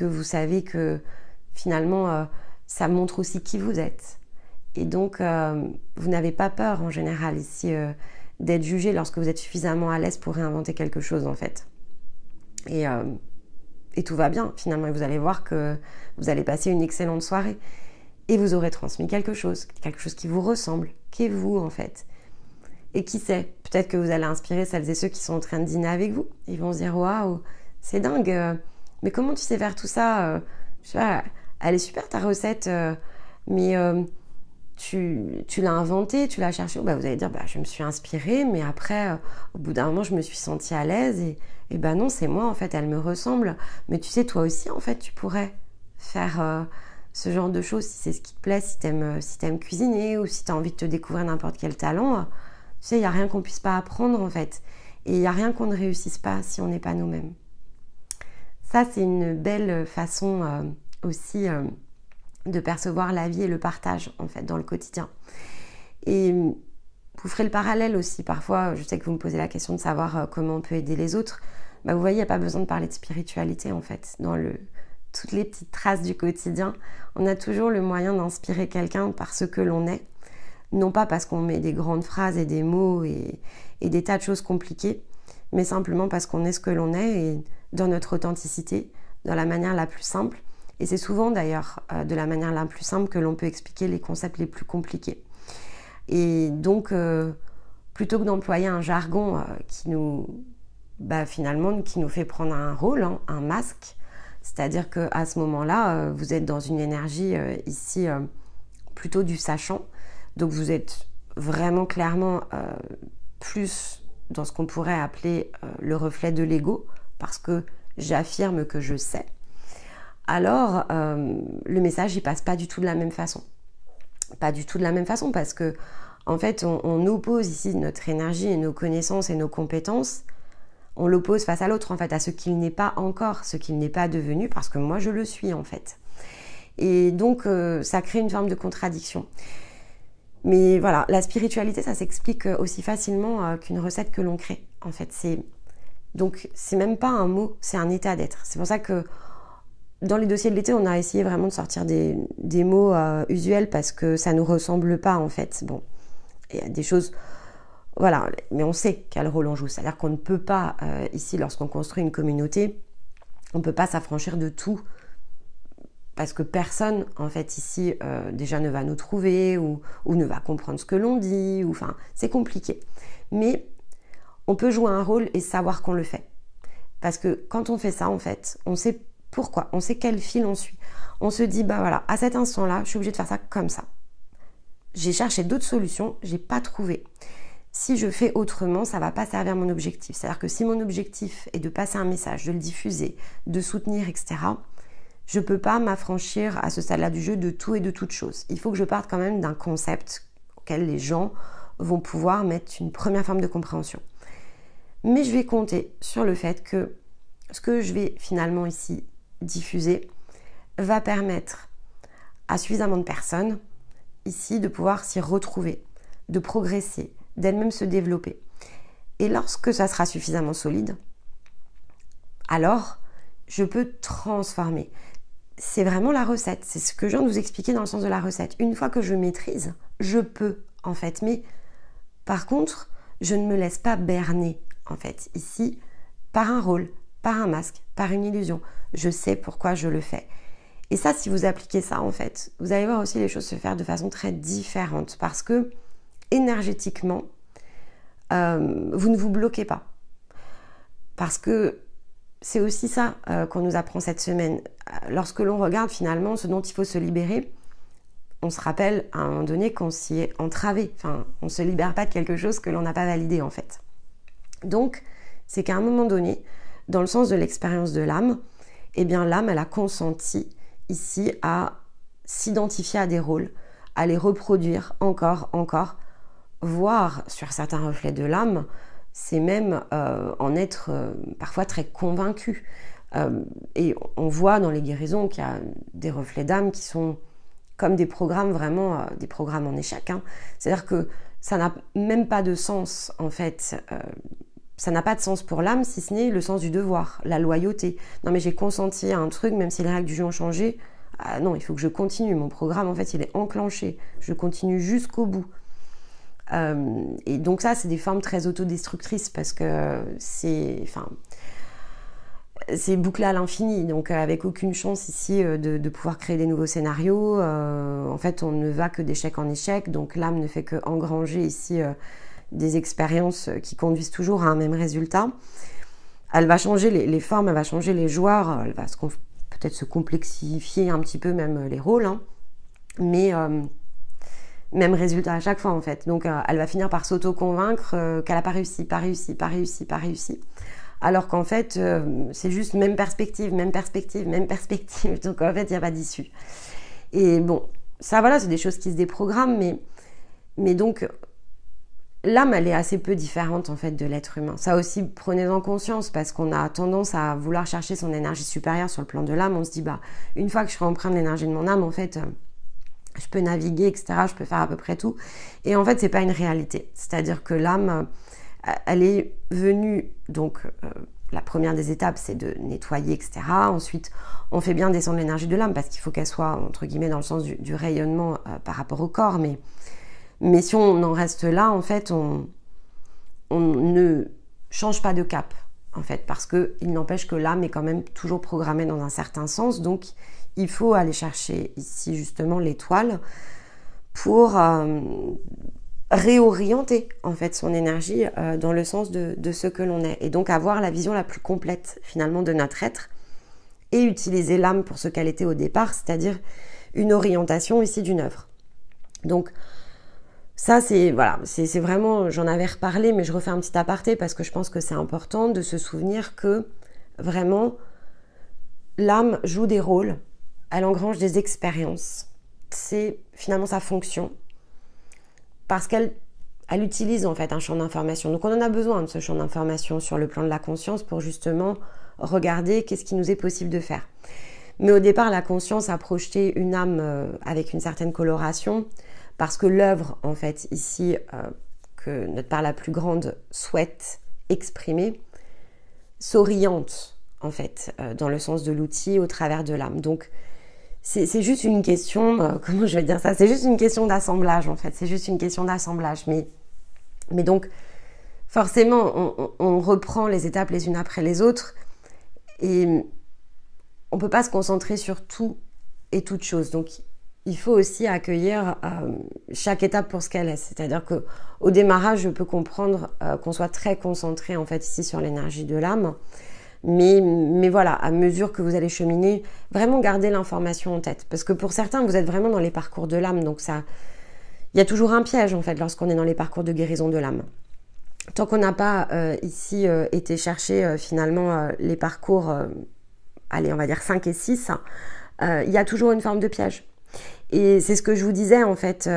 vous savez que finalement ça montre aussi qui vous êtes. Et donc vous n'avez pas peur en général ici d'être jugé lorsque vous êtes suffisamment à l'aise pour réinventer quelque chose en fait. Et tout va bien finalement, et vous allez voir que vous allez passer une excellente soirée. Et vous aurez transmis quelque chose qui vous ressemble, qui est vous en fait. Et qui sait, peut-être que vous allez inspirer celles et ceux qui sont en train de dîner avec vous. Ils vont se dire « Waouh, c'est dingue, mais comment tu sais faire tout ça je sais pas, elle est super ta recette, mais tu l'as inventée, tu l'as cherchée. » Vous allez dire « Je me suis inspirée, mais après, au bout d'un moment, je me suis sentie à l'aise. Et non, c'est moi en fait, elle me ressemble. Mais tu sais, toi aussi, en fait, tu pourrais faire... ce genre de choses, si c'est ce qui te plaît, si t'aimes cuisiner ou si t'as envie de te découvrir n'importe quel talent, tu sais, il n'y a rien qu'on puisse pas apprendre en fait. Et il n'y a rien qu'on ne réussisse pas si on n'est pas nous-mêmes. Ça, c'est une belle façon aussi de percevoir la vie et le partage en fait dans le quotidien. Et vous ferez le parallèle aussi. Parfois, je sais que vous me posez la question de savoir comment on peut aider les autres. Bah, vous voyez, il n'y a pas besoin de parler de spiritualité en fait. Dans toutes les petites traces du quotidien, on a toujours le moyen d'inspirer quelqu'un par ce que l'on est. Non pas parce qu'on met des grandes phrases et des mots et des tas de choses compliquées, mais simplement parce qu'on est ce que l'on est et dans notre authenticité, dans la manière la plus simple. Et c'est souvent d'ailleurs de la manière la plus simple que l'on peut expliquer les concepts les plus compliqués. Et donc, plutôt que d'employer un jargon qui nous fait prendre un rôle, hein, un masque, c'est-à-dire qu'à ce moment-là, vous êtes dans une énergie ici plutôt du sachant. Donc vous êtes vraiment clairement plus dans ce qu'on pourrait appeler le reflet de l'ego, parce que j'affirme que je sais. Alors, le message, il passe pas du tout de la même façon. Pas du tout de la même façon, parce que en fait, on oppose ici notre énergie et nos connaissances et nos compétences. On l'oppose face à l'autre, en fait, à ce qu'il n'est pas encore, ce qu'il n'est pas devenu, parce que moi, je le suis, en fait. Et donc, ça crée une forme de contradiction. Mais voilà, la spiritualité, ça s'explique aussi facilement qu'une recette que l'on crée. En fait, donc c'est même pas un mot, c'est un état d'être. C'est pour ça que dans les dossiers de l'été, on a essayé vraiment de sortir des mots usuels parce que ça nous ressemble pas en fait. Bon, il y a des choses, voilà, mais on sait quel rôle on joue. C'est-à-dire qu'on ne peut pas ici, lorsqu'on construit une communauté, on ne peut pas s'affranchir de tout. Parce que personne, en fait, ici, déjà ne va nous trouver ou ne va comprendre ce que l'on dit. Enfin, c'est compliqué. Mais on peut jouer un rôle et savoir qu'on le fait. Parce que quand on fait ça, en fait, on sait pourquoi, on sait quel fil on suit. On se dit, bah voilà, à cet instant-là, je suis obligée de faire ça comme ça. J'ai cherché d'autres solutions, j'ai pas trouvé. Si je fais autrement, ça va pas servir mon objectif. C'est-à-dire que si mon objectif est de passer un message, de le diffuser, de soutenir, etc., je ne peux pas m'affranchir à ce stade-là du jeu de tout et de toute chose. Il faut que je parte quand même d'un concept auquel les gens vont pouvoir mettre une première forme de compréhension. Mais je vais compter sur le fait que ce que je vais finalement ici diffuser va permettre à suffisamment de personnes ici de pouvoir s'y retrouver, de progresser, d'elles-mêmes se développer. Et lorsque ça sera suffisamment solide, alors je peux transformer. C'est vraiment la recette, c'est ce que je viens de vous expliquer dans le sens de la recette. Une fois que je maîtrise, je peux en fait, mais par contre, je ne me laisse pas berner en fait ici par un rôle, par un masque, par une illusion. Je sais pourquoi je le fais. Et ça, si vous appliquez ça en fait, vous allez voir aussi les choses se faire de façon très différente parce que énergétiquement, vous ne vous bloquez pas. Parce que c'est aussi ça qu'on nous apprend cette semaine. Lorsque l'on regarde finalement ce dont il faut se libérer, on se rappelle à un moment donné qu'on s'y est entravé. Enfin, on ne se libère pas de quelque chose que l'on n'a pas validé en fait. Donc, c'est qu'à un moment donné, dans le sens de l'expérience de l'âme, eh bien l'âme, elle a consenti ici à s'identifier à des rôles, à les reproduire encore, voire sur certains reflets de l'âme, c'est même en être parfois très convaincu. Et on voit dans les guérisons qu'il y a des reflets d'âme qui sont comme des programmes vraiment, des programmes en échec. Hein. C'est-à-dire que ça n'a même pas de sens en fait. Ça n'a pas de sens pour l'âme si ce n'est le sens du devoir, la loyauté. Non mais j'ai consenti à un truc, même si les règles du jeu ont changé. Ah non, il faut que je continue. Mon programme en fait il est enclenché. Je continue jusqu'au bout. Et donc ça, c'est des formes très autodestructrices parce que c'est bouclé à l'infini, donc avec aucune chance ici de pouvoir créer des nouveaux scénarios. En fait, on ne va que d'échec en échec, donc l'âme ne fait que engranger ici des expériences qui conduisent toujours à un même résultat. Elle va changer les formes, elle va changer les joueurs, elle va peut-être se complexifier un petit peu même les rôles, hein, mais même résultat à chaque fois en fait. Donc elle va finir par s'auto-convaincre qu'elle n'a pas réussi. Alors qu'en fait, c'est juste même perspective. Donc en fait, il n'y a pas d'issue. Et bon, ça voilà, c'est des choses qui se déprogramment, mais donc l'âme, elle est assez peu différente en fait de l'être humain. Ça aussi, prenez-en conscience parce qu'on a tendance à vouloir chercher son énergie supérieure sur le plan de l'âme. On se dit, bah, une fois que je serai empreinte de l'énergie de mon âme, en fait, je peux naviguer, etc. Je peux faire à peu près tout. Et en fait, c'est pas une réalité. C'est-à-dire que l'âme, elle est venue, donc la première des étapes, c'est de nettoyer, etc. Ensuite, on fait bien descendre l'énergie de l'âme parce qu'il faut qu'elle soit, entre guillemets, dans le sens du rayonnement par rapport au corps. Mais si on en reste là, en fait, on ne change pas de cap, en fait, parce qu'il n'empêche que l'âme est quand même toujours programmée dans un certain sens. Donc, il faut aller chercher ici, justement, l'étoile pour réorienter, en fait, son énergie dans le sens de ce que l'on est. Et donc, avoir la vision la plus complète, finalement, de notre être et utiliser l'âme pour ce qu'elle était au départ, c'est-à-dire une orientation ici d'une œuvre. Donc, ça, c'est vraiment, j'en avais reparlé, mais je refais un petit aparté parce que je pense que c'est important de se souvenir que vraiment, l'âme joue des rôles, elle engrange des expériences. C'est finalement sa fonction parce qu'elle utilise en fait un champ d'information. Donc on en a besoin de ce champ d'information sur le plan de la conscience pour justement regarder qu'est-ce qui nous est possible de faire. Mais au départ, la conscience a projeté une âme avec une certaine coloration parce que l'œuvre, en fait, ici, que notre part la plus grande souhaite exprimer, s'oriente, en fait, dans le sens de l'outil au travers de l'âme. Donc, c'est juste une question, comment je vais dire ça? C'est juste une question d'assemblage, en fait. C'est juste une question d'assemblage. Mais donc, forcément, on reprend les étapes les unes après les autres et on ne peut pas se concentrer sur tout et toute chose. Donc, il faut aussi accueillir chaque étape pour ce qu'elle est. C'est-à-dire qu'au démarrage, je peux comprendre qu'on soit très concentré en fait ici sur l'énergie de l'âme. Mais voilà, à mesure que vous allez cheminer, vraiment garder l'information en tête. Parce que pour certains, vous êtes vraiment dans les parcours de l'âme. Donc ça, il y a toujours un piège en fait lorsqu'on est dans les parcours de guérison de l'âme. Tant qu'on n'a pas ici été chercher finalement les parcours, allez, on va dire 5 et 6, il y a toujours une forme de piège. Et c'est ce que je vous disais en fait,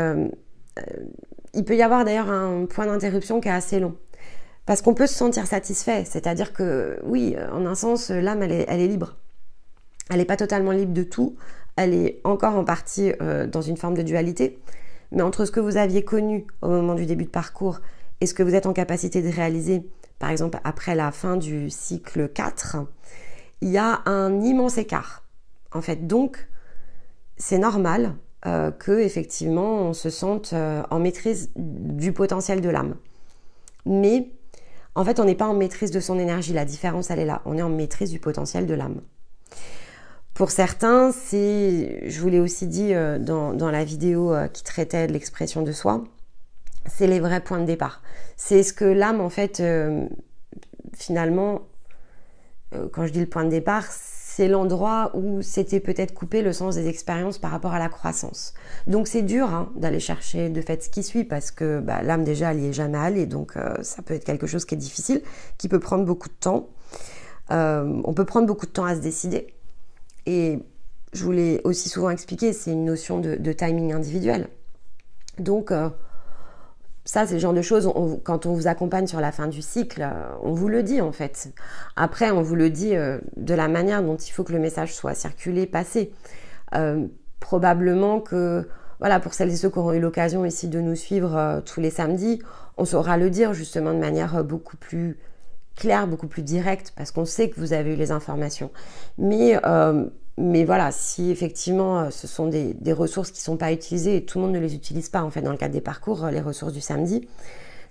il peut y avoir d'ailleurs un point d'interruption qui est assez long. Parce qu'on peut se sentir satisfait, c'est-à-dire que oui, en un sens, l'âme elle est libre. Elle n'est pas totalement libre de tout, elle est encore en partie dans une forme de dualité, mais entre ce que vous aviez connu au moment du début de parcours et ce que vous êtes en capacité de réaliser, par exemple après la fin du cycle 4, il y a un immense écart. En fait, donc, c'est normal que effectivement on se sente en maîtrise du potentiel de l'âme. Mais en fait, on n'est pas en maîtrise de son énergie. La différence, elle est là. On est en maîtrise du potentiel de l'âme. Pour certains, je vous l'ai aussi dit dans la vidéo qui traitait de l'expression de soi, c'est les vrais points de départ. C'est ce que l'âme, en fait, finalement, quand je dis le point de départ, c'est l'endroit où s'était peut-être coupé le sens des expériences par rapport à la croissance. Donc c'est dur d'aller chercher de fait ce qui suit parce que l'âme déjà elle n'y est jamais allée, donc ça peut être quelque chose qui est difficile, qui peut prendre beaucoup de temps. On peut prendre beaucoup de temps à se décider et je vous l'ai aussi souvent expliqué, c'est une notion de timing individuel. Donc ça, c'est le genre de choses, quand on vous accompagne sur la fin du cycle, on vous le dit en fait. Après, on vous le dit de la manière dont il faut que le message soit circulé, passé. Probablement que, voilà, pour celles et ceux qui auront eu l'occasion ici de nous suivre tous les samedis, on saura le dire justement de manière beaucoup plus claire, beaucoup plus directe, parce qu'on sait que vous avez eu les informations. Mais voilà, si effectivement ce sont des ressources qui ne sont pas utilisées et tout le monde ne les utilise pas en fait dans le cadre des parcours, les ressources du samedi,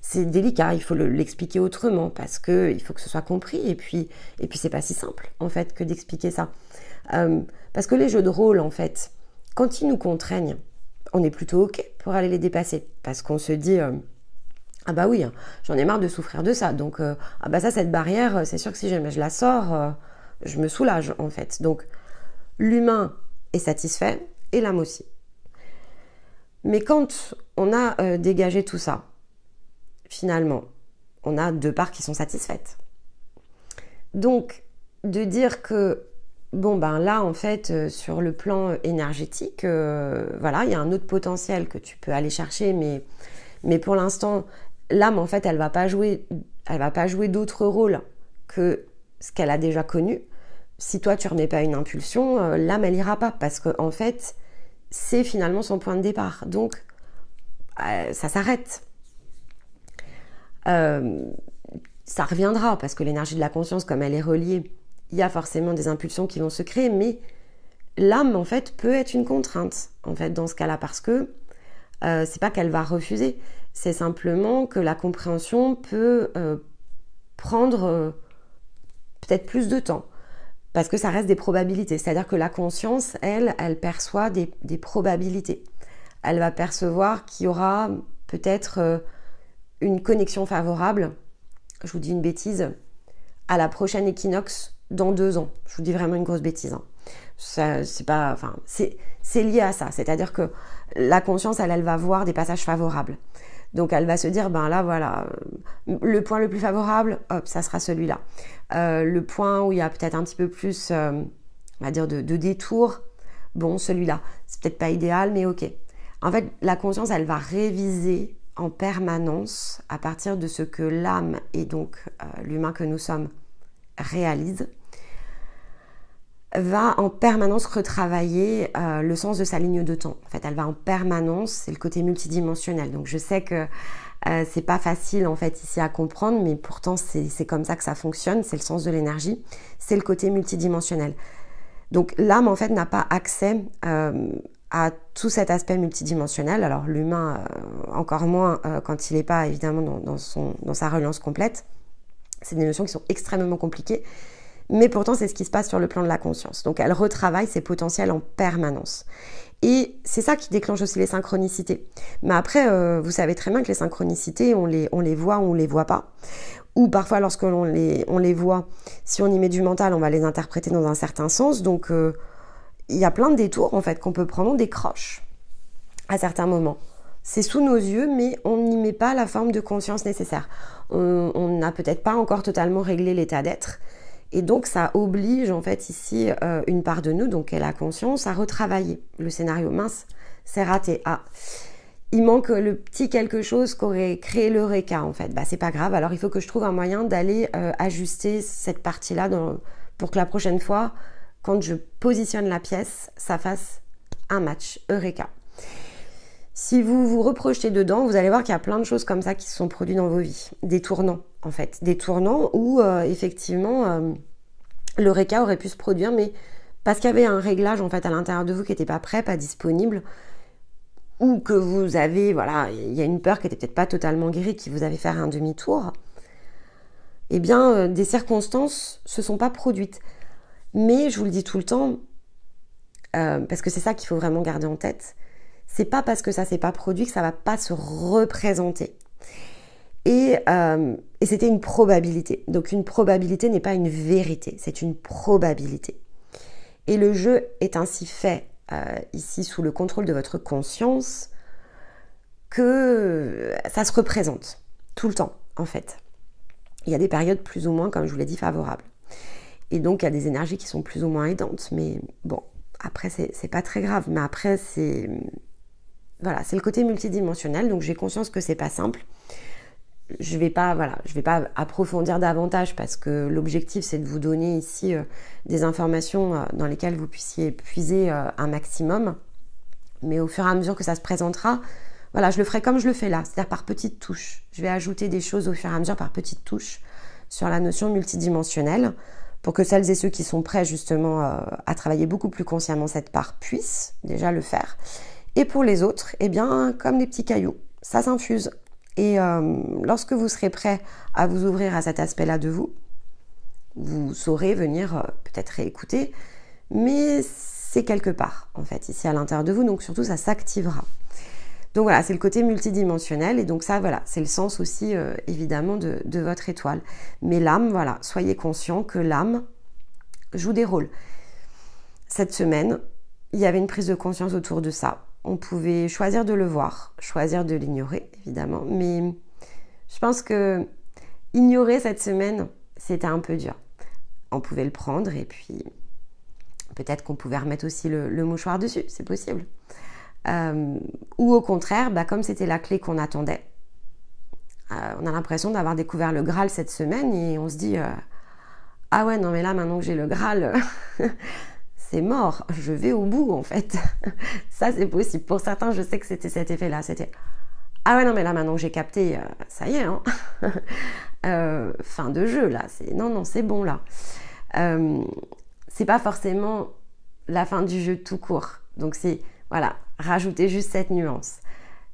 c'est délicat, il faut l'expliquer autrement parce qu'il faut que ce soit compris et puis c'est pas si simple en fait que d'expliquer ça. Parce que les jeux de rôle en fait, quand ils nous contraignent, on est plutôt ok pour aller les dépasser parce qu'on se dit ah bah oui, j'en ai marre de souffrir de ça, donc ah bah ça, cette barrière, c'est sûr que si jamais je la sors, je me soulage en fait. Donc l'humain est satisfait et l'âme aussi. Mais quand on a dégagé tout ça, finalement, on a deux parts qui sont satisfaites. Donc, de dire que, bon ben là, en fait, sur le plan énergétique, voilà, il y a un autre potentiel que tu peux aller chercher, mais pour l'instant, l'âme, en fait, elle va pas jouer d'autres rôles que ce qu'elle a déjà connu. Si toi, tu remets pas une impulsion, l'âme, elle ira pas, parce que en fait, c'est finalement son point de départ. Donc, ça s'arrête. Ça reviendra, parce que l'énergie de la conscience, comme elle est reliée, il y a forcément des impulsions qui vont se créer, mais l'âme, en fait, peut être une contrainte, en fait, dans ce cas-là, parce que c'est pas qu'elle va refuser, c'est simplement que la compréhension peut prendre peut-être plus de temps, parce que ça reste des probabilités. C'est-à-dire que la conscience, elle perçoit des probabilités. Elle va percevoir qu'il y aura peut-être une connexion favorable, je vous dis une bêtise, à la prochaine équinoxe dans 2 ans. Je vous dis vraiment une grosse bêtise. Hein. C'est lié à ça. C'est-à-dire que la conscience, elle va voir des passages favorables. Donc elle va se dire, ben là voilà, le point le plus favorable, hop, ça sera celui-là. Le point où il y a peut-être un petit peu plus, on va dire, de détour, bon, celui-là. C'est peut-être pas idéal, mais ok. En fait, la conscience, elle va réviser en permanence à partir de ce que l'âme et donc l'humain que nous sommes réalise, va en permanence retravailler le sens de sa ligne de temps. En fait, elle va en permanence, c'est le côté multidimensionnel. Donc je sais que c'est pas facile en fait ici à comprendre, mais pourtant c'est comme ça que ça fonctionne, c'est le sens de l'énergie, c'est le côté multidimensionnel. Donc l'âme en fait n'a pas accès à tout cet aspect multidimensionnel. Alors l'humain encore moins quand il n'est pas évidemment dans sa reliance complète. C'est des notions qui sont extrêmement compliquées. Mais pourtant, c'est ce qui se passe sur le plan de la conscience. Donc, elle retravaille ses potentiels en permanence. Et c'est ça qui déclenche aussi les synchronicités. Mais après, vous savez très bien que les synchronicités, on les voit ou on les voit pas. Ou parfois, lorsque on les voit, si on y met du mental, on va les interpréter dans un certain sens. Donc, il y a plein de détours, en fait, qu'on peut prendre. On décroche à certains moments. C'est sous nos yeux, mais on n'y met pas la forme de conscience nécessaire. On n'a peut-être pas encore totalement réglé l'état d'être. Et donc, ça oblige, en fait, ici, une part de nous, donc la conscience, à retravailler le scénario. Mince, c'est raté. Ah, il manque le petit quelque chose qu'aurait créé l'Eureka, en fait. Bah, c'est pas grave. Alors, il faut que je trouve un moyen d'aller ajuster cette partie-là pour que la prochaine fois, quand je positionne la pièce, ça fasse un match. Eureka. Si vous vous reprojetez dedans, vous allez voir qu'il y a plein de choses comme ça qui se sont produites dans vos vies. Des tournants, en fait. Des tournants où, effectivement, l'Eureka aurait pu se produire, mais parce qu'il y avait un réglage, en fait, à l'intérieur de vous qui n'était pas prêt, pas disponible, ou que vous avez, voilà, il y a une peur qui n'était peut-être pas totalement guérie, qui vous avait fait un demi-tour, eh bien, des circonstances se sont pas produites. Mais, je vous le dis tout le temps, parce que c'est ça qu'il faut vraiment garder en tête, c'est pas parce que ça s'est pas produit que ça va pas se représenter. Et c'était une probabilité. Donc une probabilité n'est pas une vérité, c'est une probabilité. Et le jeu est ainsi fait ici sous le contrôle de votre conscience que ça se représente tout le temps en fait. Il y a des périodes plus ou moins, comme je vous l'ai dit, favorables. Et donc il y a des énergies qui sont plus ou moins aidantes. Mais bon, après c'est pas très grave. Mais après voilà, c'est le côté multidimensionnel, donc j'ai conscience que c'est pas simple. Je vais pas approfondir davantage parce que l'objectif c'est de vous donner ici des informations dans lesquelles vous puissiez puiser un maximum. Mais au fur et à mesure que ça se présentera, voilà, je le ferai comme je le fais là, c'est-à-dire par petites touches. Je vais ajouter des choses au fur et à mesure par petites touches sur la notion multidimensionnelle pour que celles et ceux qui sont prêts justement à travailler beaucoup plus consciemment cette part puissent déjà le faire. Et pour les autres, eh bien, comme des petits cailloux, ça s'infuse. Et lorsque vous serez prêt à vous ouvrir à cet aspect-là de vous, vous saurez venir peut-être réécouter, mais c'est quelque part, en fait, ici à l'intérieur de vous, donc surtout ça s'activera. Donc voilà, c'est le côté multidimensionnel, et donc ça, voilà, c'est le sens aussi, évidemment, de votre étoile. Mais l'âme, voilà, soyez conscient que l'âme joue des rôles. Cette semaine, il y avait une prise de conscience autour de ça. On pouvait choisir de le voir, choisir de l'ignorer, évidemment. Mais je pense que ignorer cette semaine, c'était un peu dur. On pouvait le prendre et puis peut-être qu'on pouvait remettre aussi le mouchoir dessus, c'est possible. Ou au contraire, comme c'était la clé qu'on attendait, on a l'impression d'avoir découvert le Graal cette semaine et on se dit ah ouais, non mais là maintenant que j'ai le Graal, c'est mort, je vais au bout en fait. Ça c'est possible. Pour certains, je sais que c'était cet effet-là. C'était ah ouais, non mais là maintenant que j'ai capté, ça y est, hein. Fin de jeu là. Non, c'est bon là. C'est pas forcément la fin du jeu tout court. Donc c'est, voilà, rajoutez juste cette nuance.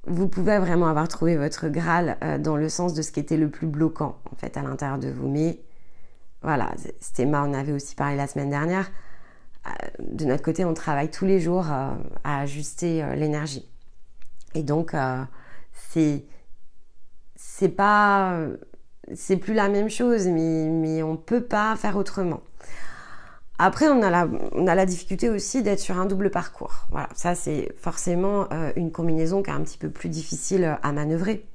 Vous pouvez vraiment avoir trouvé votre Graal dans le sens de ce qui était le plus bloquant en fait à l'intérieur de vous. Mais voilà, Stéma, on avait aussi parlé la semaine dernière. De notre côté, on travaille tous les jours à ajuster l'énergie. Et donc, c'est plus la même chose, mais on peut pas faire autrement. Après, on a la difficulté aussi d'être sur un double parcours. Voilà, ça c'est forcément une combinaison qui est un petit peu plus difficile à manœuvrer.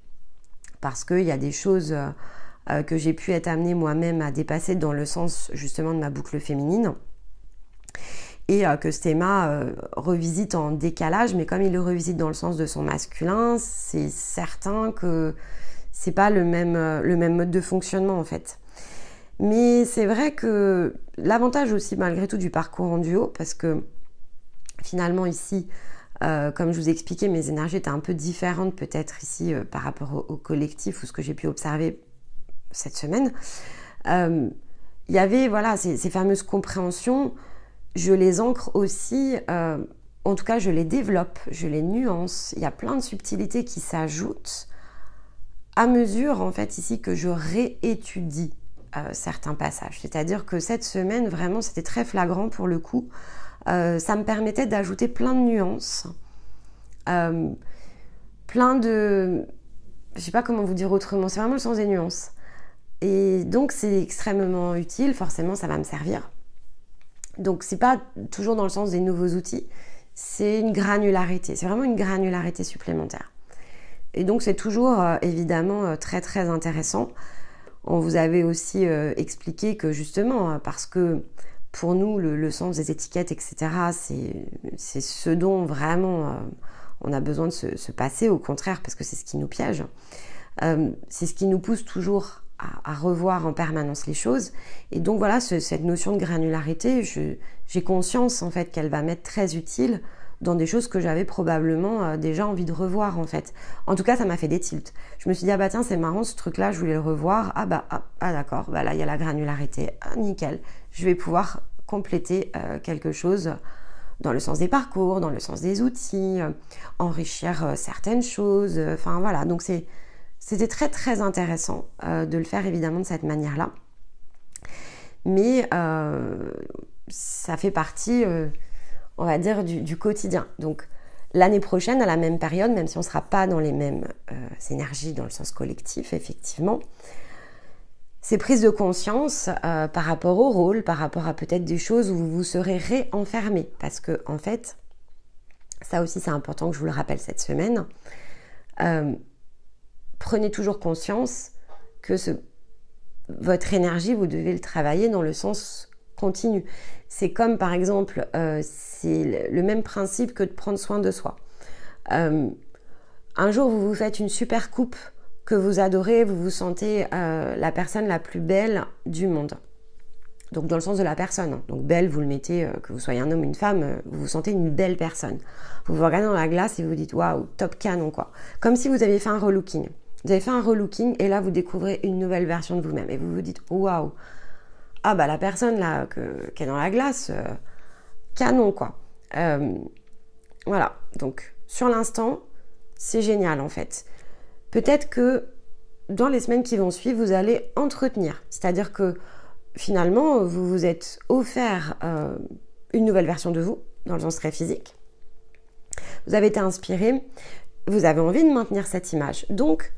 Parce qu'il y a des choses que j'ai pu être amenée moi-même à dépasser dans le sens justement de ma boucle féminine. Et que Stéma revisite en décalage, mais comme il le revisite dans le sens de son masculin, c'est certain que c'est pas le même mode de fonctionnement en fait. Mais c'est vrai que l'avantage aussi malgré tout du parcours en duo, parce que finalement ici, comme je vous ai expliqué, mes énergies étaient un peu différentes peut-être ici par rapport au collectif ou ce que j'ai pu observer cette semaine. Il y avait voilà, ces fameuses compréhensions, je les ancre aussi, en tout cas je les développe, je les nuance. Il y a plein de subtilités qui s'ajoutent à mesure en fait ici que je réétudie certains passages. C'est-à-dire que cette semaine, vraiment, c'était très flagrant pour le coup. Ça me permettait d'ajouter plein de nuances, plein de... Je sais pas comment vous dire autrement, c'est vraiment le sens des nuances. Et donc, c'est extrêmement utile, forcément, ça va me servir. Donc, c'est pas toujours dans le sens des nouveaux outils, c'est une granularité, c'est vraiment une granularité supplémentaire. Et donc, c'est toujours, évidemment, très, très intéressant. On vous avait aussi expliqué que justement, parce que pour nous, le sens des étiquettes, etc., c'est ce dont vraiment on a besoin de se passer, au contraire, parce que c'est ce qui nous piège. C'est ce qui nous pousse toujours à revoir en permanence les choses. Et donc voilà, cette notion de granularité, j'ai conscience en fait qu'elle va m'être très utile dans des choses que j'avais probablement déjà envie de revoir en fait. En tout cas, ça m'a fait des tilts. Je me suis dit, ah bah tiens, c'est marrant ce truc-là, je voulais le revoir. Ah d'accord, bah là, il y a la granularité. Ah, nickel, je vais pouvoir compléter quelque chose dans le sens des parcours, dans le sens des outils, enrichir certaines choses. Enfin voilà, donc c'était très très intéressant de le faire évidemment de cette manière-là. Mais ça fait partie... on va dire, du quotidien. Donc, l'année prochaine, à la même période, même si on ne sera pas dans les mêmes énergies dans le sens collectif, effectivement, ces prises de conscience par rapport au rôle, par rapport à peut-être des choses où vous vous serez réenfermé. Parce que, en fait, ça aussi, c'est important que je vous le rappelle cette semaine. Prenez toujours conscience que votre énergie, vous devez le travailler dans le sens continu. C'est comme par exemple, c'est le même principe que de prendre soin de soi. Un jour, vous vous faites une super coupe que vous adorez, vous vous sentez la personne la plus belle du monde. Donc dans le sens de la personne. Hein. Donc belle, vous le mettez, que vous soyez un homme ou une femme, vous vous sentez une belle personne. Vous vous regardez dans la glace et vous vous dites waouh, top canon quoi. Comme si vous aviez fait un relooking. Vous avez fait un relooking et là vous découvrez une nouvelle version de vous-même et vous vous dites waouh. Ah bah la personne là qui est dans la glace, canon quoi. Voilà, donc sur l'instant, c'est génial en fait. Peut-être que dans les semaines qui vont suivre, vous allez entretenir. C'est-à-dire que finalement, vous vous êtes offert une nouvelle version de vous, dans le sens très physique. Vous avez été inspiré, vous avez envie de maintenir cette image. Donc,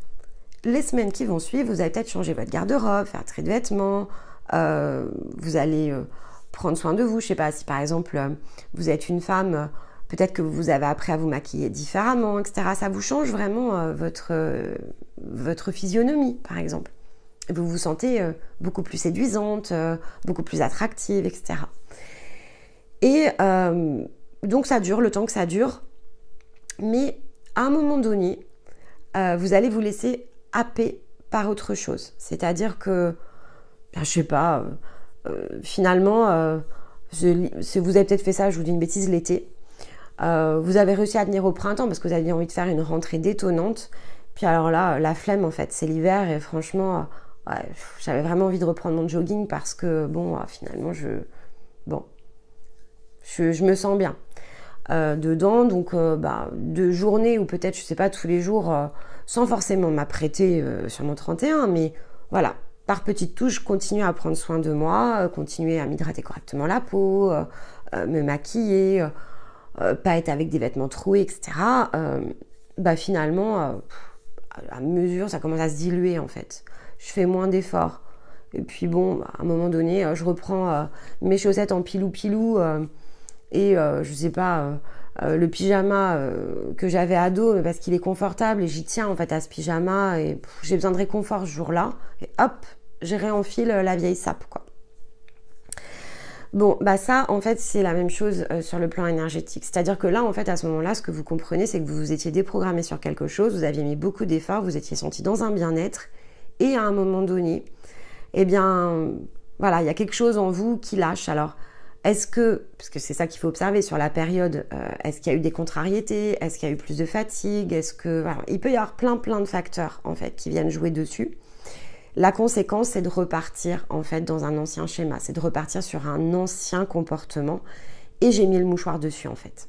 les semaines qui vont suivre, vous allez peut-être changer votre garde-robe, faire tri de vêtements, vous allez prendre soin de vous. Je sais pas, si par exemple vous êtes une femme, peut-être que vous avez appris à vous maquiller différemment, etc. Ça vous change vraiment votre physionomie, par exemple. Vous vous sentez beaucoup plus séduisante, beaucoup plus attractive, etc. Et donc ça dure le temps que ça dure, mais à un moment donné, vous allez vous laisser happer par autre chose. C'est-à-dire que, je sais pas, finalement, vous avez peut-être fait ça, je vous dis une bêtise, l'été. Vous avez réussi à tenir au printemps parce que vous aviez envie de faire une rentrée détonnante. Puis alors là, la flemme en fait, c'est l'hiver et franchement, ouais, j'avais vraiment envie de reprendre mon jogging parce que bon, finalement, je me sens bien dedans. Donc, de journée ou peut-être, je sais pas, tous les jours, sans forcément m'apprêter sur mon 31, mais voilà, par petites touches, continuer à prendre soin de moi, continuer à m'hydrater correctement la peau, me maquiller. Pas être avec des vêtements troués, etc. Finalement, à mesure, ça commence à se diluer en fait. Je fais moins d'efforts. Et puis bon, à un moment donné, je reprends mes chaussettes en pilou-pilou et je sais pas, le pyjama que j'avais à dos parce qu'il est confortable et j'y tiens en fait à ce pyjama et j'ai besoin de réconfort ce jour-là. Et hop, j'ai réenfile la vieille sape quoi. Bon, ça, en fait, c'est la même chose sur le plan énergétique. C'est-à-dire que là, en fait, à ce moment-là, ce que vous comprenez, c'est que vous vous étiez déprogrammé sur quelque chose, vous aviez mis beaucoup d'efforts, vous étiez senti dans un bien-être, et à un moment donné, eh bien, voilà, il y a quelque chose en vous qui lâche. Alors, est-ce que, parce que c'est ça qu'il faut observer sur la période, est-ce qu'il y a eu des contrariétés, est-ce qu'il y a eu plus de fatigue, voilà, il peut y avoir plein de facteurs, en fait, qui viennent jouer dessus. La conséquence, c'est de repartir en fait dans un ancien schéma, c'est de repartir sur un ancien comportement et j'ai mis le mouchoir dessus en fait.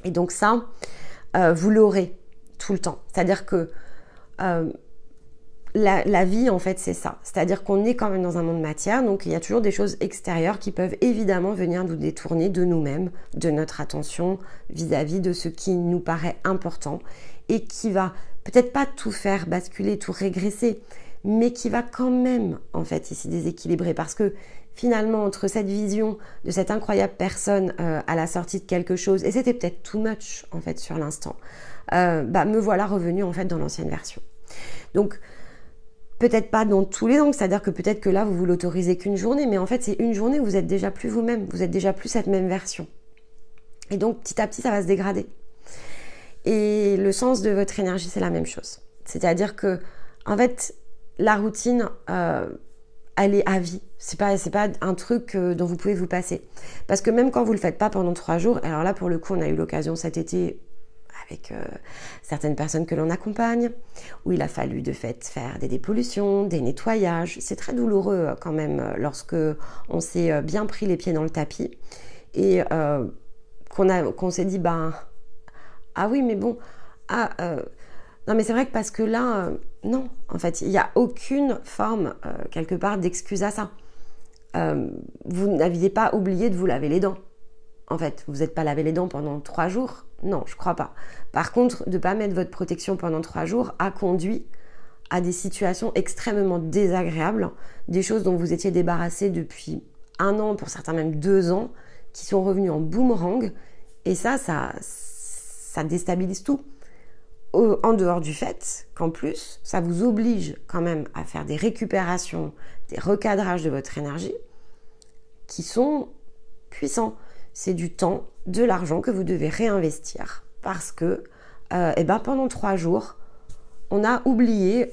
Et donc ça, vous l'aurez tout le temps. C'est-à-dire que la vie en fait c'est ça. C'est-à-dire qu'on est quand même dans un monde matière, donc il y a toujours des choses extérieures qui peuvent évidemment venir nous détourner de nous-mêmes, de notre attention vis-à-vis de ce qui nous paraît important et qui va peut-être pas tout faire basculer, tout régresser, mais qui va quand même, en fait, ici déséquilibrer. Parce que finalement, entre cette vision de cette incroyable personne à la sortie de quelque chose, et c'était peut-être too much, en fait, sur l'instant, me voilà revenu, en fait, dans l'ancienne version. Donc, peut-être pas dans tous les angles, c'est-à-dire que peut-être que là, vous l'autorisez qu'une journée, mais en fait, c'est une journée où vous êtes déjà plus vous-même, vous êtes déjà plus cette même version. Et donc, petit à petit, ça va se dégrader. Et le sens de votre énergie, c'est la même chose. C'est-à-dire que, en fait, la routine, elle est à vie. C'est pas un truc dont vous pouvez vous passer. Parce que même quand vous le faites pas pendant 3 jours, alors là, pour le coup, on a eu l'occasion cet été avec certaines personnes que l'on accompagne, où il a fallu de fait faire des dépollutions, des nettoyages. C'est très douloureux quand même lorsque on s'est bien pris les pieds dans le tapis et qu'on s'est dit, ah oui, mais bon, non mais c'est vrai que parce que là, non, en fait, il n'y a aucune forme, quelque part, d'excuse à ça. Vous n'aviez pas oublié de vous laver les dents. En fait, vous n'êtes pas lavé les dents pendant 3 jours? Non, je crois pas. Par contre, de ne pas mettre votre protection pendant 3 jours a conduit à des situations extrêmement désagréables, des choses dont vous étiez débarrassé depuis 1 an, pour certains même 2 ans, qui sont revenues en boomerang. Et ça déstabilise tout. En dehors du fait qu'en plus, ça vous oblige quand même à faire des récupérations, des recadrages de votre énergie qui sont puissants. C'est du temps, de l'argent que vous devez réinvestir parce que pendant 3 jours, on a oublié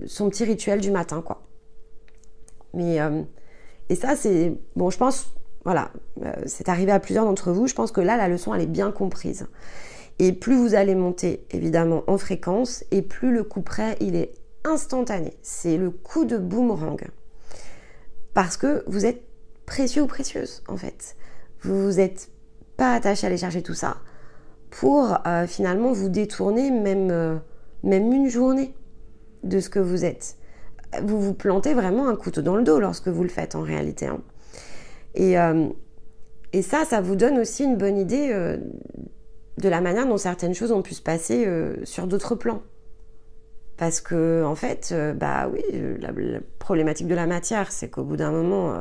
son petit rituel du matin, quoi. Mais, et ça, c'est... Bon, je pense, voilà, c'est arrivé à plusieurs d'entre vous. Je pense que là, la leçon, elle est bien comprise. Et plus vous allez monter, évidemment, en fréquence, et plus le coup près, il est instantané. C'est le coup de boomerang. Parce que vous êtes précieux ou précieuse, en fait. Vous n'êtes pas attaché à aller chercher tout ça pour finalement vous détourner même une journée de ce que vous êtes. Vous vous plantez vraiment un couteau dans le dos lorsque vous le faites, en réalité. Hein. Et ça vous donne aussi une bonne idée de la manière dont certaines choses ont pu se passer sur d'autres plans. Parce que, en fait, oui, la problématique de la matière, c'est qu'au bout d'un moment,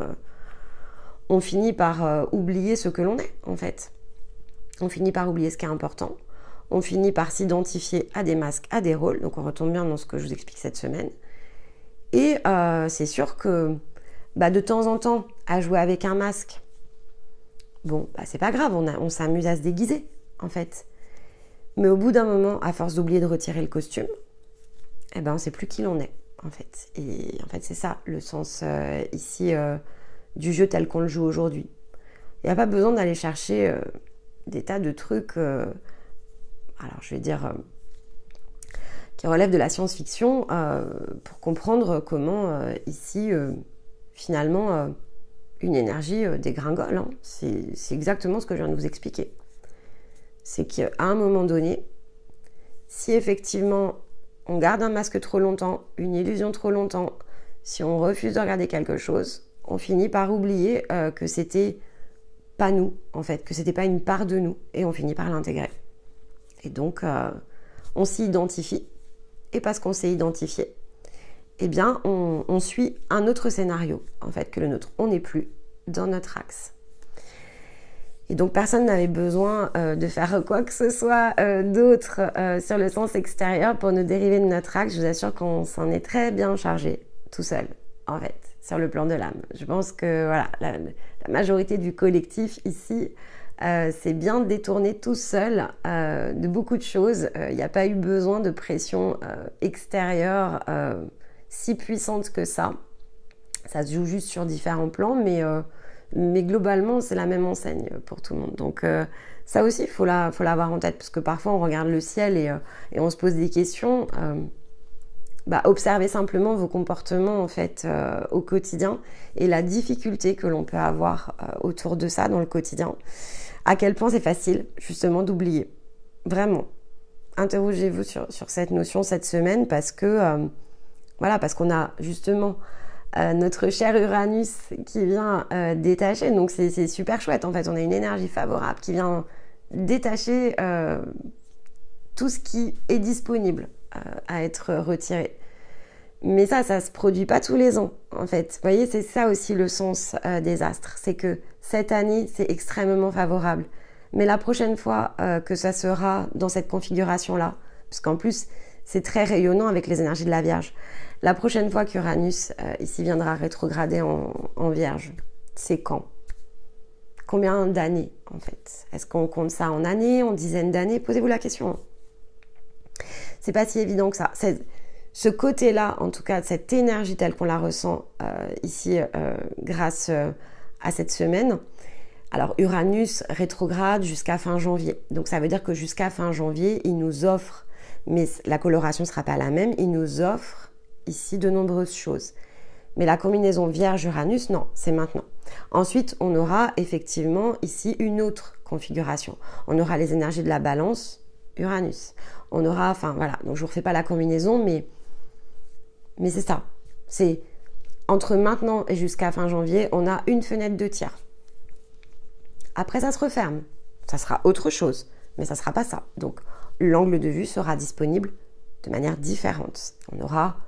on finit par oublier ce que l'on est, en fait. On finit par oublier ce qui est important. On finit par s'identifier à des masques, à des rôles. Donc, on retombe bien dans ce que je vous explique cette semaine. Et c'est sûr que, de temps en temps, à jouer avec un masque, c'est pas grave, on s'amuse à se déguiser, en fait. Mais au bout d'un moment, à force d'oublier de retirer le costume, eh ben, on ne sait plus qui l'on est, en fait. Et en fait, c'est ça le sens ici du jeu tel qu'on le joue aujourd'hui. Il n'y a pas besoin d'aller chercher des tas de trucs, alors je vais dire, qui relèvent de la science-fiction pour comprendre comment ici, finalement, une énergie dégringole. Hein. C'est exactement ce que je viens de vous expliquer. C'est qu'à un moment donné, si effectivement on garde un masque trop longtemps, une illusion trop longtemps, si on refuse de regarder quelque chose, on finit par oublier que c'était pas nous, en fait, que c'était pas une part de nous, et on finit par l'intégrer. Et donc, on s'y identifie, et parce qu'on s'est identifié, eh bien, on suit un autre scénario, en fait, que le nôtre. On n'est plus dans notre axe. Et donc, personne n'avait besoin de faire quoi que ce soit d'autre sur le sens extérieur pour nous dériver de notre axe. Je vous assure qu'on s'en est très bien chargé, tout seul, en fait, sur le plan de l'âme. Je pense que, voilà, la majorité du collectif ici s'est bien détourné tout seul de beaucoup de choses. Il n'y a pas eu besoin de pression extérieure si puissante que ça. Ça se joue juste sur différents plans, mais globalement, c'est la même enseigne pour tout le monde. Donc ça aussi, il faut l'avoir en tête, parce que parfois, on regarde le ciel et on se pose des questions. Observez simplement vos comportements, en fait, au quotidien et la difficulté que l'on peut avoir autour de ça dans le quotidien. À quel point c'est facile, justement, d'oublier. Vraiment. Interrogez-vous sur cette notion cette semaine, parce que, parce qu'on a justement notre cher Uranus qui vient détacher. Donc c'est super chouette, en fait. On a une énergie favorable qui vient détacher tout ce qui est disponible à être retiré. Mais ça se produit pas tous les ans, en fait. Vous voyez, c'est ça aussi le sens des astres. C'est que cette année, c'est extrêmement favorable. Mais la prochaine fois que ça sera dans cette configuration-là, parce qu'en plus, c'est très rayonnant avec les énergies de la Vierge. La prochaine fois qu'Uranus ici viendra rétrograder en Vierge, c'est quand? Combien d'années, en fait? Est-ce qu'on compte ça en années, en dizaines d'années? Posez-vous la question. C'est pas si évident que ça. Ce côté-là, en tout cas, cette énergie telle qu'on la ressent ici grâce à cette semaine. Alors, Uranus rétrograde jusqu'à fin janvier. Donc, ça veut dire que jusqu'à fin janvier, il nous offre, mais la coloration ne sera pas la même, il nous offre ici de nombreuses choses. Mais la combinaison Vierge-Uranus, non, c'est maintenant. Ensuite, on aura effectivement ici une autre configuration. On aura les énergies de la Balance, Uranus. On aura, donc je ne vous refais pas la combinaison, mais c'est ça. C'est entre maintenant et jusqu'à fin janvier, on a une fenêtre de tir. Après, ça se referme. Ça sera autre chose, mais ça ne sera pas ça. Donc, l'angle de vue sera disponible de manière différente. On aura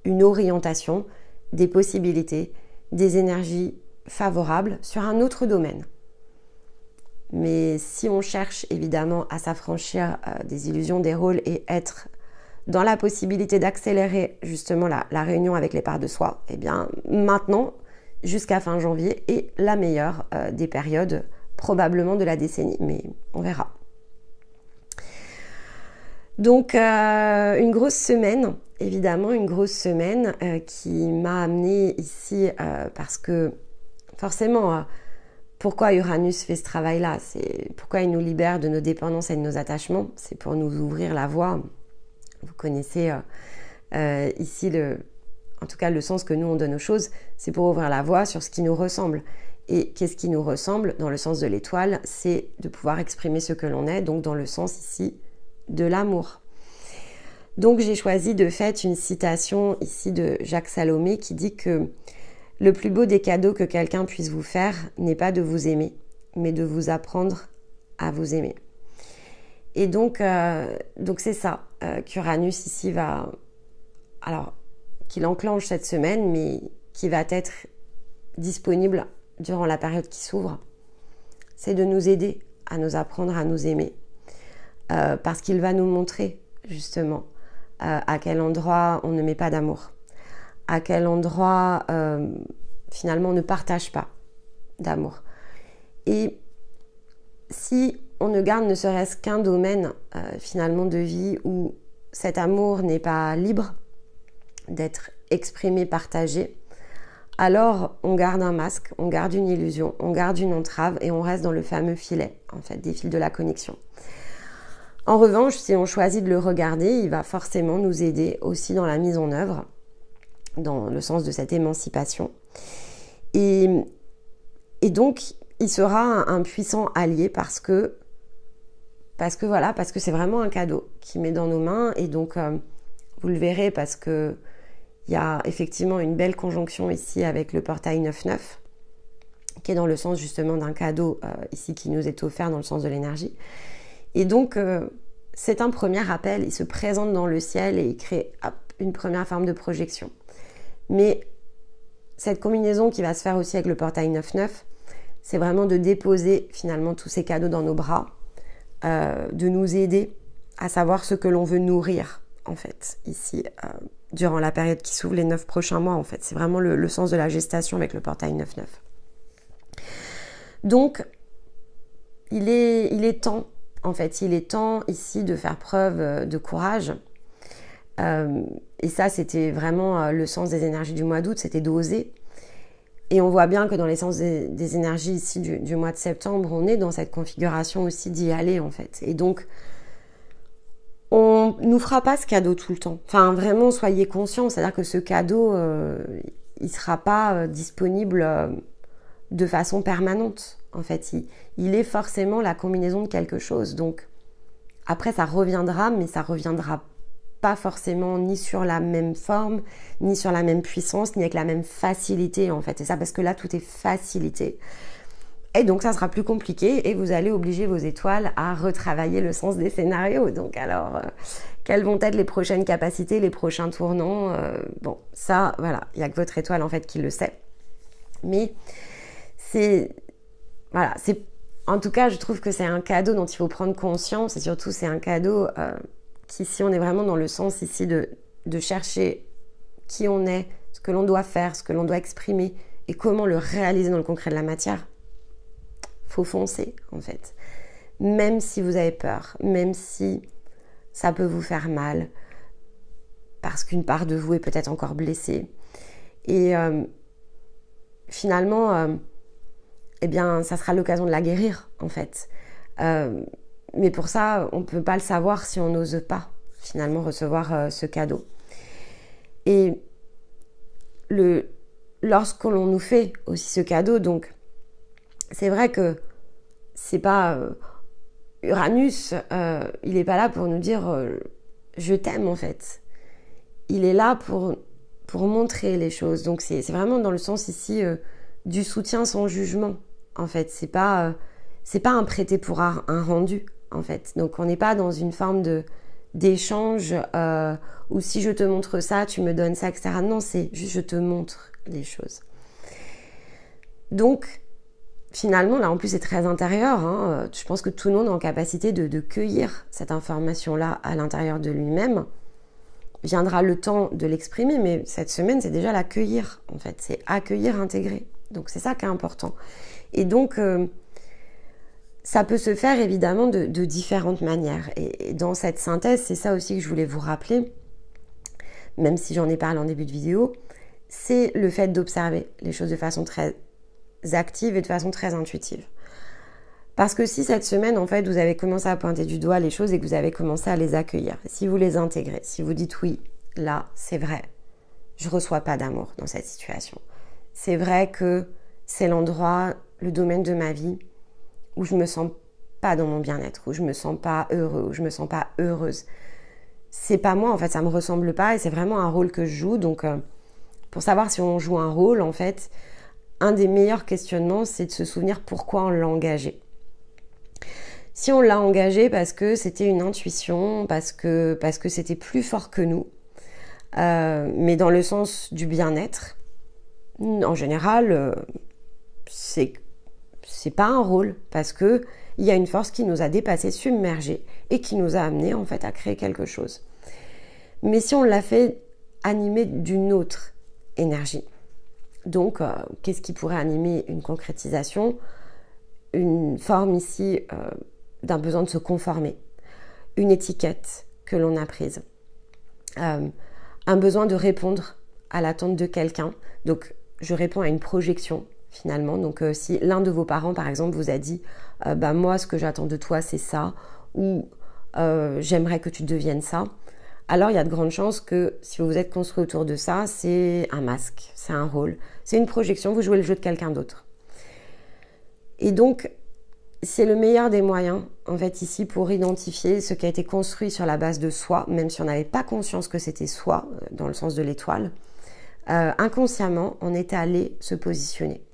une orientation, des possibilités, des énergies favorables sur un autre domaine. Mais si on cherche évidemment à s'affranchir des illusions, des rôles et être dans la possibilité d'accélérer justement la réunion avec les parts de soi, eh bien maintenant, jusqu'à fin janvier, est la meilleure des périodes probablement de la décennie, mais on verra. Donc une grosse semaine, évidemment une grosse semaine qui m'a amenée ici parce que forcément, pourquoi Uranus fait ce travail-là? C'est pourquoi il nous libère de nos dépendances et de nos attachements? C'est pour nous ouvrir la voie. Vous connaissez ici en tout cas le sens que nous on donne aux choses, c'est pour ouvrir la voie sur ce qui nous ressemble. Et qu'est-ce qui nous ressemble dans le sens de l'étoile? C'est de pouvoir exprimer ce que l'on est, donc dans le sens ici de l'amour. Donc j'ai choisi de faire une citation ici de Jacques Salomé qui dit que le plus beau des cadeaux que quelqu'un puisse vous faire n'est pas de vous aimer, mais de vous apprendre à vous aimer. Et donc c'est ça qu'Uranus ici va, alors qu'il enclenche cette semaine, mais qui va être disponible durant la période qui s'ouvre. C'est de nous aider à nous apprendre à nous aimer, parce qu'il va nous montrer justement à quel endroit on ne met pas d'amour, à quel endroit finalement on ne partage pas d'amour. Et si on ne garde ne serait-ce qu'un domaine finalement de vie où cet amour n'est pas libre, d'être exprimé, partagé, alors on garde un masque, on garde une illusion, on garde une entrave et on reste dans le fameux filet, en fait, des fils de la connexion. En revanche, si on choisit de le regarder, il va forcément nous aider aussi dans la mise en œuvre, dans le sens de cette émancipation. Et donc, il sera un puissant allié parce que c'est vraiment un cadeau qu'il met dans nos mains. Et donc, vous le verrez parce que il y a effectivement une belle conjonction ici avec le portail 9-9, qui est dans le sens justement d'un cadeau ici qui nous est offert dans le sens de l'énergie. Et donc, c'est un premier appel, il se présente dans le ciel et il crée une première forme de projection. Mais cette combinaison qui va se faire aussi avec le portail 9-9, c'est vraiment de déposer finalement tous ces cadeaux dans nos bras, de nous aider à savoir ce que l'on veut nourrir, en fait, ici, durant la période qui s'ouvre les 9 prochains mois, en fait. C'est vraiment le sens de la gestation avec le portail 9-9. Donc, il est temps, en fait, il est temps ici de faire preuve de courage. Et ça, c'était vraiment le sens des énergies du mois d'août, c'était d'oser. Et on voit bien que dans les sens des énergies ici du mois de septembre, on est dans cette configuration aussi d'y aller, en fait. Et donc, on nous fera pas ce cadeau tout le temps. Enfin, vraiment, soyez conscients. C'est-à-dire que ce cadeau, il sera pas disponible de façon permanente. En fait, il est forcément la combinaison de quelque chose. Donc, après, ça reviendra, mais ça reviendra pas forcément ni sur la même forme, ni sur la même puissance, ni avec la même facilité, en fait. Et ça, parce que là, tout est facilité. Et donc, ça sera plus compliqué et vous allez obliger vos étoiles à retravailler le sens des scénarios. Donc, alors, quelles vont être les prochaines capacités, les prochains tournants bon, ça, voilà, il n'y a que votre étoile, en fait, qui le sait. Mais voilà, en tout cas, je trouve que c'est un cadeau dont il faut prendre conscience. Et surtout, c'est un cadeau qui, si on est vraiment dans le sens ici de chercher qui on est, ce que l'on doit faire, ce que l'on doit exprimer et comment le réaliser dans le concret de la matière, faut foncer, en fait. Même si vous avez peur, même si ça peut vous faire mal, parce qu'une part de vous est peut-être encore blessée. Et finalement, eh bien, ça sera l'occasion de la guérir, en fait. Mais pour ça, on ne peut pas le savoir si on n'ose pas, finalement, recevoir ce cadeau. Et lorsque l'on nous fait aussi ce cadeau, donc, c'est vrai que c'est pas Uranus, il n'est pas là pour nous dire je t'aime, en fait. Il est là pour montrer les choses. Donc c'est vraiment dans le sens ici du soutien sans jugement, en fait. C'est pas un prêté pour un rendu, en fait. Donc on n'est pas dans une forme d'échange où si je te montre ça, tu me donnes ça, etc. Non, c'est juste je te montre les choses. Donc finalement, là en plus c'est très intérieur, hein. Je pense que tout le monde est en capacité de cueillir cette information-là à l'intérieur de lui-même. Viendra le temps de l'exprimer, mais cette semaine c'est déjà l'accueillir, en fait, c'est accueillir, intégrer. Donc c'est ça qui est important. Et donc ça peut se faire évidemment de différentes manières. Et dans cette synthèse, c'est ça aussi que je voulais vous rappeler, même si j'en ai parlé en début de vidéo, c'est le fait d'observer les choses de façon très active et de façon très intuitive. Parce que si cette semaine, en fait, vous avez commencé à pointer du doigt les choses et que vous avez commencé à les accueillir, si vous les intégrez, si vous dites oui, là, c'est vrai, je reçois pas d'amour dans cette situation. C'est vrai que c'est l'endroit, le domaine de ma vie où je me sens pas dans mon bien-être, où je me sens pas heureux, où je me sens pas heureuse. C'est pas moi, en fait, ça me ressemble pas et c'est vraiment un rôle que je joue. Donc, pour savoir si on joue un rôle, en fait, un des meilleurs questionnements, c'est de se souvenir pourquoi on l'a engagé. Si on l'a engagé parce que c'était une intuition, parce que c'était plus fort que nous, mais dans le sens du bien-être, en général, c'est pas un rôle, parce que il y a une force qui nous a dépassé, submergé, et qui nous a amené en fait à créer quelque chose. Mais si on l'a fait animé d'une autre énergie, donc qu'est-ce qui pourrait animer une concrétisation, une forme ici d'un besoin de se conformer, une étiquette que l'on a prise, un besoin de répondre à l'attente de quelqu'un. Donc, je réponds à une projection, finalement. Donc, si l'un de vos parents, par exemple, vous a dit moi, ce que j'attends de toi, c'est ça », ou j'aimerais que tu deviennes ça », alors il y a de grandes chances que si vous vous êtes construit autour de ça, c'est un masque, c'est un rôle, c'est une projection, vous jouez le jeu de quelqu'un d'autre. Et donc, c'est le meilleur des moyens, en fait, ici, pour identifier ce qui a été construit sur la base de soi, même si on n'avait pas conscience que c'était soi, dans le sens de l'étoile. Inconsciemment, on est allé se positionner.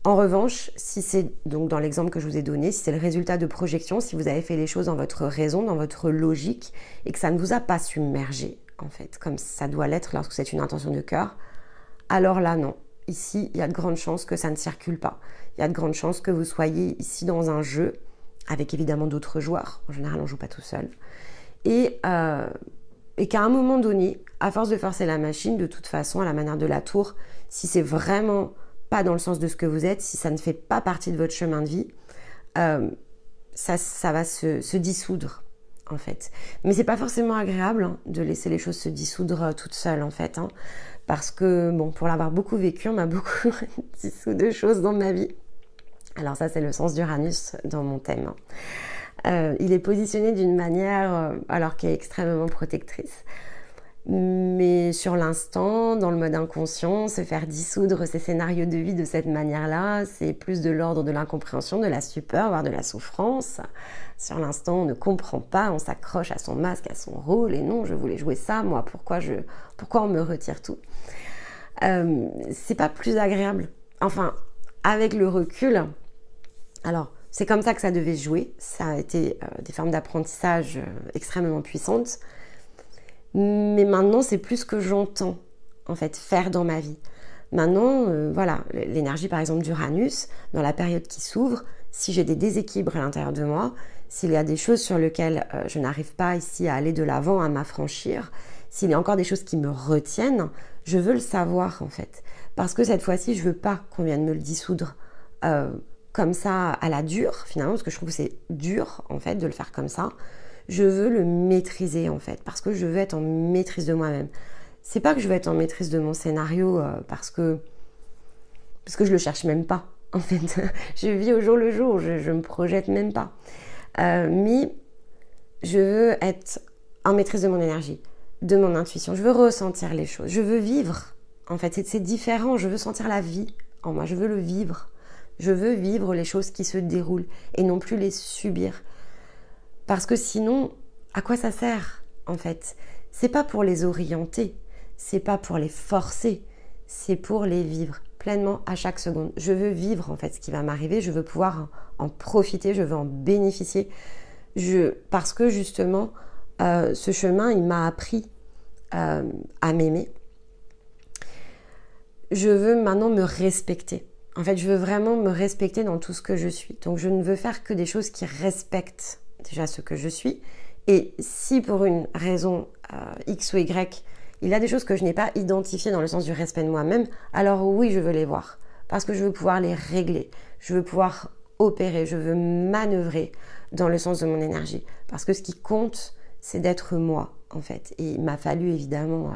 En revanche, si c'est, donc dans l'exemple que je vous ai donné, si c'est le résultat de projection, si vous avez fait les choses dans votre raison, dans votre logique, et que ça ne vous a pas submergé, en fait, comme ça doit l'être lorsque c'est une intention de cœur, alors là, non. Ici, il y a de grandes chances que ça ne circule pas. Il y a de grandes chances que vous soyez ici dans un jeu, avec évidemment d'autres joueurs. En général, on ne joue pas tout seul. Et qu'à un moment donné, à force de forcer la machine, de toute façon, à la manière de la tour, si c'est vraiment pas dans le sens de ce que vous êtes, si ça ne fait pas partie de votre chemin de vie, ça va se dissoudre, en fait. Mais c'est pas forcément agréable de laisser les choses se dissoudre toutes seules, en fait. Parce que, bon, pour l'avoir beaucoup vécu, on m'a beaucoup dissous de choses dans ma vie. Alors ça, c'est le sens d'Uranus dans mon thème. Il est positionné d'une manière, alors qui est extrêmement protectrice. Mais sur l'instant, dans le mode inconscient, se faire dissoudre ces scénarios de vie de cette manière-là, c'est plus de l'ordre de l'incompréhension, de la stupeur, voire de la souffrance. Sur l'instant, on ne comprend pas, on s'accroche à son masque, à son rôle, et non, je voulais jouer ça, moi, pourquoi on me retire tout? C'est pas plus agréable. Enfin, avec le recul, alors, c'est comme ça que ça devait se jouer, ça a été des formes d'apprentissage extrêmement puissantes, mais maintenant, c'est plus ce que j'entends, en fait, faire dans ma vie. Maintenant, voilà, l'énergie, par exemple, d'Uranus, dans la période qui s'ouvre, si j'ai des déséquilibres à l'intérieur de moi, s'il y a des choses sur lesquelles je n'arrive pas ici à aller de l'avant, à m'affranchir, s'il y a encore des choses qui me retiennent, je veux le savoir, en fait. Parce que cette fois-ci, je veux pas qu'on vienne me le dissoudre comme ça, à la dure, finalement, parce que je trouve que c'est dur, en fait, de le faire comme ça. Je veux le maîtriser, en fait, parce que je veux être en maîtrise de moi-même. C'est pas que je veux être en maîtrise de mon scénario parce que je le cherche même pas, en fait. Je vis au jour le jour, je me projette même pas. Mais je veux être en maîtrise de mon énergie, de mon intuition. Je veux ressentir les choses, je veux vivre. En fait, c'est différent, je veux sentir la vie en moi, je veux le vivre. Je veux vivre les choses qui se déroulent et non plus les subir. Parce que sinon, à quoi ça sert, en fait? C'est pas pour les orienter, c'est pas pour les forcer, c'est pour les vivre pleinement à chaque seconde. Je veux vivre, en fait, ce qui va m'arriver, je veux pouvoir en profiter, je veux en bénéficier. Parce que, justement, ce chemin, il m'a appris à m'aimer. Je veux maintenant me respecter. En fait, je veux vraiment me respecter dans tout ce que je suis. Donc, je ne veux faire que des choses qui respectent déjà ce que je suis. Et si pour une raison X ou Y, il y a des choses que je n'ai pas identifiées dans le sens du respect de moi-même, alors oui, je veux les voir. Parce que je veux pouvoir les régler. Je veux pouvoir opérer. Je veux manœuvrer dans le sens de mon énergie. Parce que ce qui compte, c'est d'être moi, en fait. Et il m'a fallu, évidemment...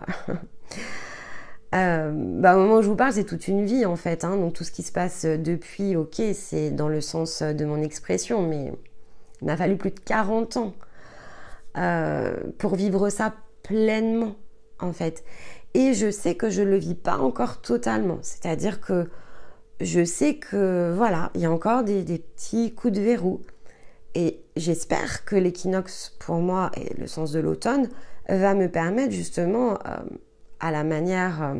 au moment où je vous parle, c'est toute une vie en fait, donc tout ce qui se passe depuis, ok, c'est dans le sens de mon expression, mais il m'a fallu plus de 40 ans pour vivre ça pleinement en fait. Et je sais que je ne le vis pas encore totalement, c'est-à-dire que je sais que voilà, il y a encore des petits coups de verrou. Et j'espère que l'équinoxe pour moi et le sens de l'automne va me permettre justement... à la manière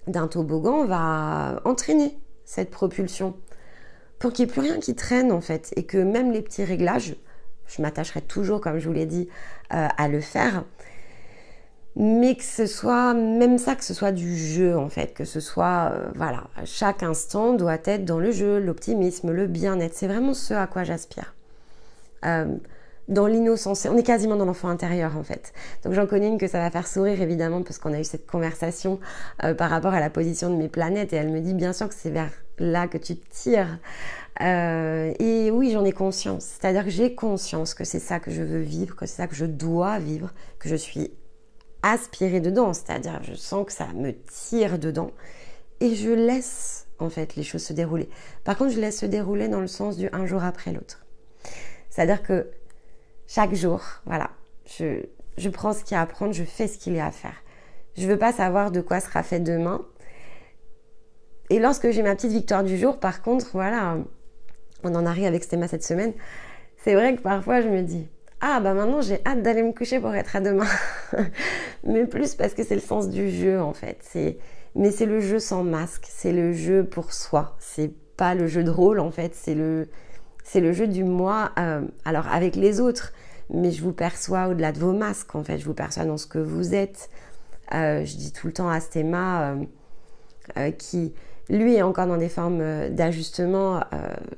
d'un toboggan, va entraîner cette propulsion pour qu'il n'y ait plus rien qui traîne en fait et que même les petits réglages, je m'attacherai toujours comme je vous l'ai dit à le faire, mais que ce soit même ça, que ce soit du jeu en fait, que ce soit voilà, chaque instant doit être dans le jeu, l'optimisme, le bien-être, c'est vraiment ce à quoi j'aspire. Dans l'innocence, on est quasiment dans l'enfant intérieur en fait. Donc j'en connais une que ça va faire sourire évidemment parce qu'on a eu cette conversation par rapport à la position de mes planètes et elle me dit bien sûr que c'est vers là que tu te tires. Et oui, j'en ai conscience. C'est-à-dire que j'ai conscience que c'est ça que je veux vivre, que c'est ça que je dois vivre, que je suis aspirer dedans, c'est-à-dire je sens que ça me tire dedans et je laisse en fait les choses se dérouler. Par contre, je laisse se dérouler dans le sens du un jour après l'autre. C'est-à-dire que chaque jour, voilà, je prends ce qu'il y a à prendre, je fais ce qu'il y a à faire. Je ne veux pas savoir de quoi sera fait demain. Et lorsque j'ai ma petite victoire du jour, par contre, voilà, on en arrive avec Stéma cette semaine, c'est vrai que parfois je me dis « Ah, bah maintenant j'ai hâte d'aller me coucher pour être à demain. » Mais plus parce que c'est le sens du jeu en fait. Mais c'est le jeu sans masque, c'est le jeu pour soi. C'est pas le jeu de rôle en fait, c'est le jeu du moi, alors avec les autres, mais je vous perçois au-delà de vos masques en fait, je vous perçois dans ce que vous êtes. Je dis tout le temps à Stéma qui lui est encore dans des formes d'ajustement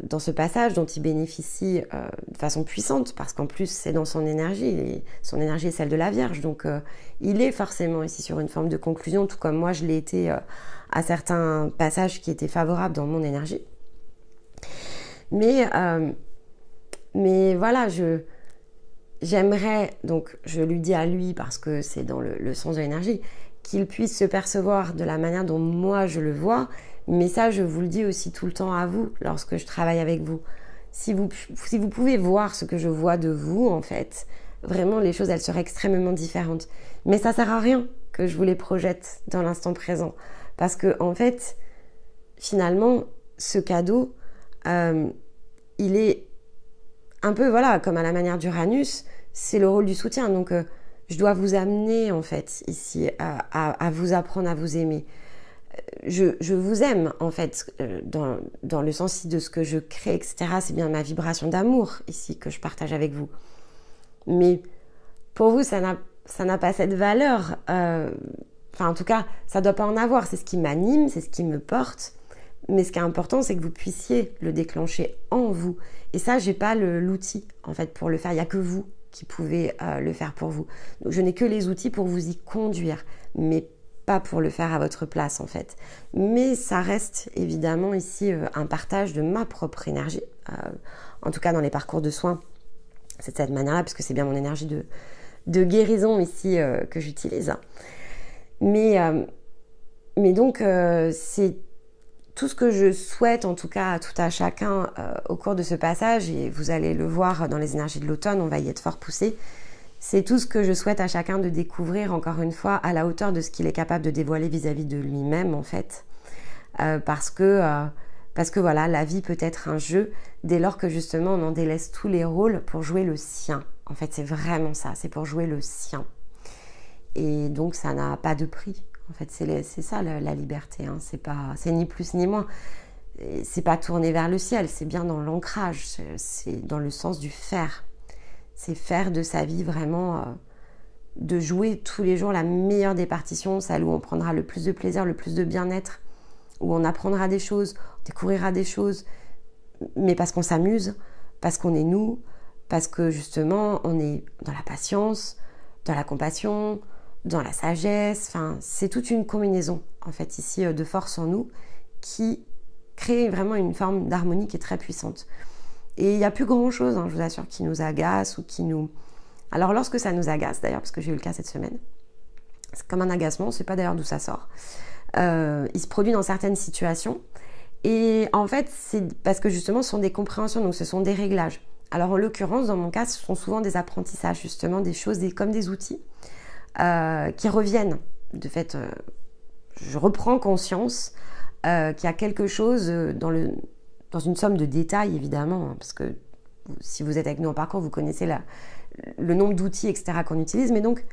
dans ce passage dont il bénéficie de façon puissante parce qu'en plus c'est dans son énergie, et son énergie est celle de la Vierge, donc il est forcément ici sur une forme de conclusion, tout comme moi je l'ai été à certains passages qui étaient favorables dans mon énergie. Mais voilà, j'aimerais, donc je lui dis à lui parce que c'est dans le sens de l'énergie, qu'il puisse se percevoir de la manière dont moi je le vois, mais ça je vous le dis aussi tout le temps à vous lorsque je travaille avec vous. Si vous pouvez voir ce que je vois de vous en fait, vraiment les choses elles seraient extrêmement différentes. Mais ça sert à rien que je vous les projette dans l'instant présent parce que en fait, finalement, ce cadeau, il est un peu, voilà, comme à la manière d'Uranus, c'est le rôle du soutien. Donc, je dois vous amener, en fait, ici, à vous apprendre à vous aimer. Je vous aime, en fait, dans le sens de ce que je crée, etc. C'est bien ma vibration d'amour, ici, que je partage avec vous. Mais pour vous, ça n'a pas cette valeur. Enfin, en tout cas, ça ne doit pas en avoir. C'est ce qui m'anime, c'est ce qui me porte. Mais ce qui est important, c'est que vous puissiez le déclencher en vous. Et ça, j'ai pas l'outil, en fait, pour le faire. Il n'y a que vous qui pouvez le faire pour vous. Donc, je n'ai que les outils pour vous y conduire, mais pas pour le faire à votre place, en fait. Mais ça reste, évidemment, ici, un partage de ma propre énergie. En tout cas, dans les parcours de soins, c'est de cette manière-là, puisque c'est bien mon énergie de guérison, ici, que j'utilise. Mais donc, c'est tout ce que je souhaite, en tout cas à tout à chacun au cours de ce passage, et vous allez le voir dans les énergies de l'automne, on va y être fort poussé, c'est tout ce que je souhaite à chacun de découvrir, encore une fois, à la hauteur de ce qu'il est capable de dévoiler vis-à-vis de lui-même, en fait. Parce que voilà, la vie peut être un jeu dès lors que justement on en délaisse tous les rôles pour jouer le sien. En fait, c'est vraiment ça, c'est pour jouer le sien. Et donc, ça n'a pas de prix. En fait, c'est ça la liberté, hein. C'est ni plus ni moins. C'est pas tourner vers le ciel, c'est bien dans l'ancrage, c'est dans le sens du faire. C'est faire de sa vie vraiment, de jouer tous les jours la meilleure des partitions, celle où on prendra le plus de plaisir, le plus de bien-être, où on apprendra des choses, on découvrira des choses, mais parce qu'on s'amuse, parce qu'on est nous, parce que justement, on est dans la patience, dans la compassion, dans la sagesse, enfin, c'est toute une combinaison, en fait, ici, de force en nous, qui crée vraiment une forme d'harmonie qui est très puissante. Et il n'y a plus grand-chose, hein, je vous assure, qui nous agace ou qui nous... Alors, lorsque ça nous agace, d'ailleurs, parce que j'ai eu le cas cette semaine, c'est comme un agacement, on ne sait pas d'ailleurs d'où ça sort. Il se produit dans certaines situations. Et en fait, c'est parce que justement, ce sont des compréhensions, donc ce sont des réglages. Alors, en l'occurrence, dans mon cas, ce sont souvent des apprentissages, justement, des choses comme des outils. Qui reviennent. De fait, je reprends conscience qu'il y a quelque chose dans une somme de détails, évidemment, hein, parce que si vous êtes avec nous en parcours, vous connaissez le nombre d'outils, etc., qu'on utilise, mais donc,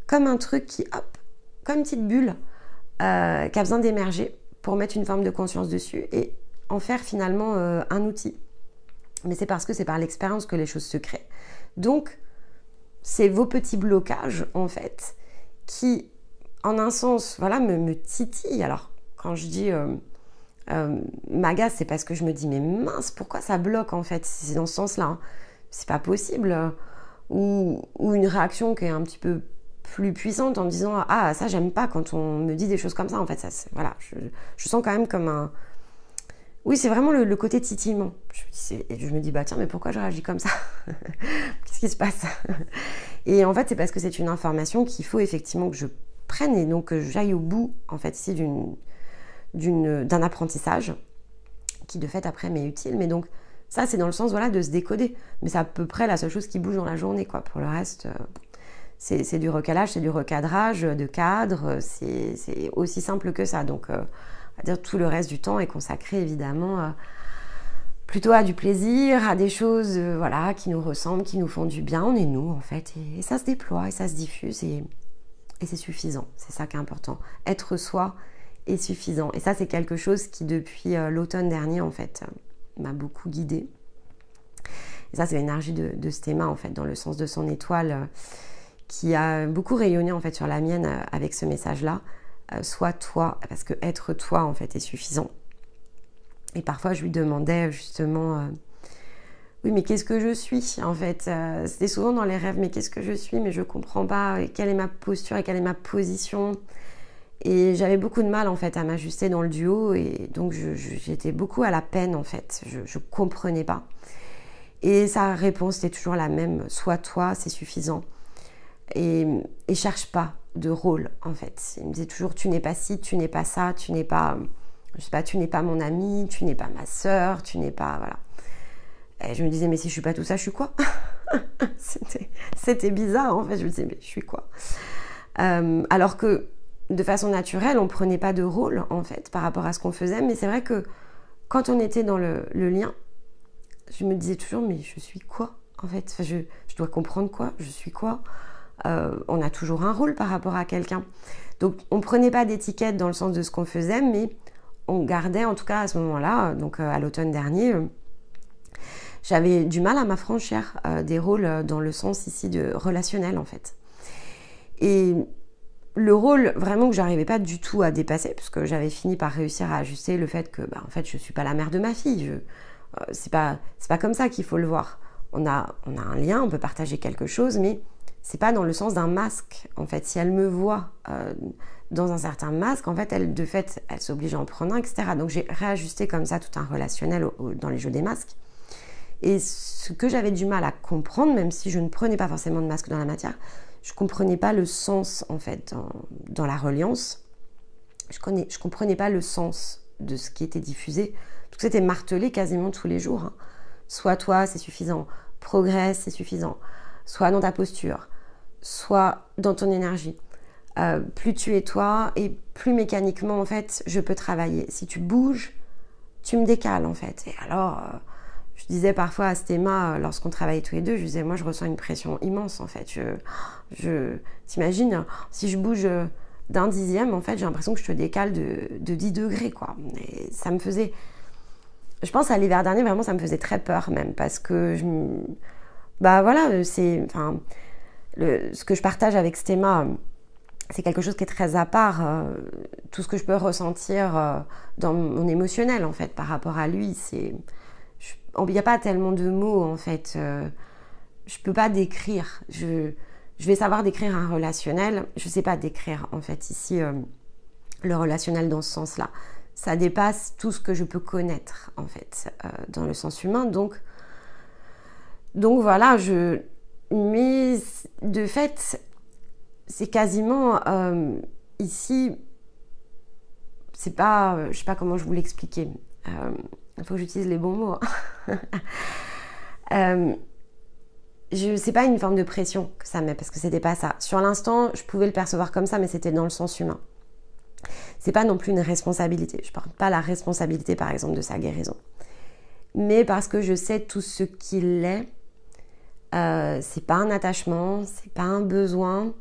comme un truc qui, hop, comme une petite bulle, qui a besoin d'émerger pour mettre une forme de conscience dessus et en faire finalement un outil. Mais c'est parce que c'est par l'expérience que les choses se créent. Donc, c'est vos petits blocages, en fait, qui, en un sens, voilà, me titillent. Alors, quand je dis m'agace, c'est parce que je me dis, mais mince, pourquoi ça bloque, en fait? C'est dans ce sens-là, hein. C'est pas possible. Ou une réaction qui est un petit peu plus puissante en me disant, ah, ça, j'aime pas quand on me dit des choses comme ça, en fait. Ça, voilà, je sens quand même comme oui, c'est vraiment le côté titillement. Je me dis, bah tiens, mais pourquoi je réagis comme ça? Qu'est-ce qui se passe? Et en fait, c'est parce que c'est une information qu'il faut effectivement que je prenne et donc que j'aille au bout, en fait, ici, d'un apprentissage qui, de fait, après, m'est utile. Mais donc, ça, c'est dans le sens, voilà, de se décoder. Mais c'est à peu près la seule chose qui bouge dans la journée, quoi. Pour le reste, c'est du recalage, c'est du recadrage de cadre. C'est aussi simple que ça. Donc, on va dire tout le reste du temps est consacré, évidemment, plutôt à du plaisir, à des choses voilà, qui nous ressemblent, qui nous font du bien. On est nous, en fait. Et ça se déploie et ça se diffuse et c'est suffisant. C'est ça qui est important. Être soi est suffisant. Et ça, c'est quelque chose qui, depuis l'automne dernier, en fait, m'a beaucoup guidée. Et ça, c'est l'énergie de Stéma, en fait, dans le sens de son étoile, qui a beaucoup rayonné, en fait, sur la mienne avec ce message-là. Sois toi, parce que être toi, en fait, est suffisant. Et parfois, je lui demandais justement, oui, mais qu'est-ce que je suis, en fait? C'était souvent dans les rêves, mais qu'est-ce que je suis? Mais je ne comprends pas quelle est ma posture et quelle est ma position. Et j'avais beaucoup de mal, en fait, à m'ajuster dans le duo. Et donc, j'étais beaucoup à la peine, en fait. Je ne comprenais pas. Et sa réponse était toujours la même. Sois toi, c'est suffisant. Et cherche pas de rôle, en fait. Il me disait toujours, tu n'es pas ci, tu n'es pas ça, tu n'es pas... Je sais pas, tu n'es pas mon amie, tu n'es pas ma sœur, tu n'es pas... Voilà. Et je me disais, mais si je suis pas tout ça, je suis quoi? C'était bizarre, en fait. Je me disais, mais je suis quoi? Alors que, de façon naturelle, on prenait pas de rôle, en fait, par rapport à ce qu'on faisait. Mais c'est vrai que, quand on était dans le lien, je me disais toujours, mais je suis quoi, en fait? Enfin, je dois comprendre quoi? Je suis quoi? On a toujours un rôle par rapport à quelqu'un. Donc, on prenait pas d'étiquette dans le sens de ce qu'on faisait, mais on gardait, en tout cas à ce moment-là, donc à l'automne dernier, j'avais du mal à m'affranchir des rôles dans le sens ici de relationnel, en fait. Et le rôle vraiment que j'arrivais pas du tout à dépasser, parce que j'avais fini par réussir à ajuster le fait que, en fait, je suis pas la mère de ma fille. C'est pas comme ça qu'il faut le voir. On a un lien, on peut partager quelque chose, mais c'est pas dans le sens d'un masque, en fait. Si elle me voit dans un certain masque, en fait, elle s'oblige à en prendre un, etc. Donc, j'ai réajusté comme ça tout un relationnel dans les jeux des masques. Et ce que j'avais du mal à comprendre, même si je ne prenais pas forcément de masque dans la matière, je comprenais pas le sens, en fait, dans la reliance. Je comprenais pas le sens de ce qui était diffusé, parce que c'était martelé quasiment tous les jours. Hein. Sois toi, c'est suffisant. Progresse, c'est suffisant. Sois dans ta posture. Sois dans ton énergie. Plus tu es toi et plus mécaniquement, en fait, je peux travailler. Si tu bouges, tu me décales, en fait. Et alors, je disais parfois à Stéma, lorsqu'on travaillait tous les deux, je disais, moi, je ressens une pression immense, en fait. T'imagines, si je bouge d'un dixième, en fait, j'ai l'impression que je te décale de 10 degrés, quoi. Et ça me faisait... Je pense à l'hiver dernier, vraiment, ça me faisait très peur, même, parce que bah voilà, ce que je partage avec Stéma, c'est quelque chose qui est très à part. Tout ce que je peux ressentir dans mon émotionnel, en fait, par rapport à lui, il n'y a pas tellement de mots, en fait. Je peux pas décrire. Je vais savoir décrire un relationnel. Je sais pas décrire, en fait, ici, le relationnel dans ce sens-là. Ça dépasse tout ce que je peux connaître, en fait, dans le sens humain. Donc voilà, mais de fait, c'est quasiment ici, c'est pas, je sais pas comment je vous l'expliquer. Il faut que j'utilise les bons mots. C'est pas une forme de pression que ça met, parce que c'était pas ça. Sur l'instant, je pouvais le percevoir comme ça, mais c'était dans le sens humain. C'est pas non plus une responsabilité. Je porte pas la responsabilité, par exemple, de sa guérison. Mais parce que je sais tout ce qu'il est, c'est pas un attachement, c'est pas un besoin,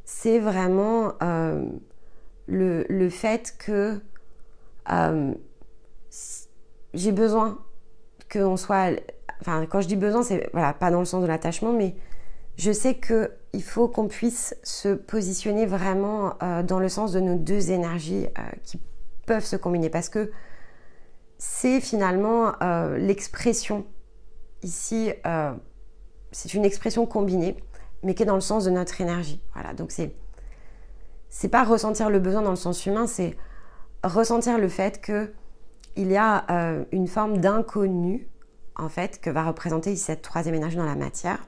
c'est vraiment le fait que j'ai besoin qu'on soit... Enfin, quand je dis besoin, c'est voilà, pas dans le sens de l'attachement, mais je sais qu'il faut qu'on puisse se positionner vraiment dans le sens de nos deux énergies qui peuvent se combiner, parce que c'est finalement l'expression ici... c'est une expression combinée, mais qui est dans le sens de notre énergie. Voilà, donc c'est pas ressentir le besoin dans le sens humain, c'est ressentir le fait que il y a une forme d'inconnu, en fait, que va représenter ici cette troisième énergie dans la matière.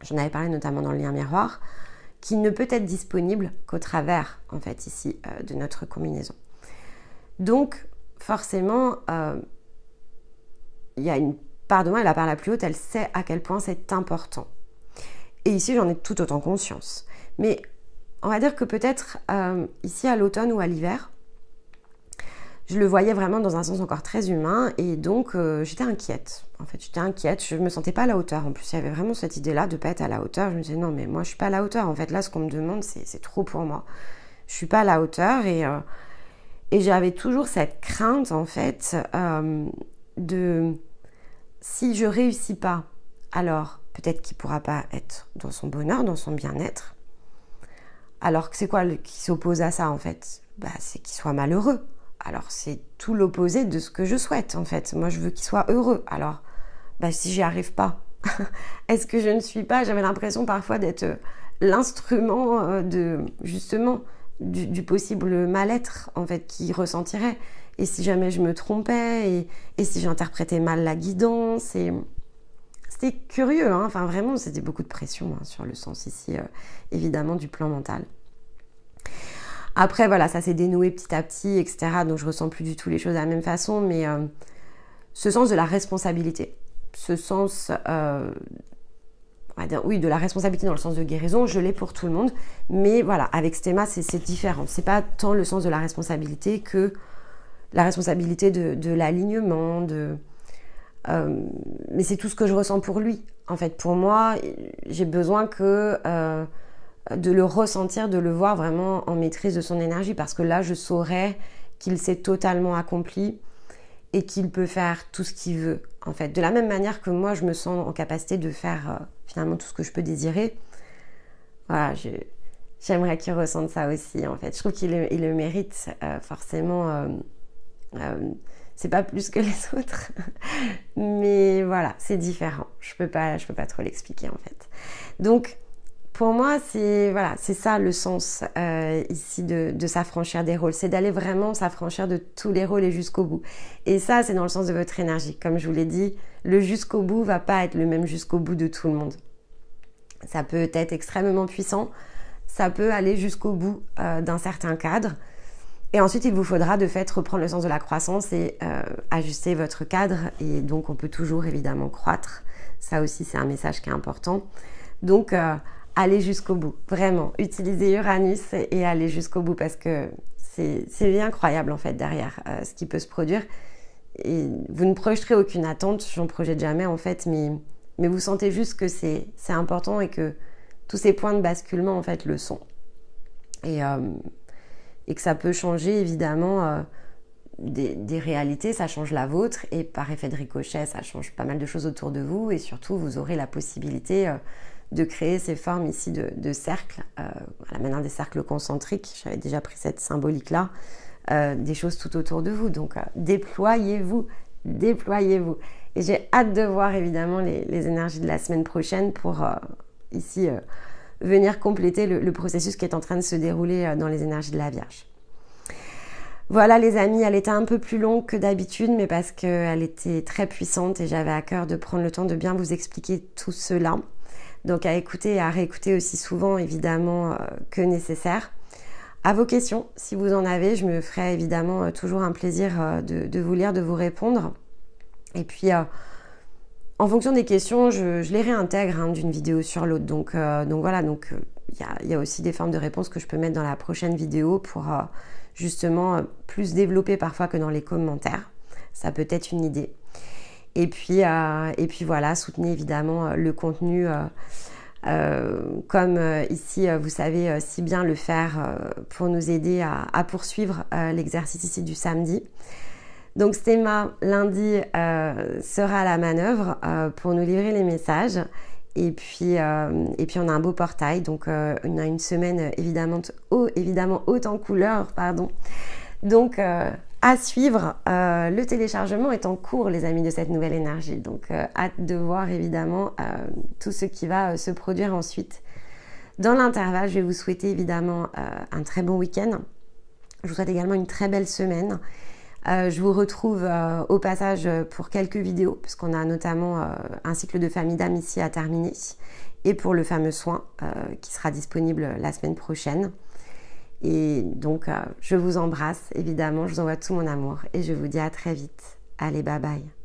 J'en avais parlé notamment dans le lien miroir, qui ne peut être disponible qu'au travers, en fait, ici, de notre combinaison. Donc, forcément, il y a une part de moi, la part la plus haute, elle sait à quel point c'est important. Et ici, j'en ai tout autant conscience. Mais on va dire que peut-être ici à l'automne ou à l'hiver, je le voyais vraiment dans un sens encore très humain et donc j'étais inquiète. En fait, j'étais inquiète, je me sentais pas à la hauteur. En plus, il y avait vraiment cette idée-là de pas être à la hauteur. Je me disais non, mais moi je suis pas à la hauteur. En fait, là, ce qu'on me demande, c'est trop pour moi. Je suis pas à la hauteur et j'avais toujours cette crainte en fait de si je réussis pas, alors peut-être qu'il pourra pas être dans son bonheur, dans son bien-être. Alors que c'est quoi qui s'oppose à ça en fait? C'est qu'il soit malheureux. Alors c'est tout l'opposé de ce que je souhaite en fait. Moi je veux qu'il soit heureux. Alors si j'y arrive pas, est-ce que je ne suis pas? J'avais l'impression parfois d'être l'instrument de justement du possible mal-être en fait qu'il ressentirait. Et si jamais je me trompais et si j'interprétais mal la guidance c'était curieux, hein. Enfin vraiment c'était beaucoup de pression sur le sens ici évidemment du plan mental. Après voilà, ça s'est dénoué petit à petit, etc. Donc je ressens plus du tout les choses de la même façon, mais ce sens de la responsabilité, ce sens, on va dire, oui, de la responsabilité dans le sens de guérison, je l'ai pour tout le monde, mais voilà, avec Stéma c'est différent. C'est pas tant le sens de la responsabilité que la responsabilité de l'alignement, mais c'est tout ce que je ressens pour lui. En fait, pour moi, j'ai besoin de le ressentir, de le voir vraiment en maîtrise de son énergie, parce que là, je saurais qu'il s'est totalement accompli et qu'il peut faire tout ce qu'il veut. En fait, de la même manière que moi, je me sens en capacité de faire finalement tout ce que je peux désirer. Voilà, j'aimerais qu'il ressente ça aussi. En fait, je trouve qu'il le mérite forcément. C'est pas plus que les autres, mais voilà, c'est différent. Je peux pas trop l'expliquer en fait. Donc pour moi, c'est ça le sens ici de s'affranchir des rôles, c'est d'aller vraiment s'affranchir de tous les rôles et jusqu'au bout. Et ça, c'est dans le sens de votre énergie. Comme je vous l'ai dit, le jusqu'au bout va pas être le même jusqu'au bout de tout le monde. Ça peut être extrêmement puissant, ça peut aller jusqu'au bout d'un certain cadre. Et ensuite, il vous faudra de fait reprendre le sens de la croissance et ajuster votre cadre. Et donc, on peut toujours évidemment croître. Ça aussi, c'est un message qui est important. Donc, allez jusqu'au bout. Vraiment, utilisez Uranus et allez jusqu'au bout parce que c'est incroyable en fait derrière ce qui peut se produire. Et vous ne projeterez aucune attente, j'en projette jamais en fait, mais vous sentez juste que c'est important et que tous ces points de basculement en fait le sont. Et que ça peut changer évidemment des réalités, ça change la vôtre et par effet de ricochet, ça change pas mal de choses autour de vous et surtout vous aurez la possibilité de créer ces formes ici de cercles, à la manière des cercles concentriques, j'avais déjà pris cette symbolique-là, des choses tout autour de vous. Donc déployez-vous. Et j'ai hâte de voir évidemment les énergies de la semaine prochaine pour ici venir compléter le processus qui est en train de se dérouler dans les énergies de la Vierge. Voilà les amis, elle était un peu plus longue que d'habitude, mais parce qu'elle était très puissante et j'avais à cœur de prendre le temps de bien vous expliquer tout cela. Donc à écouter et à réécouter aussi souvent évidemment que nécessaire. À vos questions, si vous en avez, je me ferai évidemment toujours un plaisir de vous lire, de vous répondre. Et puis en fonction des questions, je les réintègre d'une vidéo sur l'autre. Donc voilà, il y a aussi des formes de réponses que je peux mettre dans la prochaine vidéo pour justement plus développer parfois que dans les commentaires. Ça peut être une idée. Et puis voilà, soutenez évidemment le contenu comme ici, vous savez si bien le faire pour nous aider à poursuivre l'exercice ici du samedi. Donc Stéma, lundi, sera à la manœuvre pour nous livrer les messages. Et puis on a un beau portail, donc on a une semaine évidemment haute en couleurs, pardon. Donc à suivre, le téléchargement est en cours les amis de cette nouvelle énergie. Donc hâte de voir évidemment tout ce qui va se produire ensuite. Dans l'intervalle, je vais vous souhaiter évidemment un très bon week-end. Je vous souhaite également une très belle semaine. Je vous retrouve au passage pour quelques vidéos, puisqu'on a notamment un cycle de famille d'âme ici à terminer, et pour le fameux soin qui sera disponible la semaine prochaine. Et donc, je vous embrasse, évidemment, je vous envoie tout mon amour et je vous dis à très vite. Allez, bye bye.